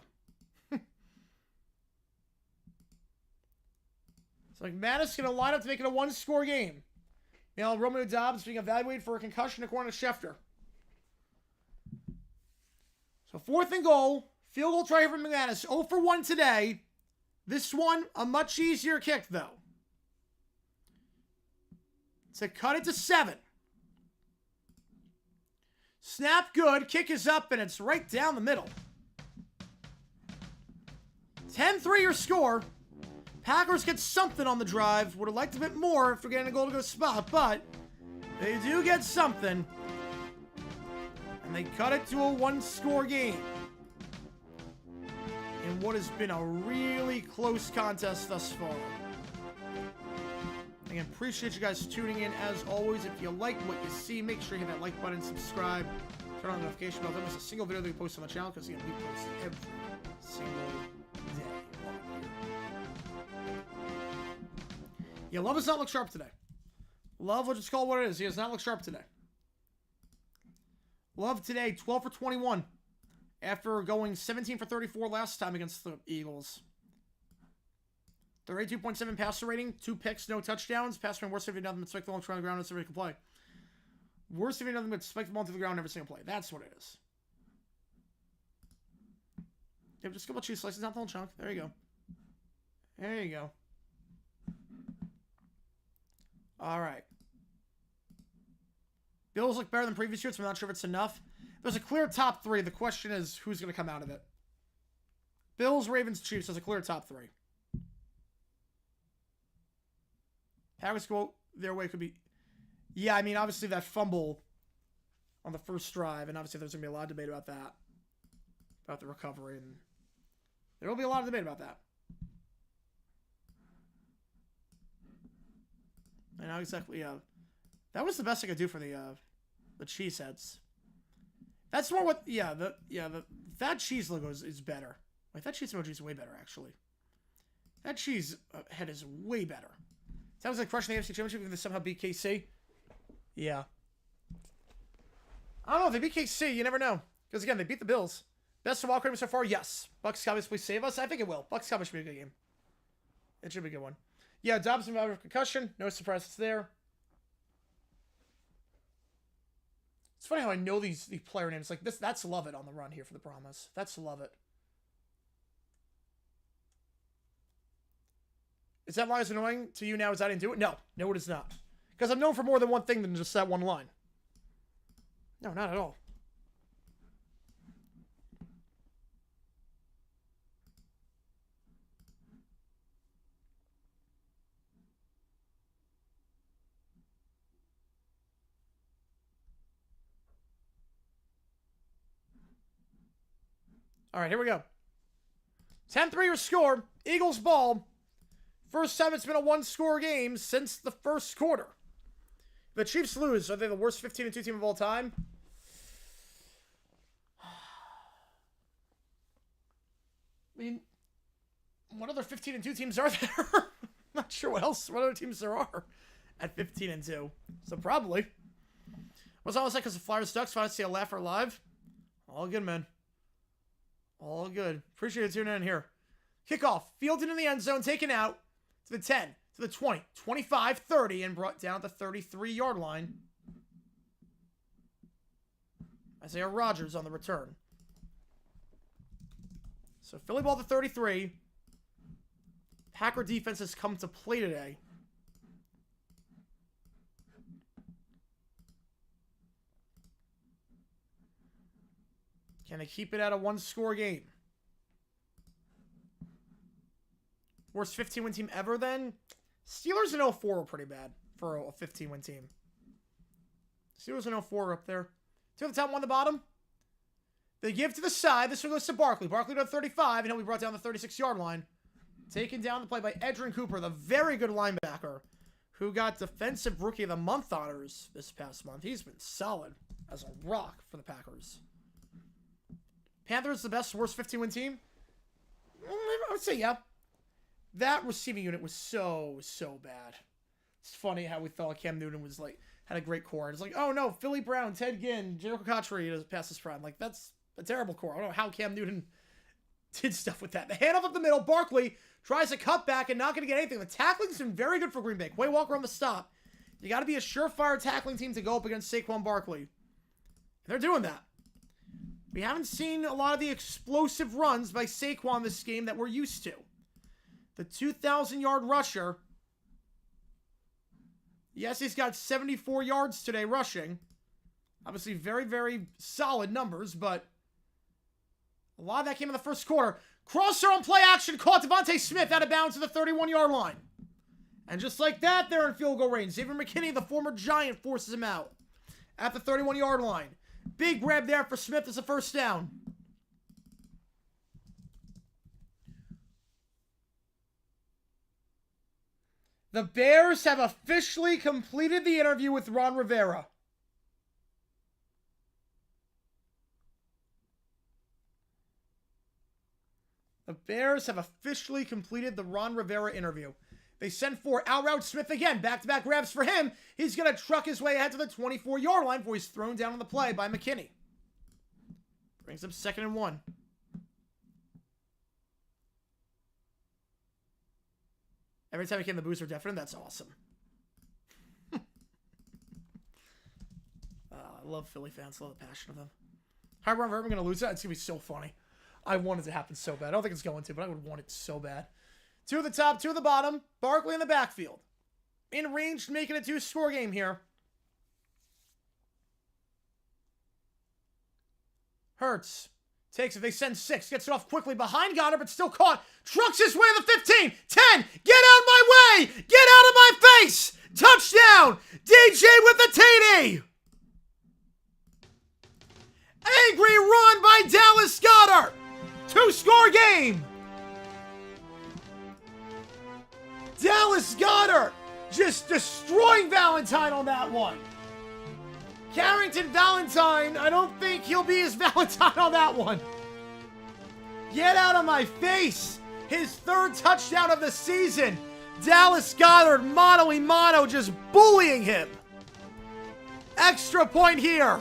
So McManus going to line up to make it a 1-score game. Now Romeo Dobbs being evaluated for a concussion according to Schefter. So 4th and goal. Field goal try here from McManus. 0 for 1 today. This one, a much easier kick, though. To cut it to 7. Snap good. Kick is up, and it's right down the middle. 10-3 your score. Packers get something on the drive. Would have liked a bit more if they're getting a goal-to-go spot, but they do get something. And they cut it to a 1-score game. In what has been a really close contest thus far. Again, appreciate you guys tuning in. As always, if you like what you see, make sure you hit that like button, subscribe, turn on the notification bell. Don't miss a single video that we post on the channel, because again, we post every single day. Yeah, Love does not look sharp today. Love, we'll just call it what it is. He does not look sharp today. Love today, 12 for 21. After going 17 for 34 last time against the Eagles. 32.7 passer rating. 2 picks, no touchdowns. Passer rating worse if you nothing but spike the ball on the ground and somebody can play. Worse if you nothing but spike the ball to the ground every single play. That's what it is. Yep, just a couple cheese slices, not the whole chunk. There you go. There you go. All right. Bills look better than previous years, so I'm not sure if it's enough. There's a clear top 3. The question is, who's going to come out of it? Bills, Ravens, Chiefs. There's a clear top 3. Packers go their way could be... Yeah, I mean, obviously that fumble on the first drive, and obviously there's going to be a lot of debate about that. About the recovery, and there will be a lot of debate about that. I know exactly, that was the best I could do for the cheeseheads. That's more what, that cheese logo is better. Like, that cheese emoji is way better, actually. That cheese head is way better. Sounds like crushing the AFC Championship if they somehow beat KC. Yeah. I don't know, if they beat KC, you never know. Because, again, they beat the Bills. Best of all cream so far, yes. Bucks Cowboys, please save us. I think it will. Bucks Cowboys should be a good game. It should be a good one. Yeah, Dobbs involved with concussion. No surprise it's there. It's funny how I know these player names. Like this, that's Lovett on the run here for the Brahmas. That's Lovett. Is that line as annoying to you now as I didn't do it? No, it is not. Because I'm known for more than one thing than just that one line. No, not at all. All right, here we go. 10-3 your score. Eagles ball. First time it's been a one-score game since the first quarter. The Chiefs lose. Are they the worst 15-2 team of all time? I mean, what other 15-2 teams are there? I'm not sure what other teams there are at 15-2. So probably. What's almost like because the Flyers Ducks finally see a laugher live? All good, man. All good. Appreciate you tuning in here. Kickoff. Fielded in the end zone. Taken out to the 10, to the 20, 25, 30, and brought down at the 33-yard line. Isaiah Rodgers on the return. So Philly ball to 33. Packer defense has come to play today. Can they keep it at a one-score game? Worst 15-win team ever, then? Steelers in 04 were pretty bad for a 15-win team. Steelers in 04 up there. Two at the top, one at the bottom. They give to the side. This one goes to Barkley. Barkley to 35, and he'll be brought down the 36-yard line. Taken down the play by Edgerrin Cooper, the very good linebacker, who got Defensive Rookie of the Month honors this past month. He's been solid as a rock for the Packers. Panthers, the best, worst 15-win team? I would say, yeah. That receiving unit was so bad. It's funny how we thought Cam Newton was had a great core. It's like, oh no, Philly Brown, Ted Ginn, Jericho Cotchery past his prime. That's a terrible core. I don't know how Cam Newton did stuff with that. The handoff up the middle, Barkley tries to cut back and not going to get anything. The tackling's been very good for Green Bay. Quay Walker on the stop. You got to be a surefire tackling team to go up against Saquon Barkley. And they're doing that. We haven't seen a lot of the explosive runs by Saquon this game that we're used to. The 2,000-yard rusher. Yes, he's got 74 yards today rushing. Obviously, very, very solid numbers, but a lot of that came in the first quarter. Crosser on play action, caught Devontae Smith out of bounds to the 31-yard line. And just like that, they're in field goal range. Xavier McKinney, the former Giant, forces him out at the 31-yard line. Big grab there for Smith as a first down. The Bears have officially completed the interview with Ron Rivera. The Bears have officially completed the Ron Rivera interview. They send for out route Smith again. Back-to-back grabs for him. He's going to truck his way ahead to the 24-yard line before he's thrown down on the play by McKinney. Brings up 2nd and 1. Every time he came, the boos are deafening. That's awesome. I love Philly fans. Love the passion of them. However, I'm going to lose that. It's going to be so funny. I want it to happen so bad. I don't think it's going to, but I would want it so bad. 2 at the top, 2 at the bottom. Barkley in the backfield. In range, making a 2-score game here. Hurts. Takes it. They send 6. Gets it off quickly behind Goddard, but still caught. Trucks his way to the 15. 10. Get out of my way. Get out of my face. Touchdown. DJ with the TD. Angry run by Dallas Goedert. 2-score game. Dallas Goedert just destroying Valentine on that one. Carrington Valentine, I don't think he'll be his Valentine on that one. Get out of my face. His 3rd touchdown of the season. Dallas Goedert, mano just bullying him. Extra point here.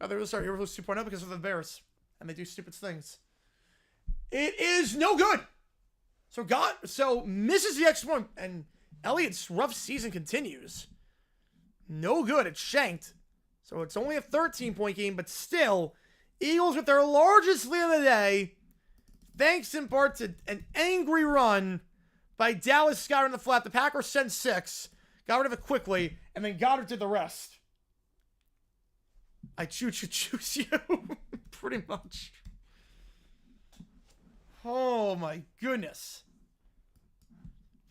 Oh, they're going to start Heroes 2.0 because of the Bears. And they do stupid things. It is no good. So misses the extra point. And Elliott's rough season continues. No good. It's shanked. So it's only a 13-point game, but still, Eagles with their largest lead of the day, thanks in part to an angry run by Dallas Goedert in the flat. The Packers sent 6, got rid of it quickly, and then Goddard did the rest. I choose you. Pretty much. Oh my goodness.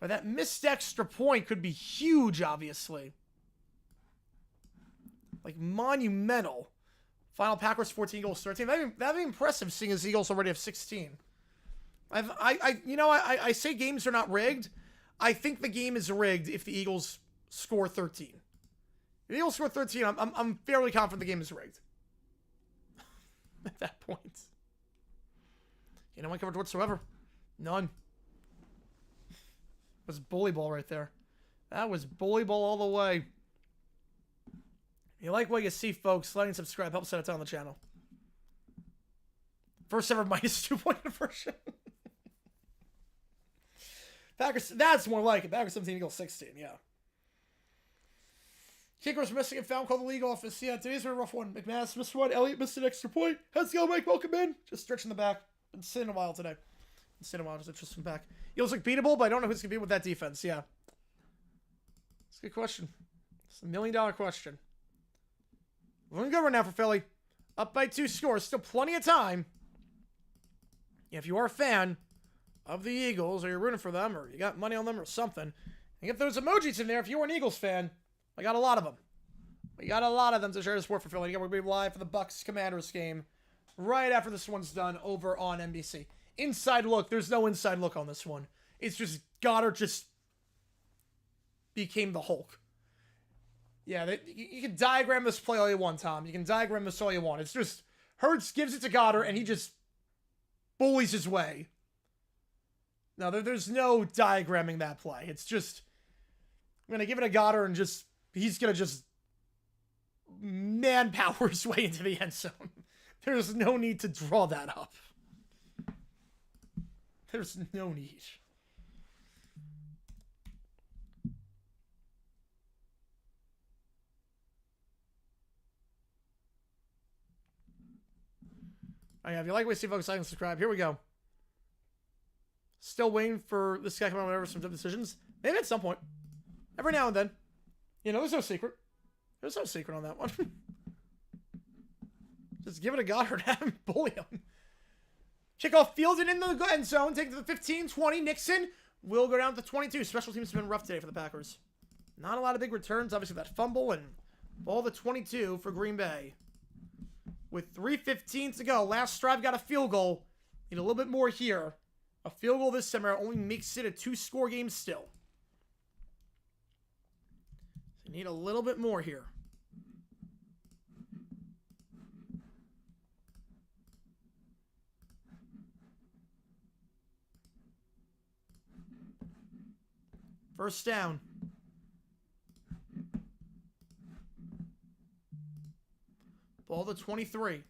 But that missed extra point could be huge, obviously. Like monumental. Final Packers 14, Eagles 13. That'd be impressive, seeing as Eagles already have 16. I say games are not rigged. I think the game is rigged if the Eagles score 13. If the Eagles score 13, I'm fairly confident the game is rigged. At that point. You know what coverage whatsoever. None. It was bully ball right there. That was bully ball all the way. If you like what you see, folks, like and subscribe. Help set it down on the channel. First ever minus 2-point conversion. Packers, that's more like it. Packers 17, Eagles 16, yeah. Kickers missing and found, called the league office. Yeah, today's been a rough one. McManus missed one. Elliott missed an extra point. Let's go, Mike. Welcome in. Just stretching the back. Been sitting a while today. Been sitting a while, just from back. Eagles look beatable, but I don't know who's going to be with that defense. Yeah. It's a good question. It's $1 million question. Looking good right now for Philly. Up by 2 scores. Still plenty of time. If you are a fan of the Eagles, or you're rooting for them, or you got money on them, or something, and get those emojis in there. If you're an Eagles fan, I got a lot of them. We got a lot of them to share the support for Philly. Again, we're going to be live for the Bucs Commanders game right after this one's done over on NBC. Inside look. There's no inside look on this one. It's just Goddard just became the Hulk. Yeah, you can diagram this play all you want, Tom. You can diagram this all you want. It's just Hurts gives it to Goddard, and he just bullies his way. No, there's no diagramming that play. It's just, I'm going to give it to Goddard, and he's going to just manpower his way into the end zone. There's no need to draw that up. There's no need. All right, if you like what you see, folks, like and subscribe. Here we go. Still waiting for this guy to come out with some tough decisions. Maybe at some point. Every now and then. You know, there's no secret. There's no secret on that one. Just give it a Goddard. Have him bully him. Kickoff fielded in the end zone. Take it to the 15-20. Nixon will go down to 22. Special teams have been rough today for the Packers. Not a lot of big returns. Obviously, that fumble and ball to 22 for Green Bay. With 3:15 to go. Last drive got a field goal. Need a little bit more here. A field goal this summer only makes it a 2-score game still. So you need a little bit more here. First down. Ball to 23.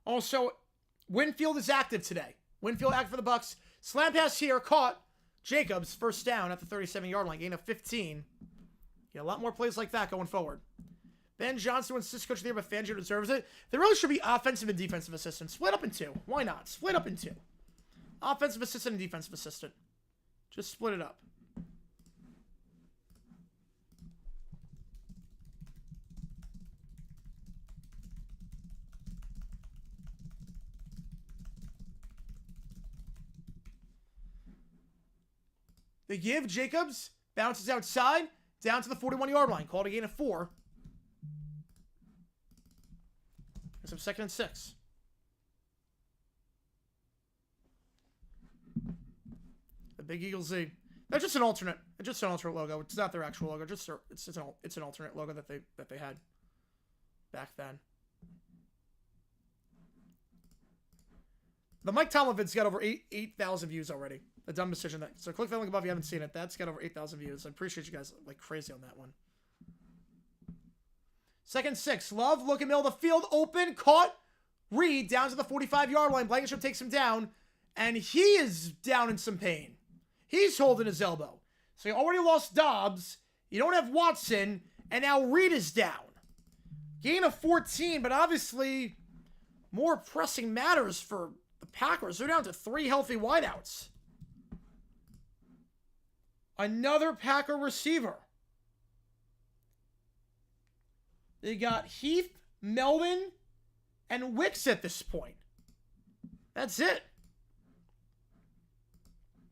Also, Winfield is active today. Winfield active for the Bucs. Slam pass here, caught. Jacobs, first down at the 37-yard line. Gain of 15. Yeah, a lot more plays like that going forward. Ben Johnson wants assist coach of the year, but Fangio deserves it. There really should be offensive and defensive assistants. Split up in 2. Why not? Split up in 2. Offensive assistant and defensive assistant. Just split it up. They give. Jacobs bounces outside, down to the 41-yard line. Called a gain of 4. And some 2nd and 6. The Big Eagle Z. That's just an alternate. It's just an alternate logo. It's not their actual logo. It's an alternate logo that they had back then. The Mike Tomlin vid's got over 8,000 views already. A dumb decision. So click the link above if you haven't seen it. That's got over 8,000 views. I appreciate you guys like crazy on that one. 2nd 6. Love looking middle of the field. Open. Caught. Reed down to the 45-yard line. Blankenship takes him down. And he is down in some pain. He's holding his elbow. So you already lost Dobbs. You don't have Watson. And now Reed is down. Gain of 14. But obviously more pressing matters for the Packers. They're down to 3 healthy wideouts. Another Packer receiver. They got Heath, Melvin, and Wicks at this point. That's it.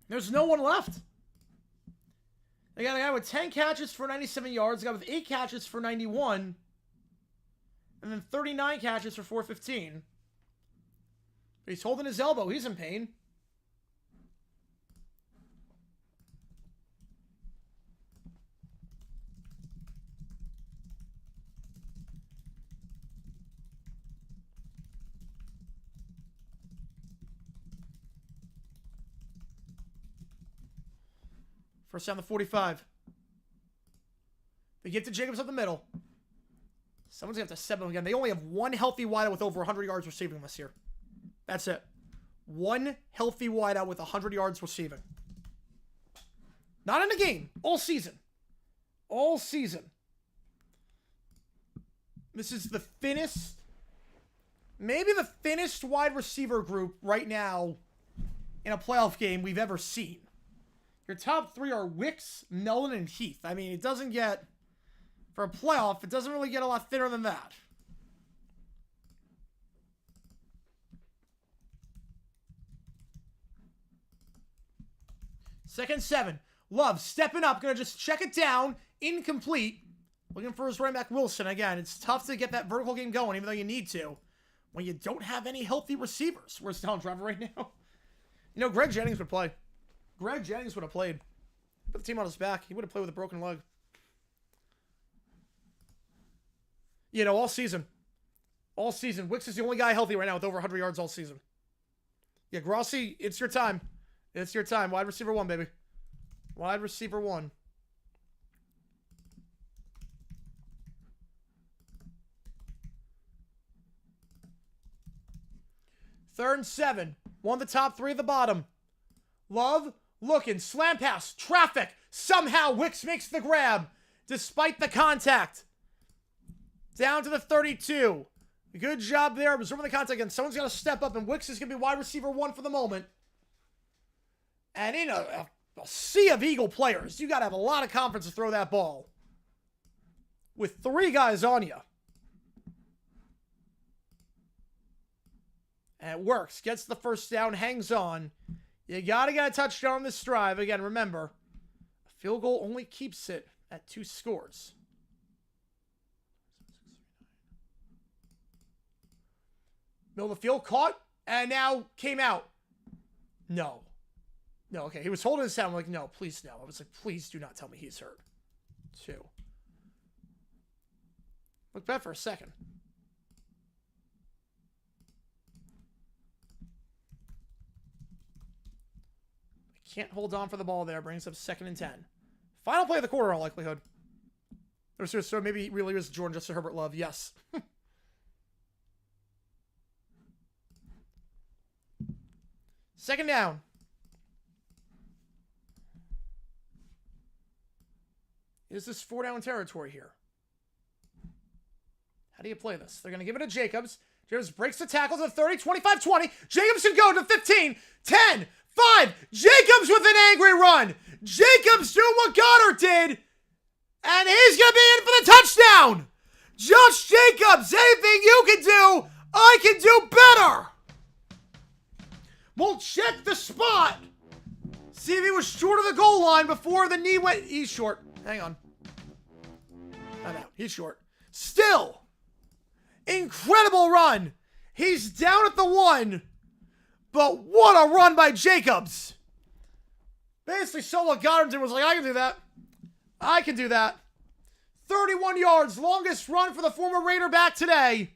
There's no one left. They got a guy with 10 catches for 97 yards, a guy with 8 catches for 91, and then 39 catches for 415. But he's holding his elbow. He's in pain. First down the 45. They get to Jacobs up the middle. Someone's going to have to step him again. They only have one healthy wideout with over 100 yards receiving this year. That's it. One healthy wideout with 100 yards receiving. Not in a game. All season. All season. This is the thinnest, maybe the thinnest wide receiver group right now in a playoff game we've ever seen. Your top three are Wicks, Mellon, and Heath. I mean, it doesn't get, for a playoff, it doesn't really get a lot thinner than that. Second 7. Love stepping up. Going to just check it down. Incomplete. Looking for his running back, Wilson. Again, it's tough to get that vertical game going, even though you need to, when you don't have any healthy receivers. Where's Donald Trevor right now? You know, Greg Jennings would play. Greg Jennings would have played. Put the team on his back. He would have played with a broken leg. You know, all season. All season. Wicks is the only guy healthy right now with over 100 yards all season. Yeah, Grossi, it's your time. It's your time. Wide receiver 1, baby. Wide receiver 1. Third and 7. One of the top 3 at the bottom. Love, looking, slam pass, traffic. Somehow Wicks makes the grab, despite the contact. Down to the 32. Good job there. Absorbing the contact again. Someone's got to step up, and Wicks is going to be wide receiver 1 for the moment. And in a sea of Eagle players, you got to have a lot of confidence to throw that ball. With 3 guys on you. And it works. Gets the first down, hangs on. You got to get a touchdown on this drive. Again, remember, a field goal only keeps it at 2 scores. Middle of the field, caught, and now came out. No. No, okay. He was holding his head. I'm like, no, please no. I was like, please do not tell me he's hurt. 2. Look back for a second. Can't hold on for the ball there. Brings up 2nd and 10. Final play of the quarter, all likelihood. So maybe it really is Jordan Justin Herbert Love. Yes. Second down. Is this 4-down territory here? How do you play this? They're going to give it to Jacobs. Jacobs breaks the tackle to the 30, 25, 20. Jacobs can go to 15, 10, 5. Jacobs with an angry run. Jacobs doing what Goddard did. And he's going to be in for the touchdown. Josh Jacobs, anything you can do, I can do better. We'll check the spot. See if he was short of the goal line before the knee went. He's short. Hang on. I'm out. He's short. Still. Incredible run. He's down at the 1. But what a run by Jacobs. Basically, so what Goddard did was like, I can do that. I can do that. 31 yards. Longest run for the former Raider back today.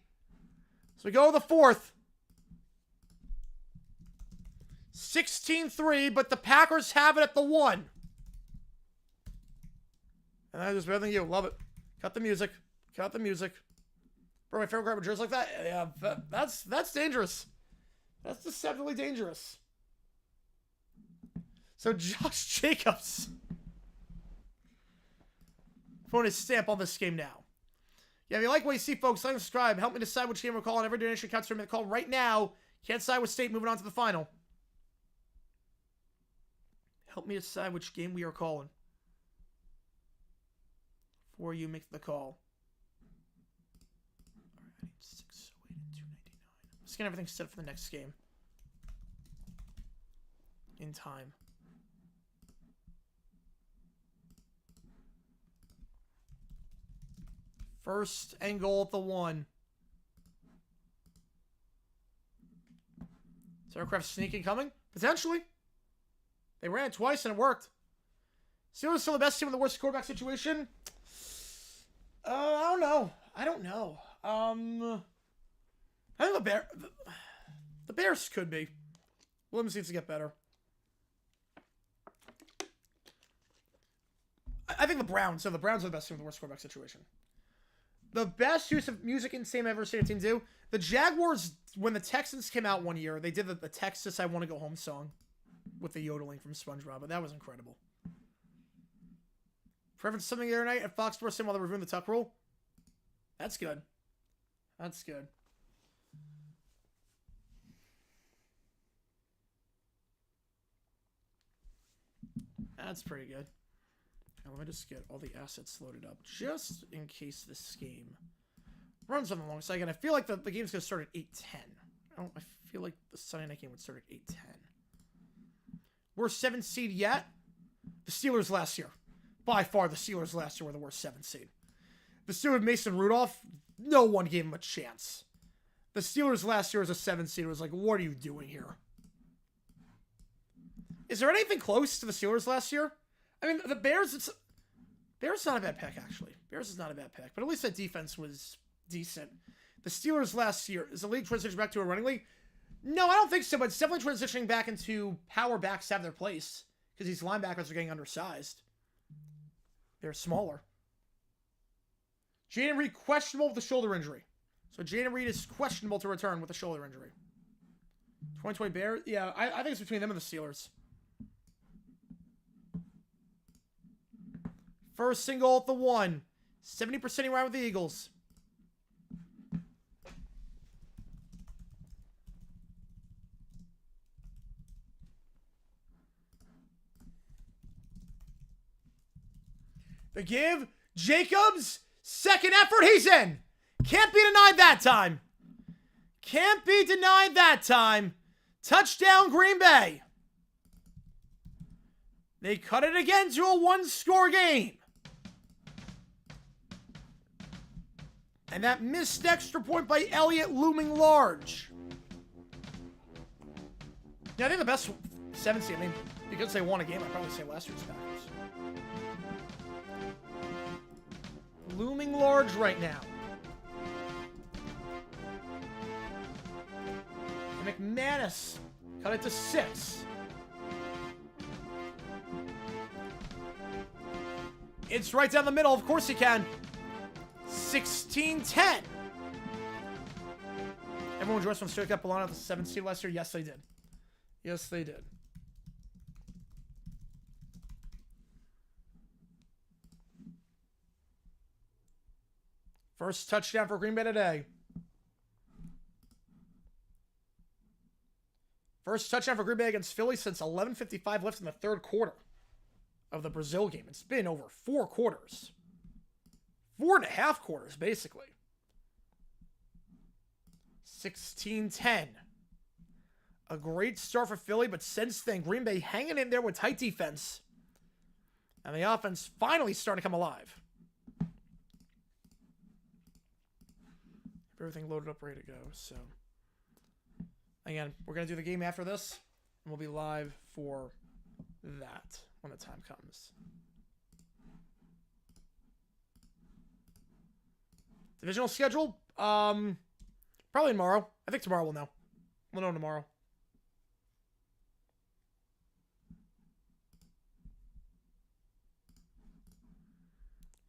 So we go to the 4th. 16-3, but the Packers have it at the 1. And that is better than you. Love it. Cut the music. Cut the music. Bro, my favorite grab a jersey like that? Yeah, that's dangerous. That's deceptively dangerous. So Josh Jacobs putting his stamp on this game now. Yeah, if you like what you see, folks, like and subscribe. Help me decide which game we're calling. Every donation counts for me to call right now. Can't decide with State. Moving on to the final. Help me decide which game we are calling. Before you make the call. Alright, I need 608 and 299. Let's get everything set for the next game. In time. First and goal at the 1. Is aircraft sneaking coming? Potentially. They ran it twice and it worked. Steelers still the best team in the worst quarterback situation? I don't know. I think the Bears could be. Williams needs to get better. I think the Browns are the best team in the worst quarterback situation. The best use of music and same ever seen a team do. The Jaguars, when the Texans came out one year, they did the Texas I Want to Go Home song with the yodeling from SpongeBob, but that was incredible. Preference something the other night at Fox Sports while they're reviewing the Tuck rule. That's good. That's good. That's pretty good. Now, let me just get all the assets loaded up, just in case this game runs on the long side. Again, I feel like the game's going to start at 8:10. I feel like the Sunday night game would start at 8:10. Worst 7th seed yet? The Steelers last year. By far, the Steelers last year were the worst 7th seed. The Steelers, Mason Rudolph, no one gave him a chance. The Steelers last year as a 7th seed was like, what are you doing here? Is there anything close to the Steelers last year? I mean, the Bears, Bears not a bad pick, actually. Bears is not a bad pick, but at least that defense was decent. The Steelers last year, is the league transitioning back to a running league? No, I don't think so, but it's definitely transitioning back into power backs have their place because these linebackers are getting undersized. They're smaller. Jaden Reed questionable with a shoulder injury. So Jaden Reed is questionable to return with a shoulder injury. 2020 Bears? Yeah, I think it's between them and the Steelers. First single at the 1. 70% around with the Eagles. The give. Jacobs. Second effort. He's in. Can't be denied that time. Can't be denied that time. Touchdown Green Bay. They cut it again to a 1-score game. And that missed extra point by Elliott looming large. Yeah, I think the best 7th seed, I mean, because they won a game, I'd probably say last year's Packers. Looming large right now. And McManus cut it to 6. It's right down the middle. Of course he can. 16-10. Everyone dressed from straight up Bologna at the 7th seed last year. Yes, they did. Yes, they did. First touchdown for Green Bay today. First touchdown for Green Bay against Philly since 11:55 left in the third quarter of the Brazil game. It's been over 4 quarters. 4.5 quarters, basically. 16-10. A great start for Philly, but since then, Green Bay hanging in there with tight defense. And the offense finally starting to come alive. Everything loaded up, ready to go. So, again, we're going to do the game after this, and we'll be live for that when the time comes. Divisional schedule? Probably tomorrow. I think tomorrow we'll know. We'll know tomorrow.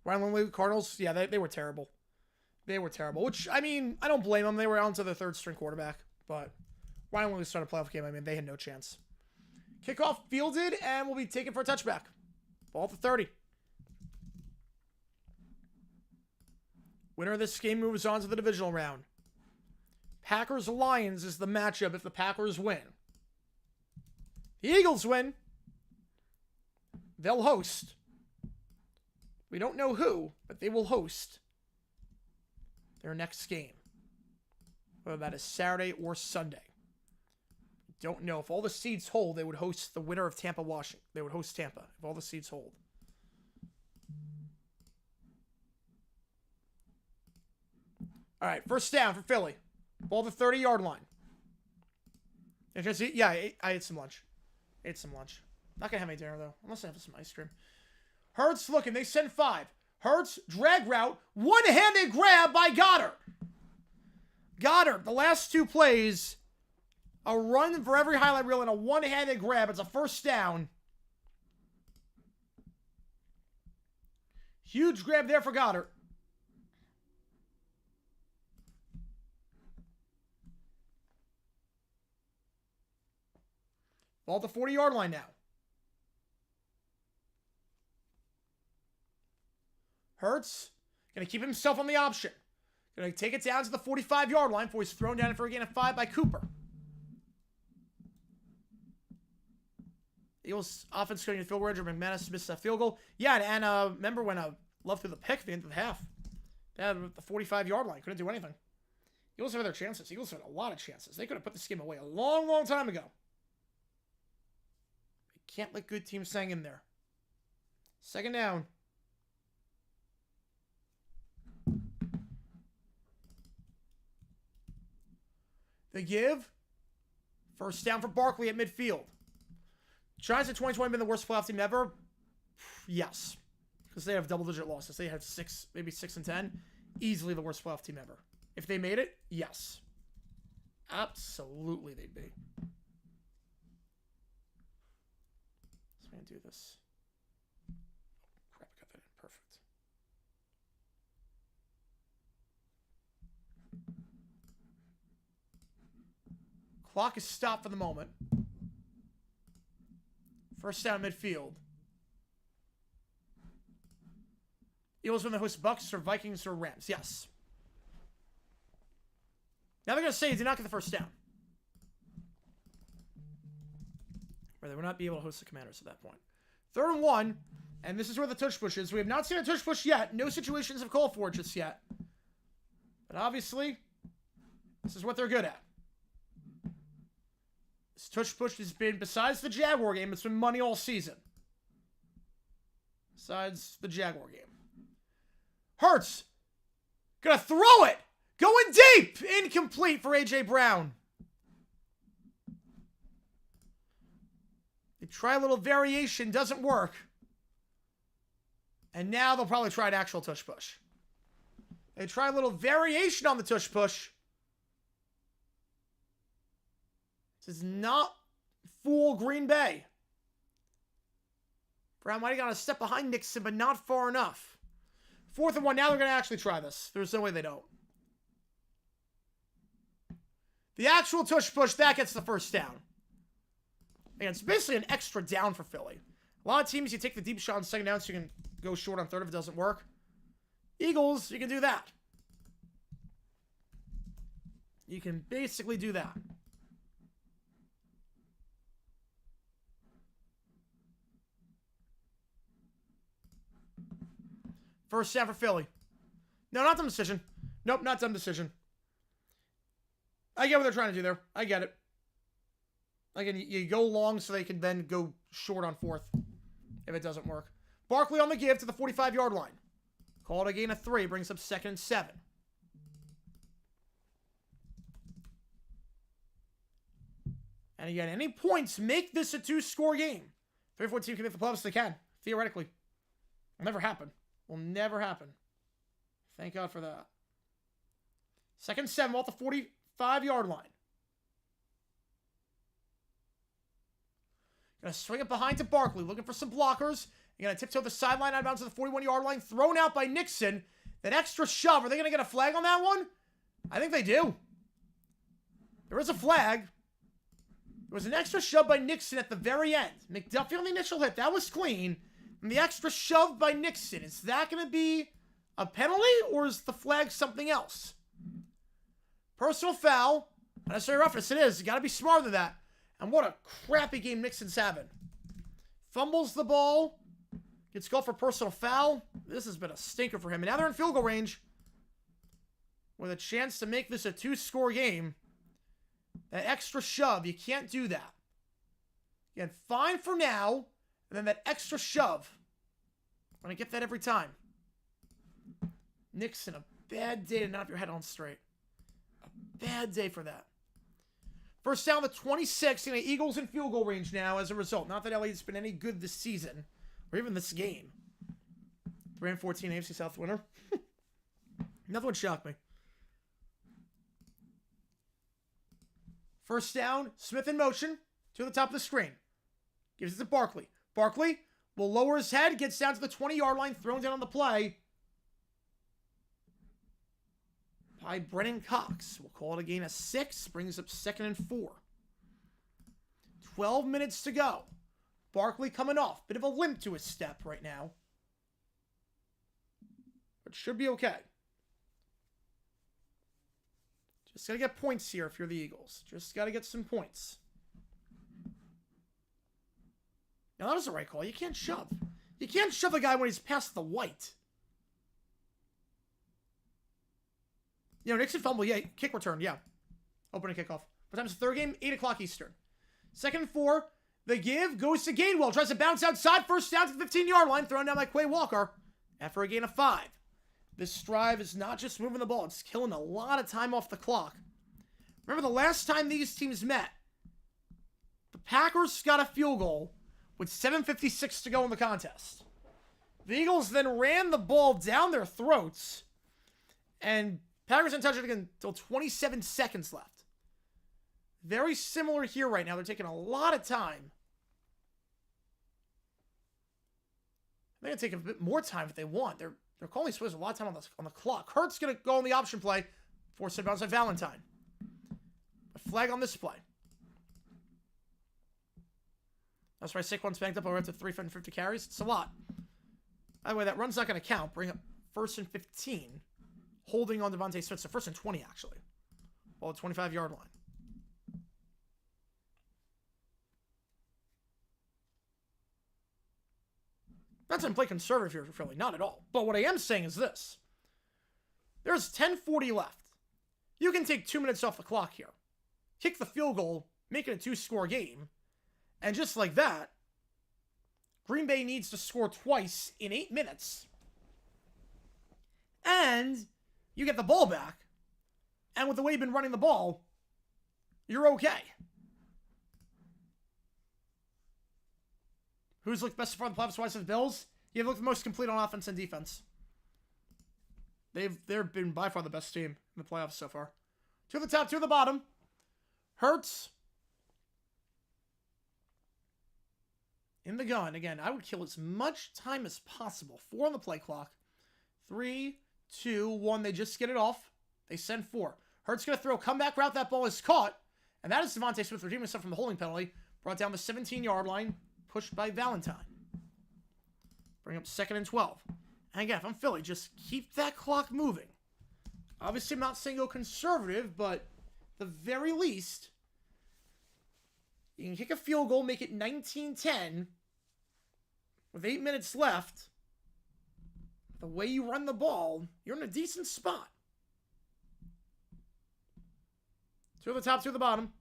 Ryan Lindley, Cardinals, yeah, they were terrible. They were terrible, which, I mean, I don't blame them. They were on to their third-string quarterback, but Ryan Lindley started a playoff game. I mean, they had no chance. Kickoff fielded, and we'll be taken for a touchback. Ball to 30. Winner of this game moves on to the divisional round. Packers-Lions is the matchup if the Packers win. The Eagles win. They'll host. We don't know who, but they will host their next game. Whether that is Saturday or Sunday. Don't know. If all the seeds hold, they would host the winner of Tampa-Washington. They would host Tampa if all the seeds hold. All right, first down for Philly. Ball the 30-yard line. Yeah, I ate some lunch. Not going to have any dinner, though, unless I have some ice cream. Hurts looking. They send 5. Hurts, drag route, one-handed grab by Goddard. Goddard, the last 2 plays, a run for every highlight reel and a one-handed grab. It's a first down. Huge grab there for Goddard. Ball at the 40-yard line now. Hurts going to keep himself on the option. Going to take it down to the 45-yard line before he's thrown down for a gain of 5 by Cooper. Eagles offense going to field goal range. McManus missed a field goal. Yeah, and remember when Love threw the pick at the end of the half? They had the 45-yard line. Couldn't do anything. Eagles have their chances. Eagles had a lot of chances. They could have put this game away a long, long time ago. They can't let good teams hang in there. Second down. They give. First down for Barkley at midfield. Giants in 2020 been the worst playoff team ever? Yes. Because they have double-digit losses. They had 6, maybe 6 and 10. Easily the worst playoff team ever. If they made it, yes. Absolutely they'd be. So I'm going to do this. Oh, crap, I got that in. Perfect. Clock is stopped for the moment. First down midfield. Eagles win the host Bucks or Vikings or Rams. Yes. Now they're going to say he did not get the first down. Or they will not be able to host the Commanders at that point. 3rd and 1. And this is where the tush push is. We have not seen a tush push yet. No situations have called for it just yet. But obviously, this is what they're good at. This tush push has been, besides the Jaguar game, it's been money all season. Besides the Jaguar game. Hurts. Gonna throw it. Going deep. Incomplete for A.J. Brown. They try a little variation. Doesn't work. And now they'll probably try an actual tush push. They try a little variation on the tush push. This does not fool Green Bay. Brown might have got a step behind Nixon, but not far enough. 4th and 1. Now they're going to actually try this. There's no way they don't. The actual tush push, that gets the first down. And it's basically an extra down for Philly. A lot of teams, you take the deep shot on second down so you can go short on 3rd if it doesn't work. Eagles, you can do that. You can basically do that. First down for Philly. No, not dumb decision. Nope, not dumb decision. I get what they're trying to do there. I get it. Again, you go long so they can then go short on 4th if it doesn't work. Barkley on the give to the 45-yard line. Call it a gain of 3. Brings up 2nd and 7. And again, any points make this a 2-score game. 3-4 team can make the playoffs if they can. Theoretically. It'll never happen. Will never happen. Thank God for that. 2nd and 7 off the 45-yard line. Gonna swing it behind to Barkley, looking for some blockers. You're gonna tiptoe the sideline out of bounds to the 41-yard line, thrown out by Nixon. That extra shove, are they gonna get a flag on that one? I think they do. There is a flag. There was an extra shove by Nixon at the very end. McDuffie on the initial hit, that was clean. And the extra shove by Nixon, is that going to be a penalty or is the flag something else? Personal foul. Unnecessary roughness, it is. You got to be smarter than that. And what a crappy game Nixon's having. Fumbles the ball. Gets called for personal foul. This has been a stinker for him. And now they're in field goal range with a chance to make this a 2-score game. That extra shove, you can't do that. Again, fine for now. And then that extra shove. I'm going to get that every time. Nixon, a bad day to not have your head on straight. A bad day for that. First down, the 26. Eagles in field goal range now as a result. Not that Elliott's been any good this season, or even this game. 3-14 AFC South winner. Nothing would shock me. First down, Smith in motion to the top of the screen. Gives it to Barkley. Barkley will lower his head, gets down to the 20-yard line, thrown down on the play by Brennan Cox. We'll call it a gain of 6, brings up 2nd and 4. 12 minutes to go. Barkley coming off. Bit of a limp to his step right now. But should be okay. Just got to get points here if you're the Eagles. Just got to get some points. Now, that was the right call. You can't shove. You can't shove a guy when he's past the white. You know, Nixon fumble, yeah. Kick return, yeah. Opening kickoff. What time's the third game? 8 o'clock Eastern. 2nd and 4. The give goes to Gainwell. Tries to bounce outside. First down to the 15-yard line. Thrown down by Quay Walker. After a gain of 5. This drive is not just moving the ball. It's killing a lot of time off the clock. Remember the last time these teams met, the Packers got a field goal with 7:56 to go in the contest. The Eagles then ran the ball down their throats, and Packers didn't touch it again until 27 seconds left. Very similar here right now. They're taking a lot of time. They're going to take a bit more time if they want. They're calling supposed a lot of time on the clock. Hurts going to go on the option play. Force it bounce by Valentine. A flag on this play. That's why Saquon's banked up over to 350 carries. It's a lot. By the way, that run's not going to count. Bring up 1st and 15. Holding on Devontae Smith. So 1st and 20, actually. Ball at 25-yard line. Not to play conservative here for Philly. Not at all. But what I am saying is this. There's 10:40 left. You can take 2 minutes off the clock here. Kick the field goal. Make it a 2-score game. And just like that, Green Bay needs to score twice in 8 minutes. And you get the ball back. And with the way you've been running the ball, you're okay. Who's looked best so far in the playoffs twice with the Bills? You've looked the most complete on offense and defense. They've been by far the best team in the playoffs so far. 2 to the top, 2 to the bottom. Hurts. In the gun. Again, I would kill as much time as possible. 4 on the play clock. 3, 2, 1. They just get it off. They send 4. Hurts going to throw. Comeback route. That ball is caught. And that is Devontae Smith redeeming himself from the holding penalty. Brought down the 17-yard line. Pushed by Valentine. Bring up 2nd and 12. And again, if I'm Philly, just keep that clock moving. Obviously, I'm not saying go conservative, but at the very least, you can kick a field goal, make it 19-10 with 8 minutes left. The way you run the ball, you're in a decent spot. 2 to the top, 2 to the bottom.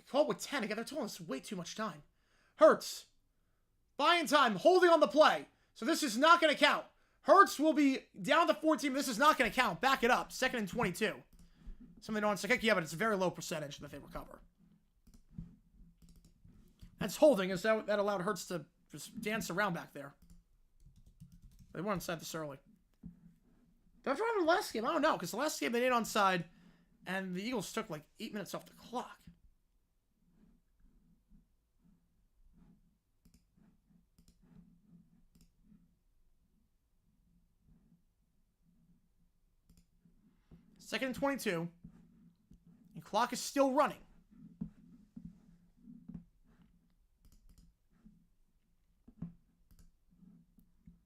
Call it with 10. Again, they're telling us way too much time. Hurts. Buying time. Holding on the play. So this is not going to count. Hurts will be down to 14. This is not going to count. Back it up. 2nd and 22. Something don't want to kick. Yeah, but it's a very low percentage that they recover. That's holding. Is that allowed Hurts to just dance around back there. They weren't onside this early. Did I try in the last game? I don't know. Because the last game they didn't onside. And the Eagles took like 8 minutes off the clock. Second and 22. And clock is still running.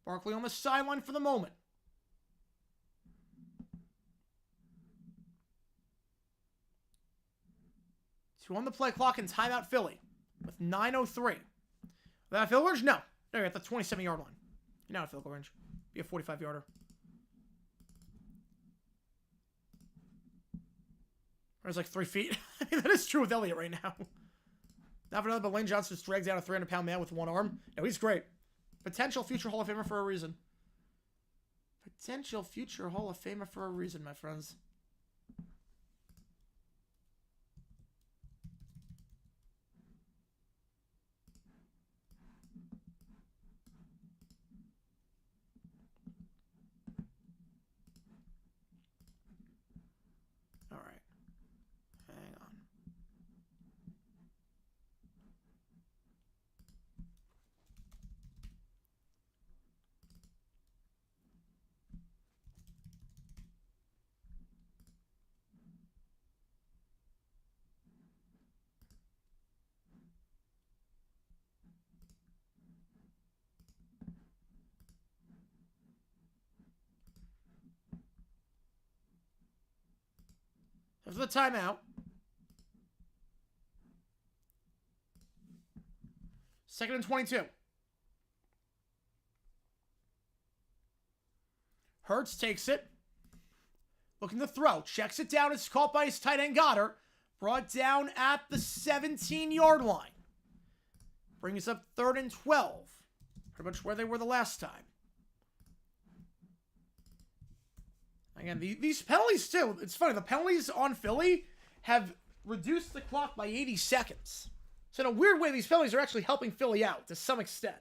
Barkley on the sideline for the moment. 2 on the play clock and timeout Philly with 9:03. That field goal range? No. They're at the 27-yard line. You're not a field goal range. Be a 45-yarder. There's like 3 feet. I mean, that is true with Elliott right now. Not for another, but Lane Johnson just drags down a 300-pound man with one arm. No, he's great. Potential future Hall of Famer for a reason. Potential future Hall of Famer for a reason, my friends. All right. Hang on. After the timeout. Second and 22. Hurts takes it. Looking to throw. Checks it down. It's caught by his tight end Goddard. Brought down at the 17-yard line. Brings up 3rd and 12. Pretty much where they were the last time. Again, these penalties, too. It's funny. The penalties on Philly have reduced the clock by 80 seconds. So in a weird way, these penalties are actually helping Philly out to some extent.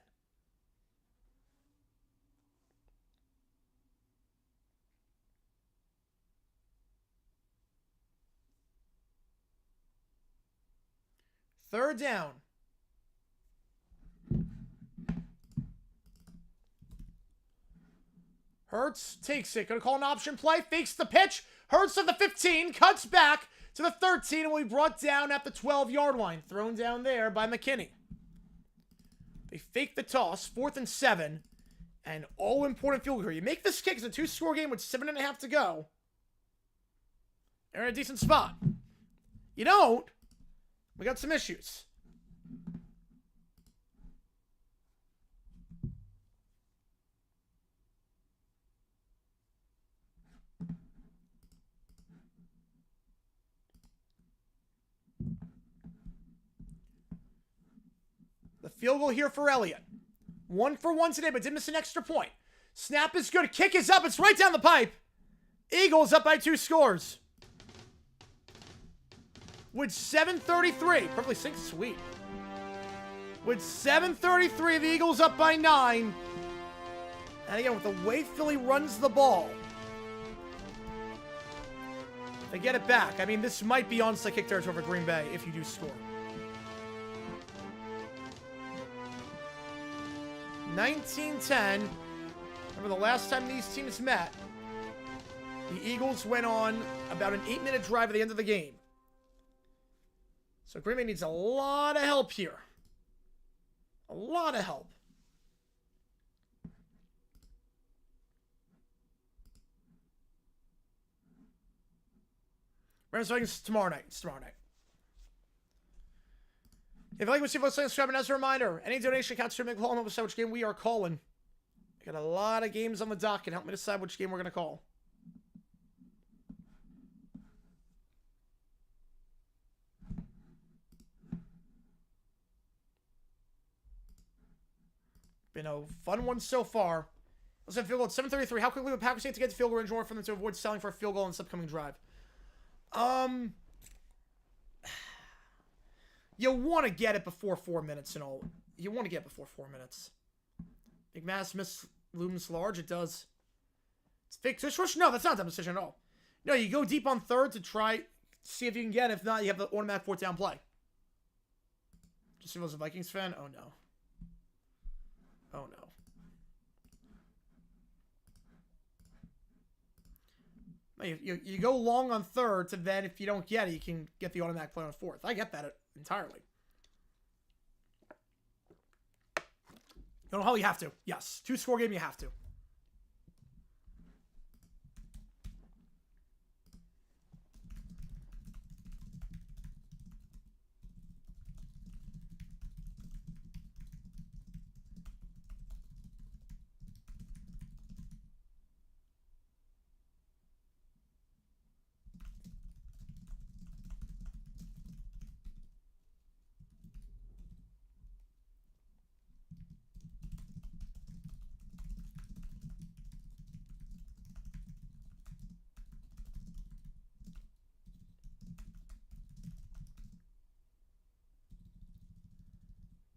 Third down. Hurts takes it. Gonna call an option play. Fakes the pitch. Hurts of the 15. Cuts back to the 13 and will be brought down at the 12-yard line. Thrown down there by McKinney. They fake the toss. 4th and 7. And all-important field goal here. You make this kick. It's a 2-score game with 7.5 to go. They're in a decent spot. You don't. We got some issues. The field goal here for Elliott. 1 for 1 today, but did miss an extra point. Snap is good. Kick is up. It's right down the pipe. Eagles up by 2 scores. With 7:33. Perfectly synced. Sweet. With 7:33, the Eagles up by 9. And again, with the way Philly runs the ball, they get it back. I mean, this might be onside kick territory for Green Bay if you do score. 19-10. Remember the last time these teams met, the Eagles went on about an 8-minute drive at the end of the game. So Green Bay needs a lot of help here. A lot of help. Rams Vikings tomorrow night. It's tomorrow night. If you like what you see, subscribe. And as a reminder, any donation counts to make a call and decide which game we are calling. I got a lot of games on the docket. Help me decide which game we're going to call. Been a fun one so far. Let's have field goal at 7:33. How quickly would Packers take to get the field goal range more for them to avoid selling for a field goal in this upcoming drive? You want to get it before 4 minutes and all. You want to get it before 4 minutes. Big Mass miss looms large. It does. It's fake switch. No, that's not that decision at all. No, you go deep on 3rd to try, see if you can get it. If not, you have the automatic 4th down play. Just see if I was a Vikings fan. Oh, no. Oh, no. You go long on 3rd to then, if you don't get it, you can get the automatic play on 4th. I get that entirely. You know how you have to. Yes. 2-score game, you have to.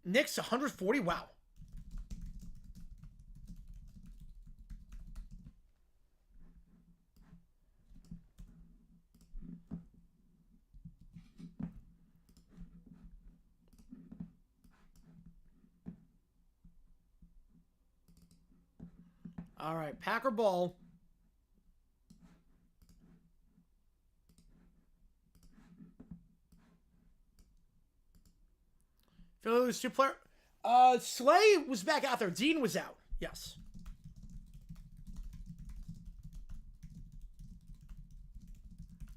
Knicks 140. Wow. All right, Packer ball. Philly lose 2-player. Slay was back out there. Dean was out. Yes.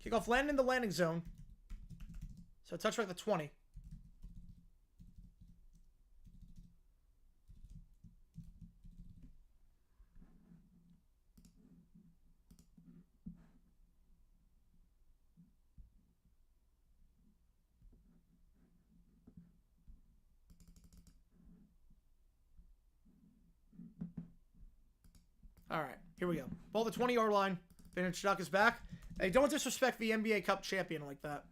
Kickoff landing in the landing zone. So touchback at the 20. All right, here we go. Ball the 20-yard line. Vintage Duck is back. Hey, don't disrespect the NBA Cup champion like that.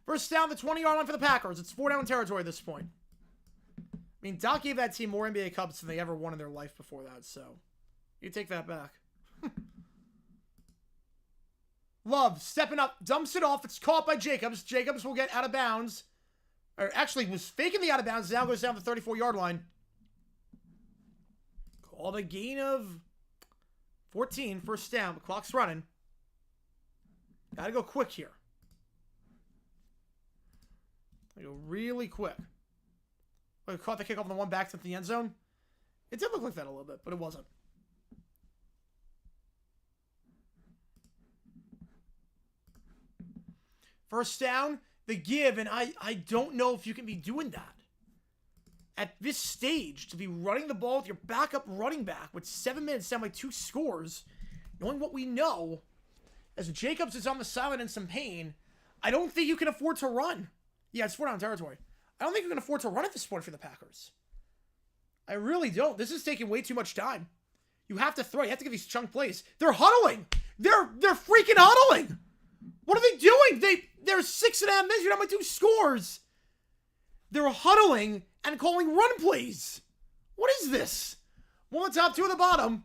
First down, the 20-yard line for the Packers. It's 4-down territory at this point. I mean, Doc gave that team more NBA Cups than they ever won in their life before that, so you take that back. Love, stepping up, dumps it off. It's caught by Jacobs. Jacobs will get out of bounds. Or actually was faking the out of bounds. Now goes down the 34-yard line. Call the gain of 14, first down. The clock's running. Gotta go quick here. Gotta go really quick. Look, caught the kickoff on the one back to the end zone. It did look like that a little bit, but it wasn't. First down, the give, and I don't know if you can be doing that. At this stage, to be running the ball with your backup running back with 7 minutes down by 2 scores, knowing what we know, as Jacobs is on the sideline in some pain, I don't think you can afford to run. Yeah, it's 4-down territory. I don't think you can afford to run at this point for the Packers. I really don't. This is taking way too much time. You have to throw. You have to give these chunk plays. They're huddling. They're freaking huddling. What are they doing? They're 6.5 minutes. You're down by 2 scores. They're huddling and calling run plays. What is this? 1 on top, 2 on the bottom.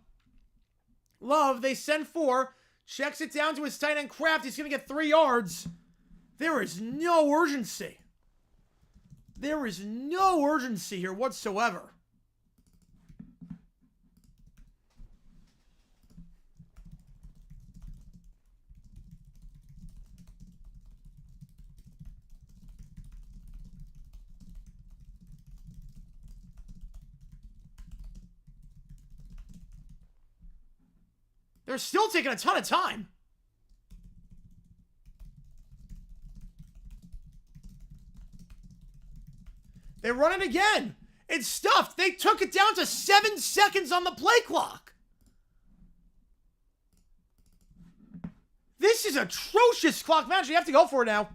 Love, they send 4. Checks it down to his tight end Kraft. He's going to get 3 yards. There is no urgency. There is no urgency here whatsoever. They're still taking a ton of time. They run it again. It's stuffed. They took it down to 7 seconds on the play clock. This is atrocious clock management. You have to go for it now.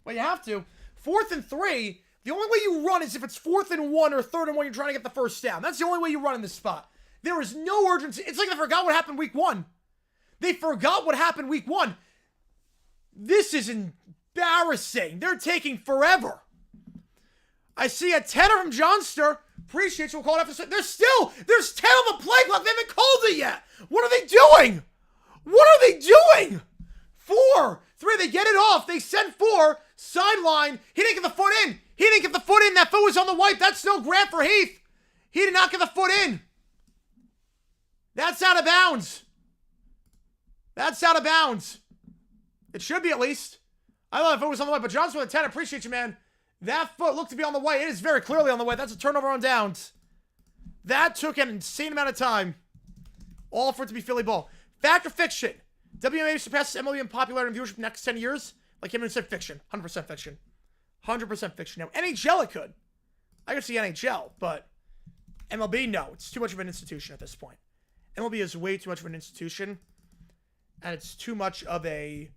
Well, you have to. 4th and 3. The only way you run is if it's 4th and 1 or 3rd and 1. You're trying to get the first down. That's the only way you run in this spot. There is no urgency. It's like they forgot what happened week 1. They forgot what happened week 1. This is embarrassing. They're taking forever. I see a 10er from Johnster. Appreciate you. We'll call it after. There's 10 on the play clock. They haven't called it yet. What are they doing? What are they doing? 4, 3. They get it off. They send 4. Sideline. He didn't get the foot in. He didn't get the foot in. That foot was on the white. That's no grab for Heath. He did not get the foot in. That's out of bounds. That's out of bounds. It should be at least. I thought the foot was on the white, but Johnson with a 10. I appreciate you, man. That foot looked to be on the white. It is very clearly on the white. That's a turnover on downs. That took an insane amount of time. All for it to be Philly ball. Fact or fiction? WNBA surpasses MLB in popularity and viewership in the next 10 years? Like him said, fiction. 100% fiction. 100% fiction. Now, NHL it could. I could see NHL, but MLB, no. It's too much of an institution at this point. MLB is way too much of an institution. And it's too much of a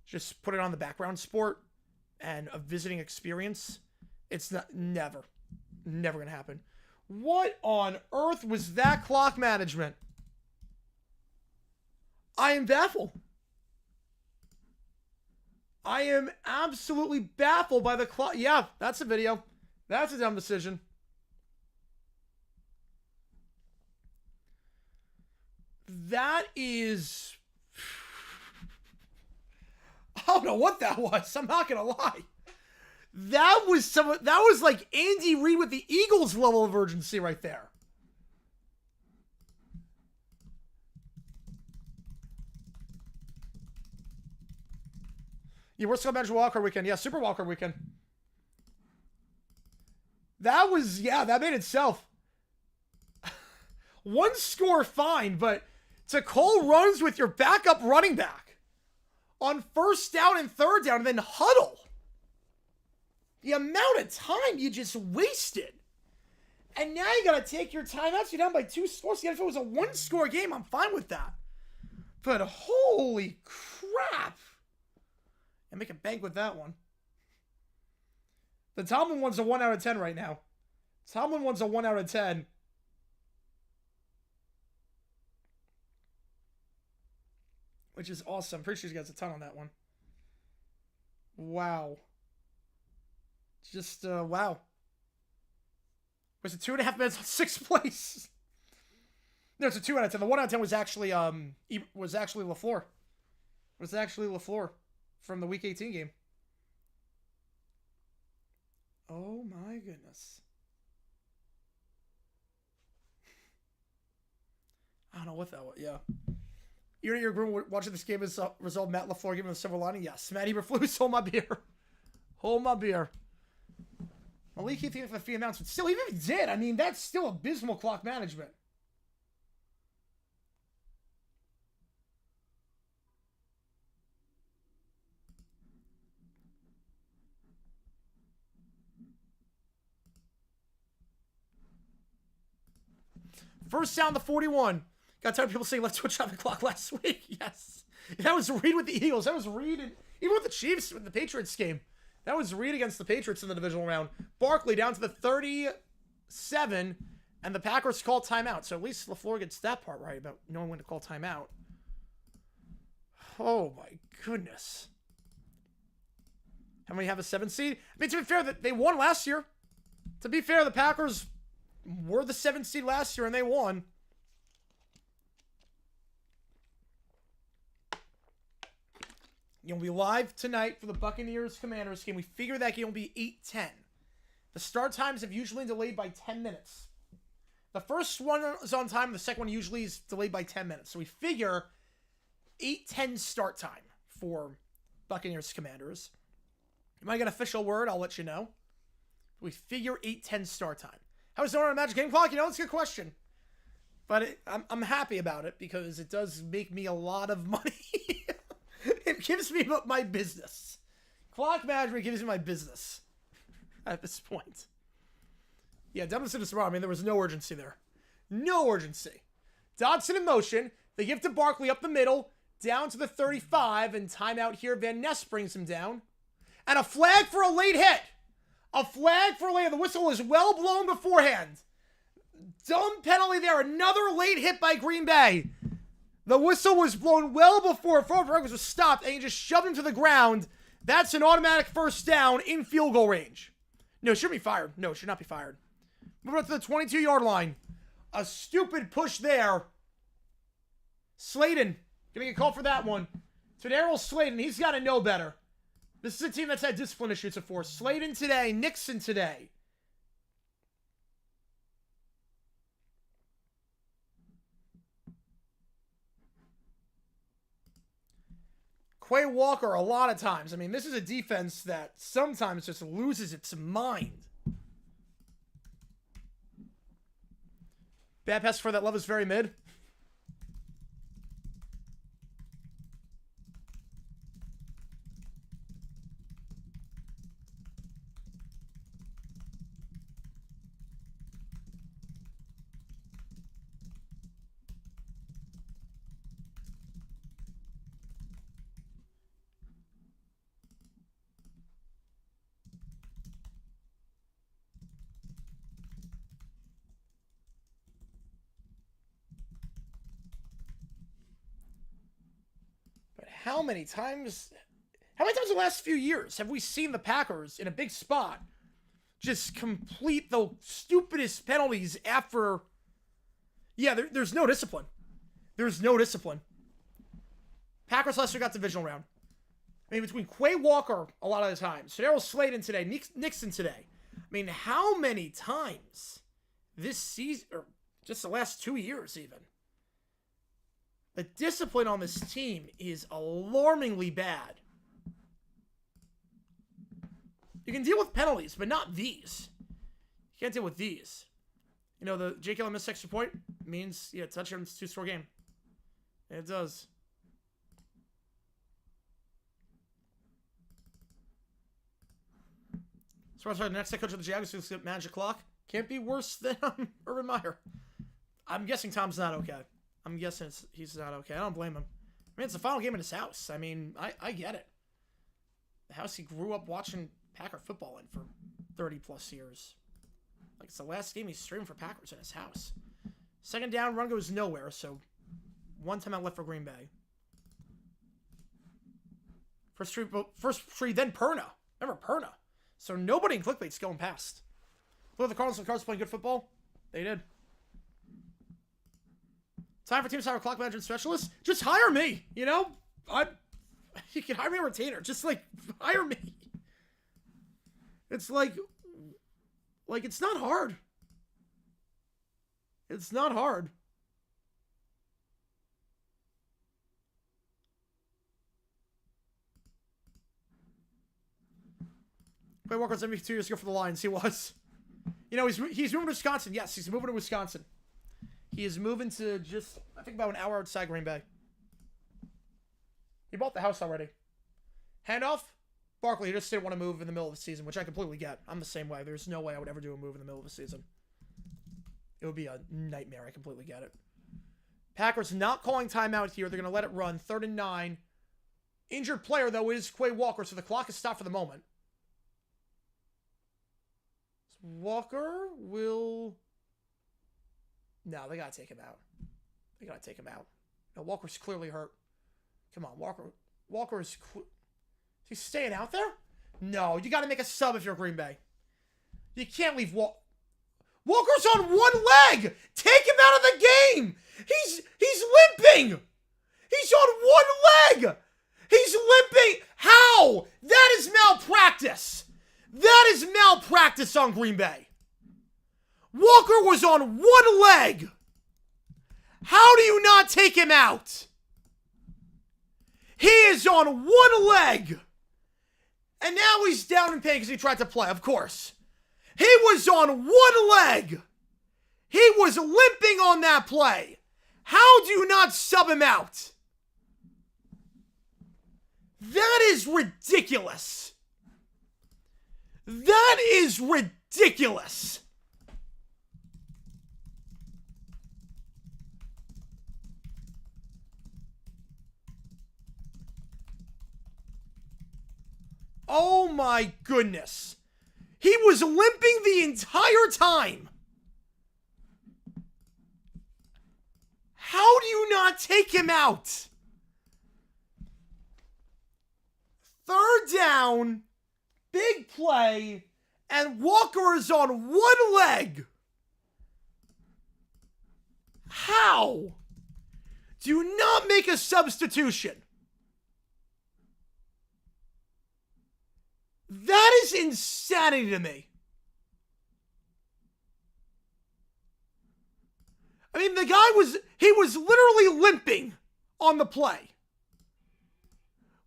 just put it on the background sport and a visiting experience. It's never going to happen. What on earth was that clock management? I am baffled. I am absolutely baffled by the clock. Yeah, that's a video. That's a dumb decision. That is... I don't know what that was. I'm not gonna lie. That was like Andy Reid with the Eagles level of urgency right there. Yeah, we're still mentioning wildcard weekend. Yeah, super wildcard weekend. That was, yeah, that made itself. One score, fine, but to call runs with your backup running back on first down and third down and then huddle. The amount of time you just wasted. And now you got to take your timeouts. You're down by 2 scores. Again, if it was a 1-score game, I'm fine with that. But holy crap. And make a bank with that one. The Tomlin one's a 1 out of 10 right now. Tomlin one's a 1 out of 10. Which is awesome. Pretty sure he gets a ton on that one. Wow. Just, wow. Was it 2.5 minutes on 6th place? No, it's a 2 out of 10. The 1 out of 10 was actually, LaFleur. It was actually LaFleur from the Week 18 game. Oh my goodness. I don't know what that was. Yeah. You're watching this game as result. Matt LaFleur giving him a silver lining. Yes. Matt Eberflus, hold my beer. Hold my beer. Malik Heath for the fee announcement. Still, even if he did, I mean, that's still abysmal clock management. First down, the 41. Got tired of people saying, let's switch off the clock last week. Yes. That was Reed with the Eagles. That was Reed, and even with the Chiefs, with the Patriots game. That was Reed against the Patriots in the divisional round. Barkley down to the 37, and the Packers call timeout. So at least LaFleur gets that part right about knowing when to call timeout. Oh, my goodness. How many have a 7 seed? I mean, to be fair, they won last year. To be fair, the Packers were the 7 seed last year, and they won. You'll be live tonight for the Buccaneers-Commanders game. We figure that game will be 8:10. The start times have usually delayed by 10 minutes. The first one is on time. The second one usually is delayed by 10 minutes. So we figure 8:10 start time for Buccaneers-Commanders. If I get an official word, I'll let you know. We figure 8:10 start time. How is it on a Magic Game Clock? You know, it's a good question. But I'm happy about it because it does make me a lot of money. It gives me my business. Clock management gives me my business at this point. Yeah, Dodson is tomorrow. I mean, there was no urgency there. No urgency. Dodson in motion. They give to Barkley up the middle, down to the 35, and timeout here. Van Ness brings him down. And a flag for a late hit. A flag for a late hit. The whistle is well blown beforehand. Dumb penalty there. Another late hit by Green Bay. The whistle was blown well before Progress was stopped, and he just shoved him to the ground. That's an automatic first down in field goal range. No, it shouldn't be fired. No, it should not be fired. Moving up to the 22-yard line. A stupid push there. Slayton gonna get called for that one. Darryl Slayton, he's got to know better. This is a team that's had discipline issues before. Slayton today, Nixon today. Quay Walker, a lot of times. I mean, this is a defense that sometimes just loses its mind. Bad pass for that love is very mid. How many many times in the last few years have we seen the Packers in a big spot just complete the stupidest penalties after... Yeah, there's no discipline. There's no discipline. Packers last year got divisional round. I mean, between Quay Walker a lot of the time, Daryl Slayton today, Nixon today. I mean, how many times this season, or just the last 2 years even, the discipline on this team is alarmingly bad. You can deal with penalties, but not these. You can't deal with these. You know, the Jake Allen missed extra point means, yeah, touchdown's 2-score game. It does. So I the next head coach of the Jaguars who's going to manage the clock. Can't be worse than Urban Meyer. I'm guessing Tom's not okay. I'm guessing he's not okay. I don't blame him. I mean, it's the final game in his house. I mean, I get it. The house he grew up watching Packer football in for 30-plus years. Like, it's the last game he's streaming for Packers in his house. Second down, run goes nowhere, so one timeout left for Green Bay. First tree, then Perna. Remember Perna. So nobody in clickbait's going past. Look at the Cardinals playing good football. They did. Time for team cyber clock management specialist. Just hire me. You know, you can hire me a retainer. Just like hire me. It's like it's not hard. It's not hard. Quay Walker's MVP 2 years ago for the Lions. He was. You know, he's moving to Wisconsin. Yes, he's moving to Wisconsin. He is moving to just, I think, about an hour outside Green Bay. He bought the house already. Handoff? Barkley, he just didn't want to move in the middle of the season, which I completely get. I'm the same way. There's no way I would ever do a move in the middle of the season. It would be a nightmare. I completely get it. Packers not calling timeout here. They're going to let it run. 3rd and 9. Injured player, though, is Quay Walker, so the clock is stopped for the moment. Walker will... No, they got to take him out. They got to take him out. No, Walker's clearly hurt. Come on, Walker is... Is he staying out there? No, you got to make a sub if you're Green Bay. You can't leave Walker's on one leg! Take him out of the game! He's limping! He's on one leg! He's limping! How? That is malpractice! That is malpractice on Green Bay. Walker was on one leg. How do you not take him out? He is on one leg. And now he's down in pain because he tried to play, of course. He was on one leg. He was limping on that play. How do you not sub him out? That is ridiculous. That is ridiculous. Oh my goodness. He was limping the entire time. How do you not take him out? 3rd down, big play, and Walker is on one leg. How? Do not make a substitution. That is insanity to me. I mean, the guy was literally limping on the play.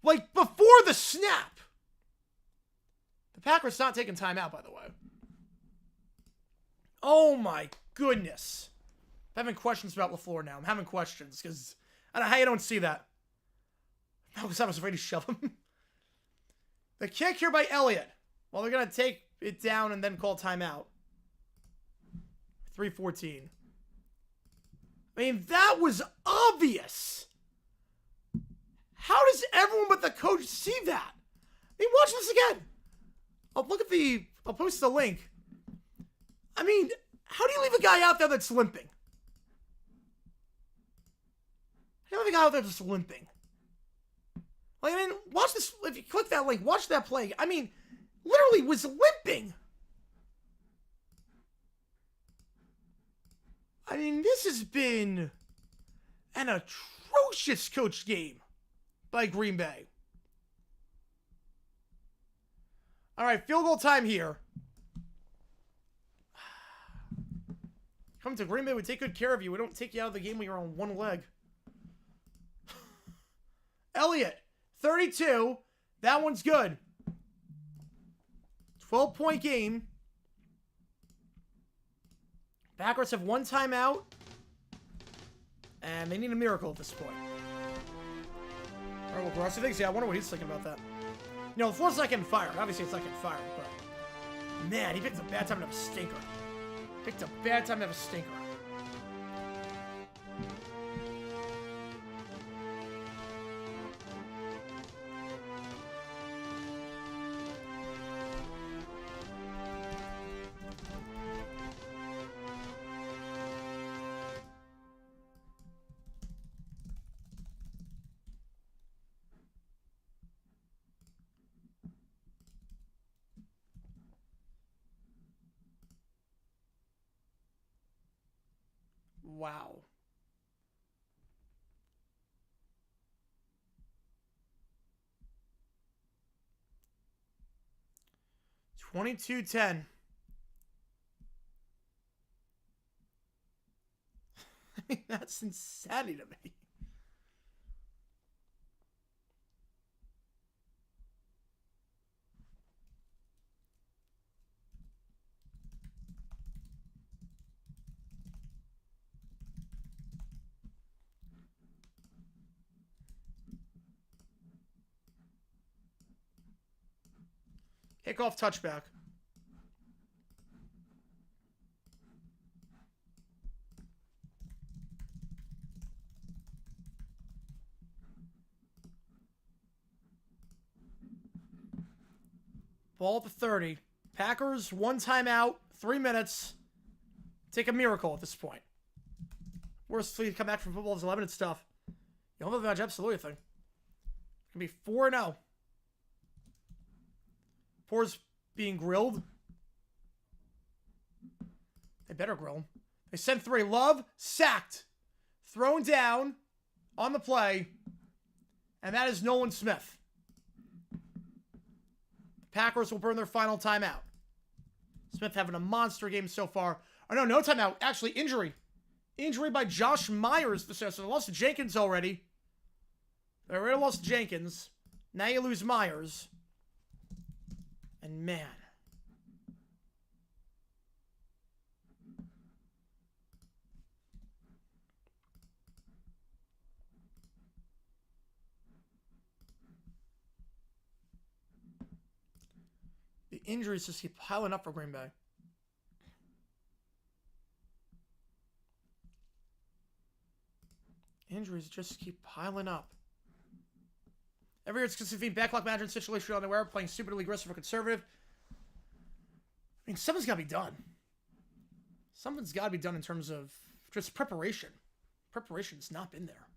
Like, before the snap. The Packers not taking time out, by the way. Oh, my goodness. I'm having questions about LaFleur now. I'm having questions, because I don't know how you don't see that. No, because I was afraid to shove him. The kick here by Elliott. Well, they're going to take it down and then call timeout. 3:14. I mean, that was obvious. How does everyone but the coach see that? I mean, watch this again. I'll post the link. I mean, how do you leave a guy out there that's limping? How do you leave a guy out there that's limping? Like, I mean, watch this. If you click that link, watch that play. I mean, literally was limping. I mean, this has been an atrocious coach game by Green Bay. All right, field goal time here. Come to Green Bay, we take good care of you. We don't take you out of the game when you're on one leg. Elliott, 32. That one's good. 12-point game. Packers have one timeout. And they need a miracle at this point. All right, well, Garcia thinks, yeah, I wonder what he's thinking about that. You know, the floor's not getting fired. Obviously, it's not getting fired, but... Man, he picked a bad time to have a stinker. Picked a bad time to have a stinker. Wow. $22-10. I mean, that's insanity to me. Kickoff touchback. Ball at the 30. Packers, one timeout, 3 minutes. Take a miracle at this point. Worst to come back from football is 11 and stuff. You don't have the absolutely thing. It's going to be 4-0. Poor's being grilled. They better grill him. They sent 3. Love, sacked. Thrown down on the play. And that is Nolan Smith. The Packers will burn their final timeout. Smith having a monster game so far. Oh, no timeout. Actually, injury. Injury by Josh Myers. So they lost to Jenkins already. They already lost to Jenkins. Now you lose Myers. And man. The injuries just keep piling up for Green Bay. Injuries just keep piling up. Every year it's consistent backlog management situation on the where playing stupidly aggressive or conservative. I mean, something's got to be done. Something's got to be done in terms of just preparation. Preparation's not been there.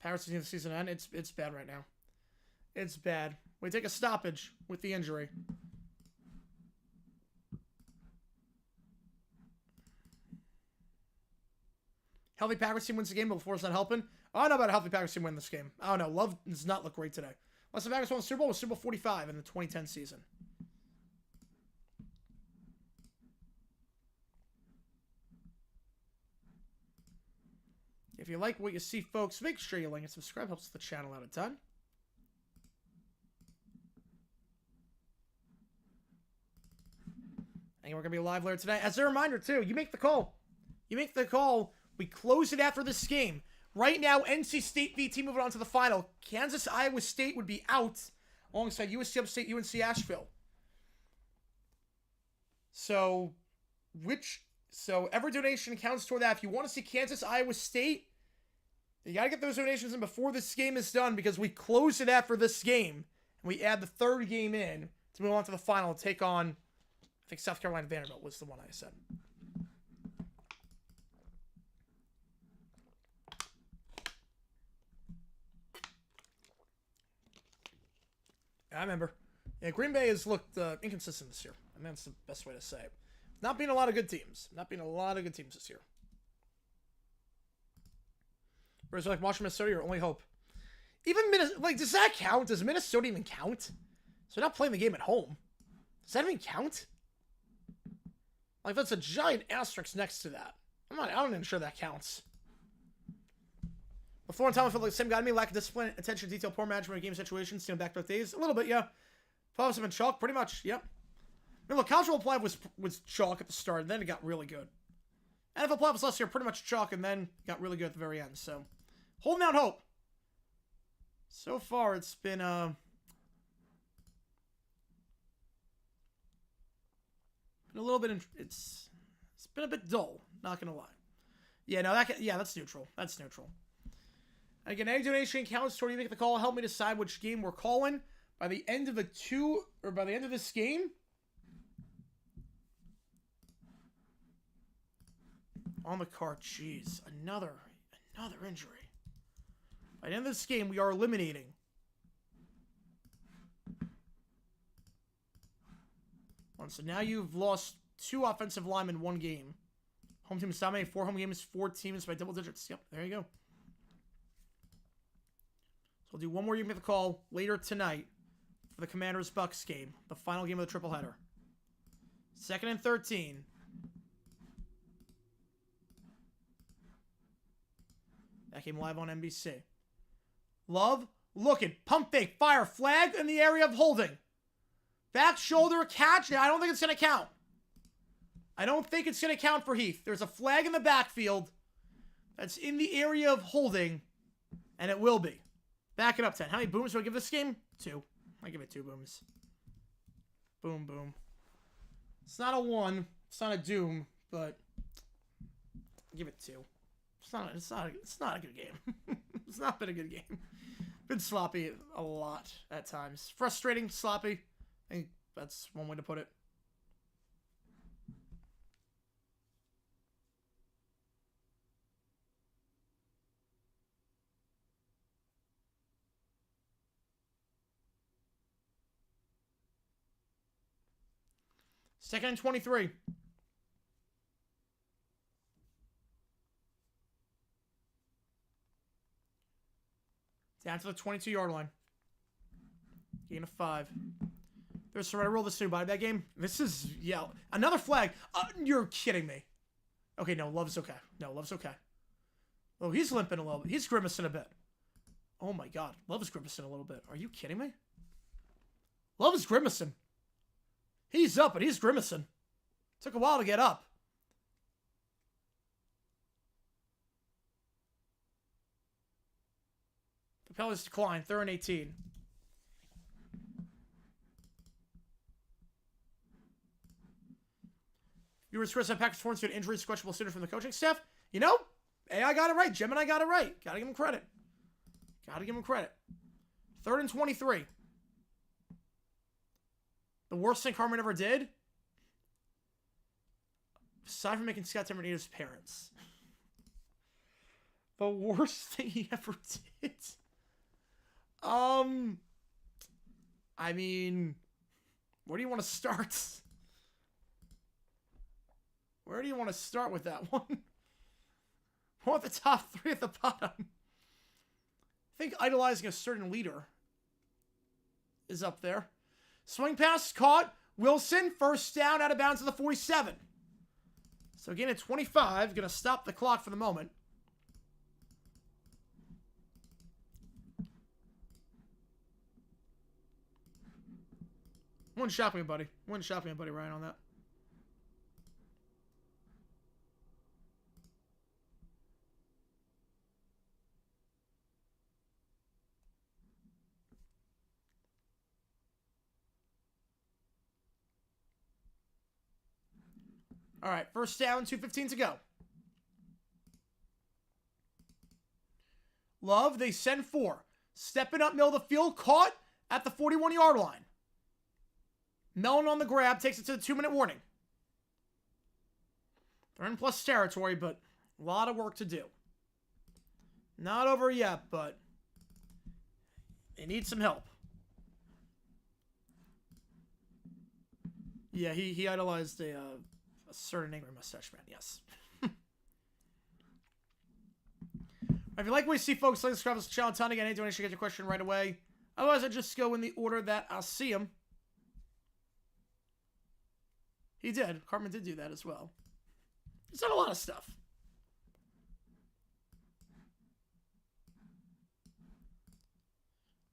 Paris is the season end. It's bad right now. It's bad. We take a stoppage with the injury. Healthy Packers team wins the game, but before it's not helping. I don't know about a healthy Packers team win this game. I don't know. Love does not look great today. Last time Packers won the Super Bowl was Super Bowl 45 in the 2010 season. If you like what you see, folks, make sure you like and subscribe. Helps the channel out a ton. And we're going to be live later tonight. As a reminder, too, you make the call. You make the call. We close it after this game. Right now, NC State VT moving on to the final. Kansas, Iowa State would be out alongside USC Upstate, UNC Asheville. So every donation counts toward that. If you want to see Kansas, Iowa State, you got to get those donations in before this game is done because we close it after this game. And we add the third game in to move on to the final and take on, I think South Carolina Vanderbilt was the one I said. I remember. Yeah, Green Bay has looked inconsistent this year. I mean, that's the best way to say it. Not being a lot of good teams. Not being a lot of good teams this year. Whereas like Washington, Minnesota, your only hope. Even Minnesota, like, does that count? Does Minnesota even count? So they're not playing the game at home. Does that even count? Like, that's a giant asterisk next to that. I'm not even sure that counts. Before in time, I felt like the same guy to me. Lack of discipline, attention to detail, poor management of game situations, stealing back-to-back days. A little bit, yeah. Playoffs have been chalk, pretty much, yep. I mean, look, college football playoff was chalk at the start, and then it got really good. NFL playoffs last year, pretty much chalk, and then got really good at the very end. So, holding out hope. So far, it's been a little bit. It's been a bit dull. Not gonna lie. Yeah, no, that's neutral. That's neutral. Again, any donation counts toward you make the call. Help me decide which game we're calling by the end of by the end of this game. On the card, jeez, another injury. By the end of this game, we are eliminating one. So now you've lost 2 offensive linemen in 1 game. Home team is dominating 4 home games, 4 teams by double digits. Yep, there you go. So we'll do one more. You can make the call later tonight for the Commanders-Bucks game, the final game of the tripleheader. 2nd and 13. That came live on NBC. Love, looking, pump fake, fire, flag in the area of holding. Back shoulder catch. I don't think it's going to count. I don't think it's going to count for Heath. There's a flag in the backfield that's in the area of holding, and it will be. Back it up 10. How many booms do I give this game? 2. I give it 2 booms. Boom, boom. It's not a 1. It's not a doom, but I give it 2. It's not a good game. It's not been a good game. Been sloppy a lot at times. Frustrating, sloppy. I think that's one way to put it. Second and 23. Down to the 22-yard line. Gain of 5. There's surrender rule this new body bag game. This is, yeah, another flag. You're kidding me. Okay, no, Love's okay. No, Love's okay. Oh, he's limping a little bit. He's grimacing a bit. Oh my God, Love is grimacing a little bit. Are you kidding me? Love is grimacing. He's up, but he's grimacing. Took a while to get up. The penalties decline. 3rd and 18. Viewers Chris Packers performance due to injury, questionable student from the coaching staff. You know, AI got it right. Gemini got it right. Gotta give him credit. Gotta give him credit. 3rd and 23. The worst thing Carmen ever did, aside from making Scott Timber his parents, the worst thing he ever did. I mean, where do you want to start? Where do you want to start with that one? More at the top, 3 at the bottom. I think idolizing a certain leader is up there. Swing pass caught. Wilson, first down, out of bounds to the 47. So again at 25, going to stop the clock for the moment. One shot me, buddy. One shot me, buddy, Ryan, on that. All right, first down, 2:15 to go. Love, they send 4. Stepping up middle of the field, caught at the 41-yard line. Mellon on the grab, takes it to the 2-minute warning. They're in plus territory, but a lot of work to do. Not over yet, but they need some help. Yeah, he idolized a certain angry mustache man. Yes. If you like what you see, folks, like subscribe to the channel. Ton again. Any donation, get your question right away. Otherwise, I just go in the order that I'll see them. He did. Cartman did do that as well. He's done a lot of stuff.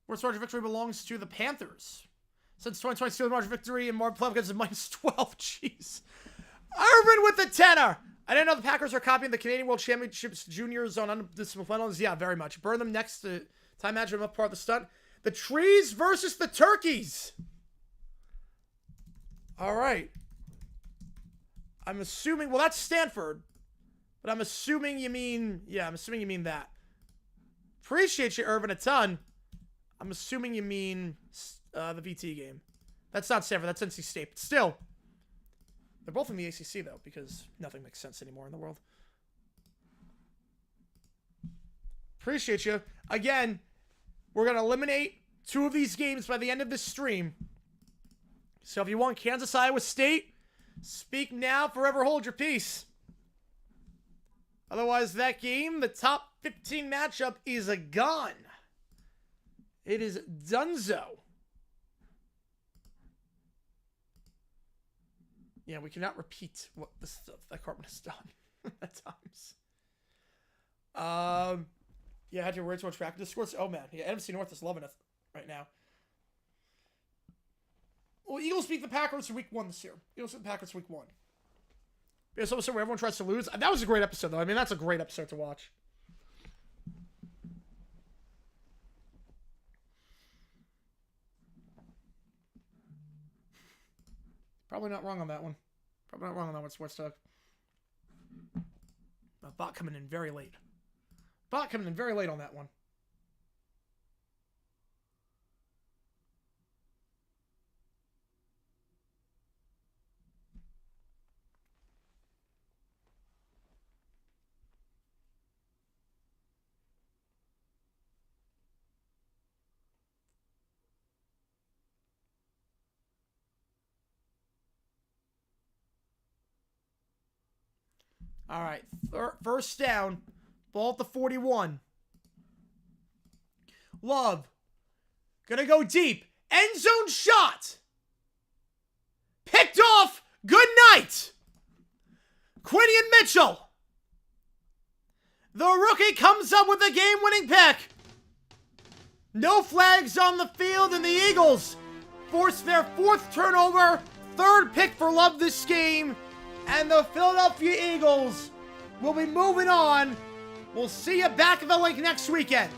Worst margin victory belongs to the Panthers. Since 2022, the margin victory in Mark Plevkins is -12. Jeez. Irvin with the tenor. I didn't know the Packers are copying the Canadian World Championships juniors on undisciplined penalties. Yeah, very much. Burn them next to time management up part of the stunt. The trees versus the turkeys. All right. I'm assuming, well, that's Stanford. But I'm assuming you mean, yeah, I'm assuming you mean that. Appreciate you, Irvin, a ton. I'm assuming you mean the VT game. That's not Stanford, that's NC State. But still, they're both in the ACC, though, because nothing makes sense anymore in the world. Appreciate you. Again, we're going to eliminate 2 of these games by the end of this stream. So if you want Kansas, Iowa State, speak now, forever hold your peace. Otherwise, that game, the top 15 matchup, is a gone. It is dunzo. Yeah, we cannot repeat what the stuff that Cartman has done at times. Yeah, I had to worry too much back. Discourse. Oh man, yeah, NFC North is loving it right now. Well, Eagles beat the Packers week 1 this year. Eagles beat the Packers week 1. It's almost where everyone tries to lose. That was a great episode, though. I mean, that's a great episode to watch. Probably not wrong on that one. Probably not wrong on that one, Sports Talk. Bot coming in very late. Bot coming in very late on that one. All right, first down, ball at the 41. Love, gonna go deep, end zone shot. Picked off, good night. Quinion Mitchell. The rookie comes up with a game-winning pick. No flags on the field, and the Eagles force their 4th turnover, 3rd pick for Love this game. And the Philadelphia Eagles will be moving on. We'll see you back at the lake next weekend.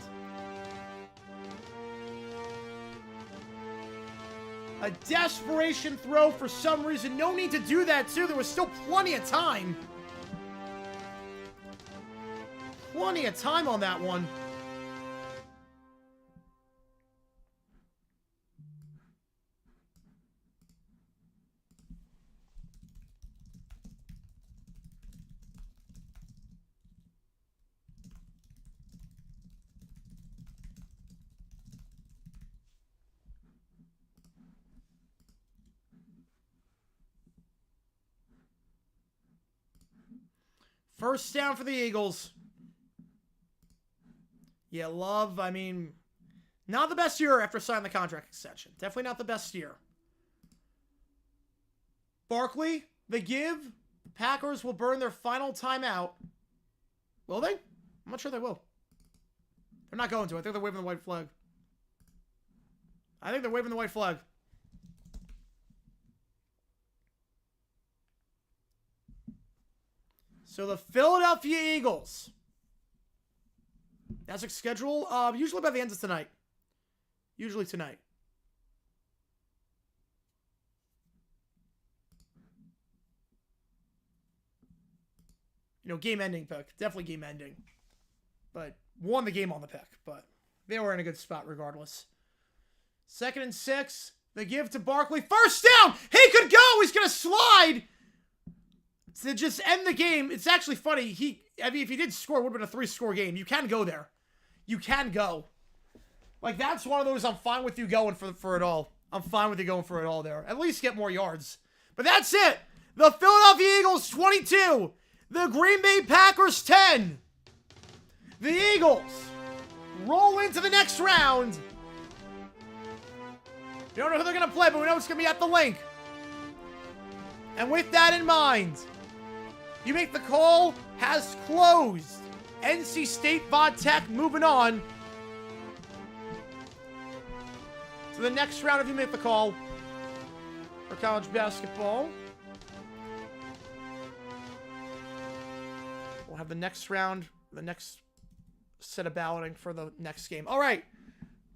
A desperation throw for some reason. No need to do that, too. There was still plenty of time. Plenty of time on that one. First down for the Eagles. Yeah, Love, I mean, not the best year after signing the contract extension. Definitely not the best year. Barkley, the give. The Packers will burn their final timeout. Will they? I'm not sure they will. They're not going to. I think they're waving the white flag. I think they're waving the white flag. So the Philadelphia Eagles. That's a schedule. Usually by the end of tonight. Usually tonight. You know, game-ending pick. Definitely game-ending. But won the game on the pick. But they were in a good spot regardless. 2nd and 6. The give to Barkley. First down! He could go! He's going to slide! To just end the game. It's actually funny. I mean, if he did score, it would have been a 3-score game. You can go there. You can go. Like, that's one of those I'm fine with you going for it all. I'm fine with you going for it all there. At least get more yards. But that's it. The Philadelphia Eagles 22. The Green Bay Packers 10. The Eagles roll into the next round. We don't know who they're going to play, but we know it's going to be at the link. And with that in mind, You Make the Call has closed. NC State Vodtech moving on to the next round of You Make the Call for college basketball. We'll have the next round, the next set of balloting for the next game. All right.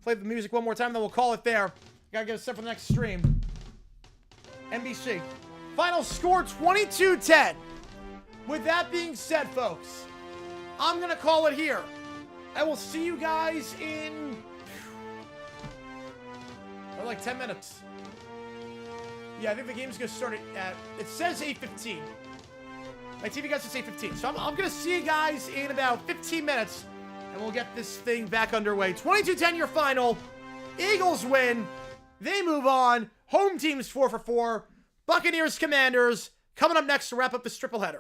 Play the music one more time, then we'll call it there. Gotta get us set for the next stream. NBC. Final score 22-10. With that being said, folks, I'm gonna call it here. I will see you guys in like 10 minutes. Yeah, I think the game's gonna start at it says 8:15. My TV guys says 8:15. So I'm gonna see you guys in about 15 minutes, and we'll get this thing back underway. 22-10 your final. Eagles win. They move on. Home team's 4-4. Buccaneers, Commanders coming up next to wrap up this triple header.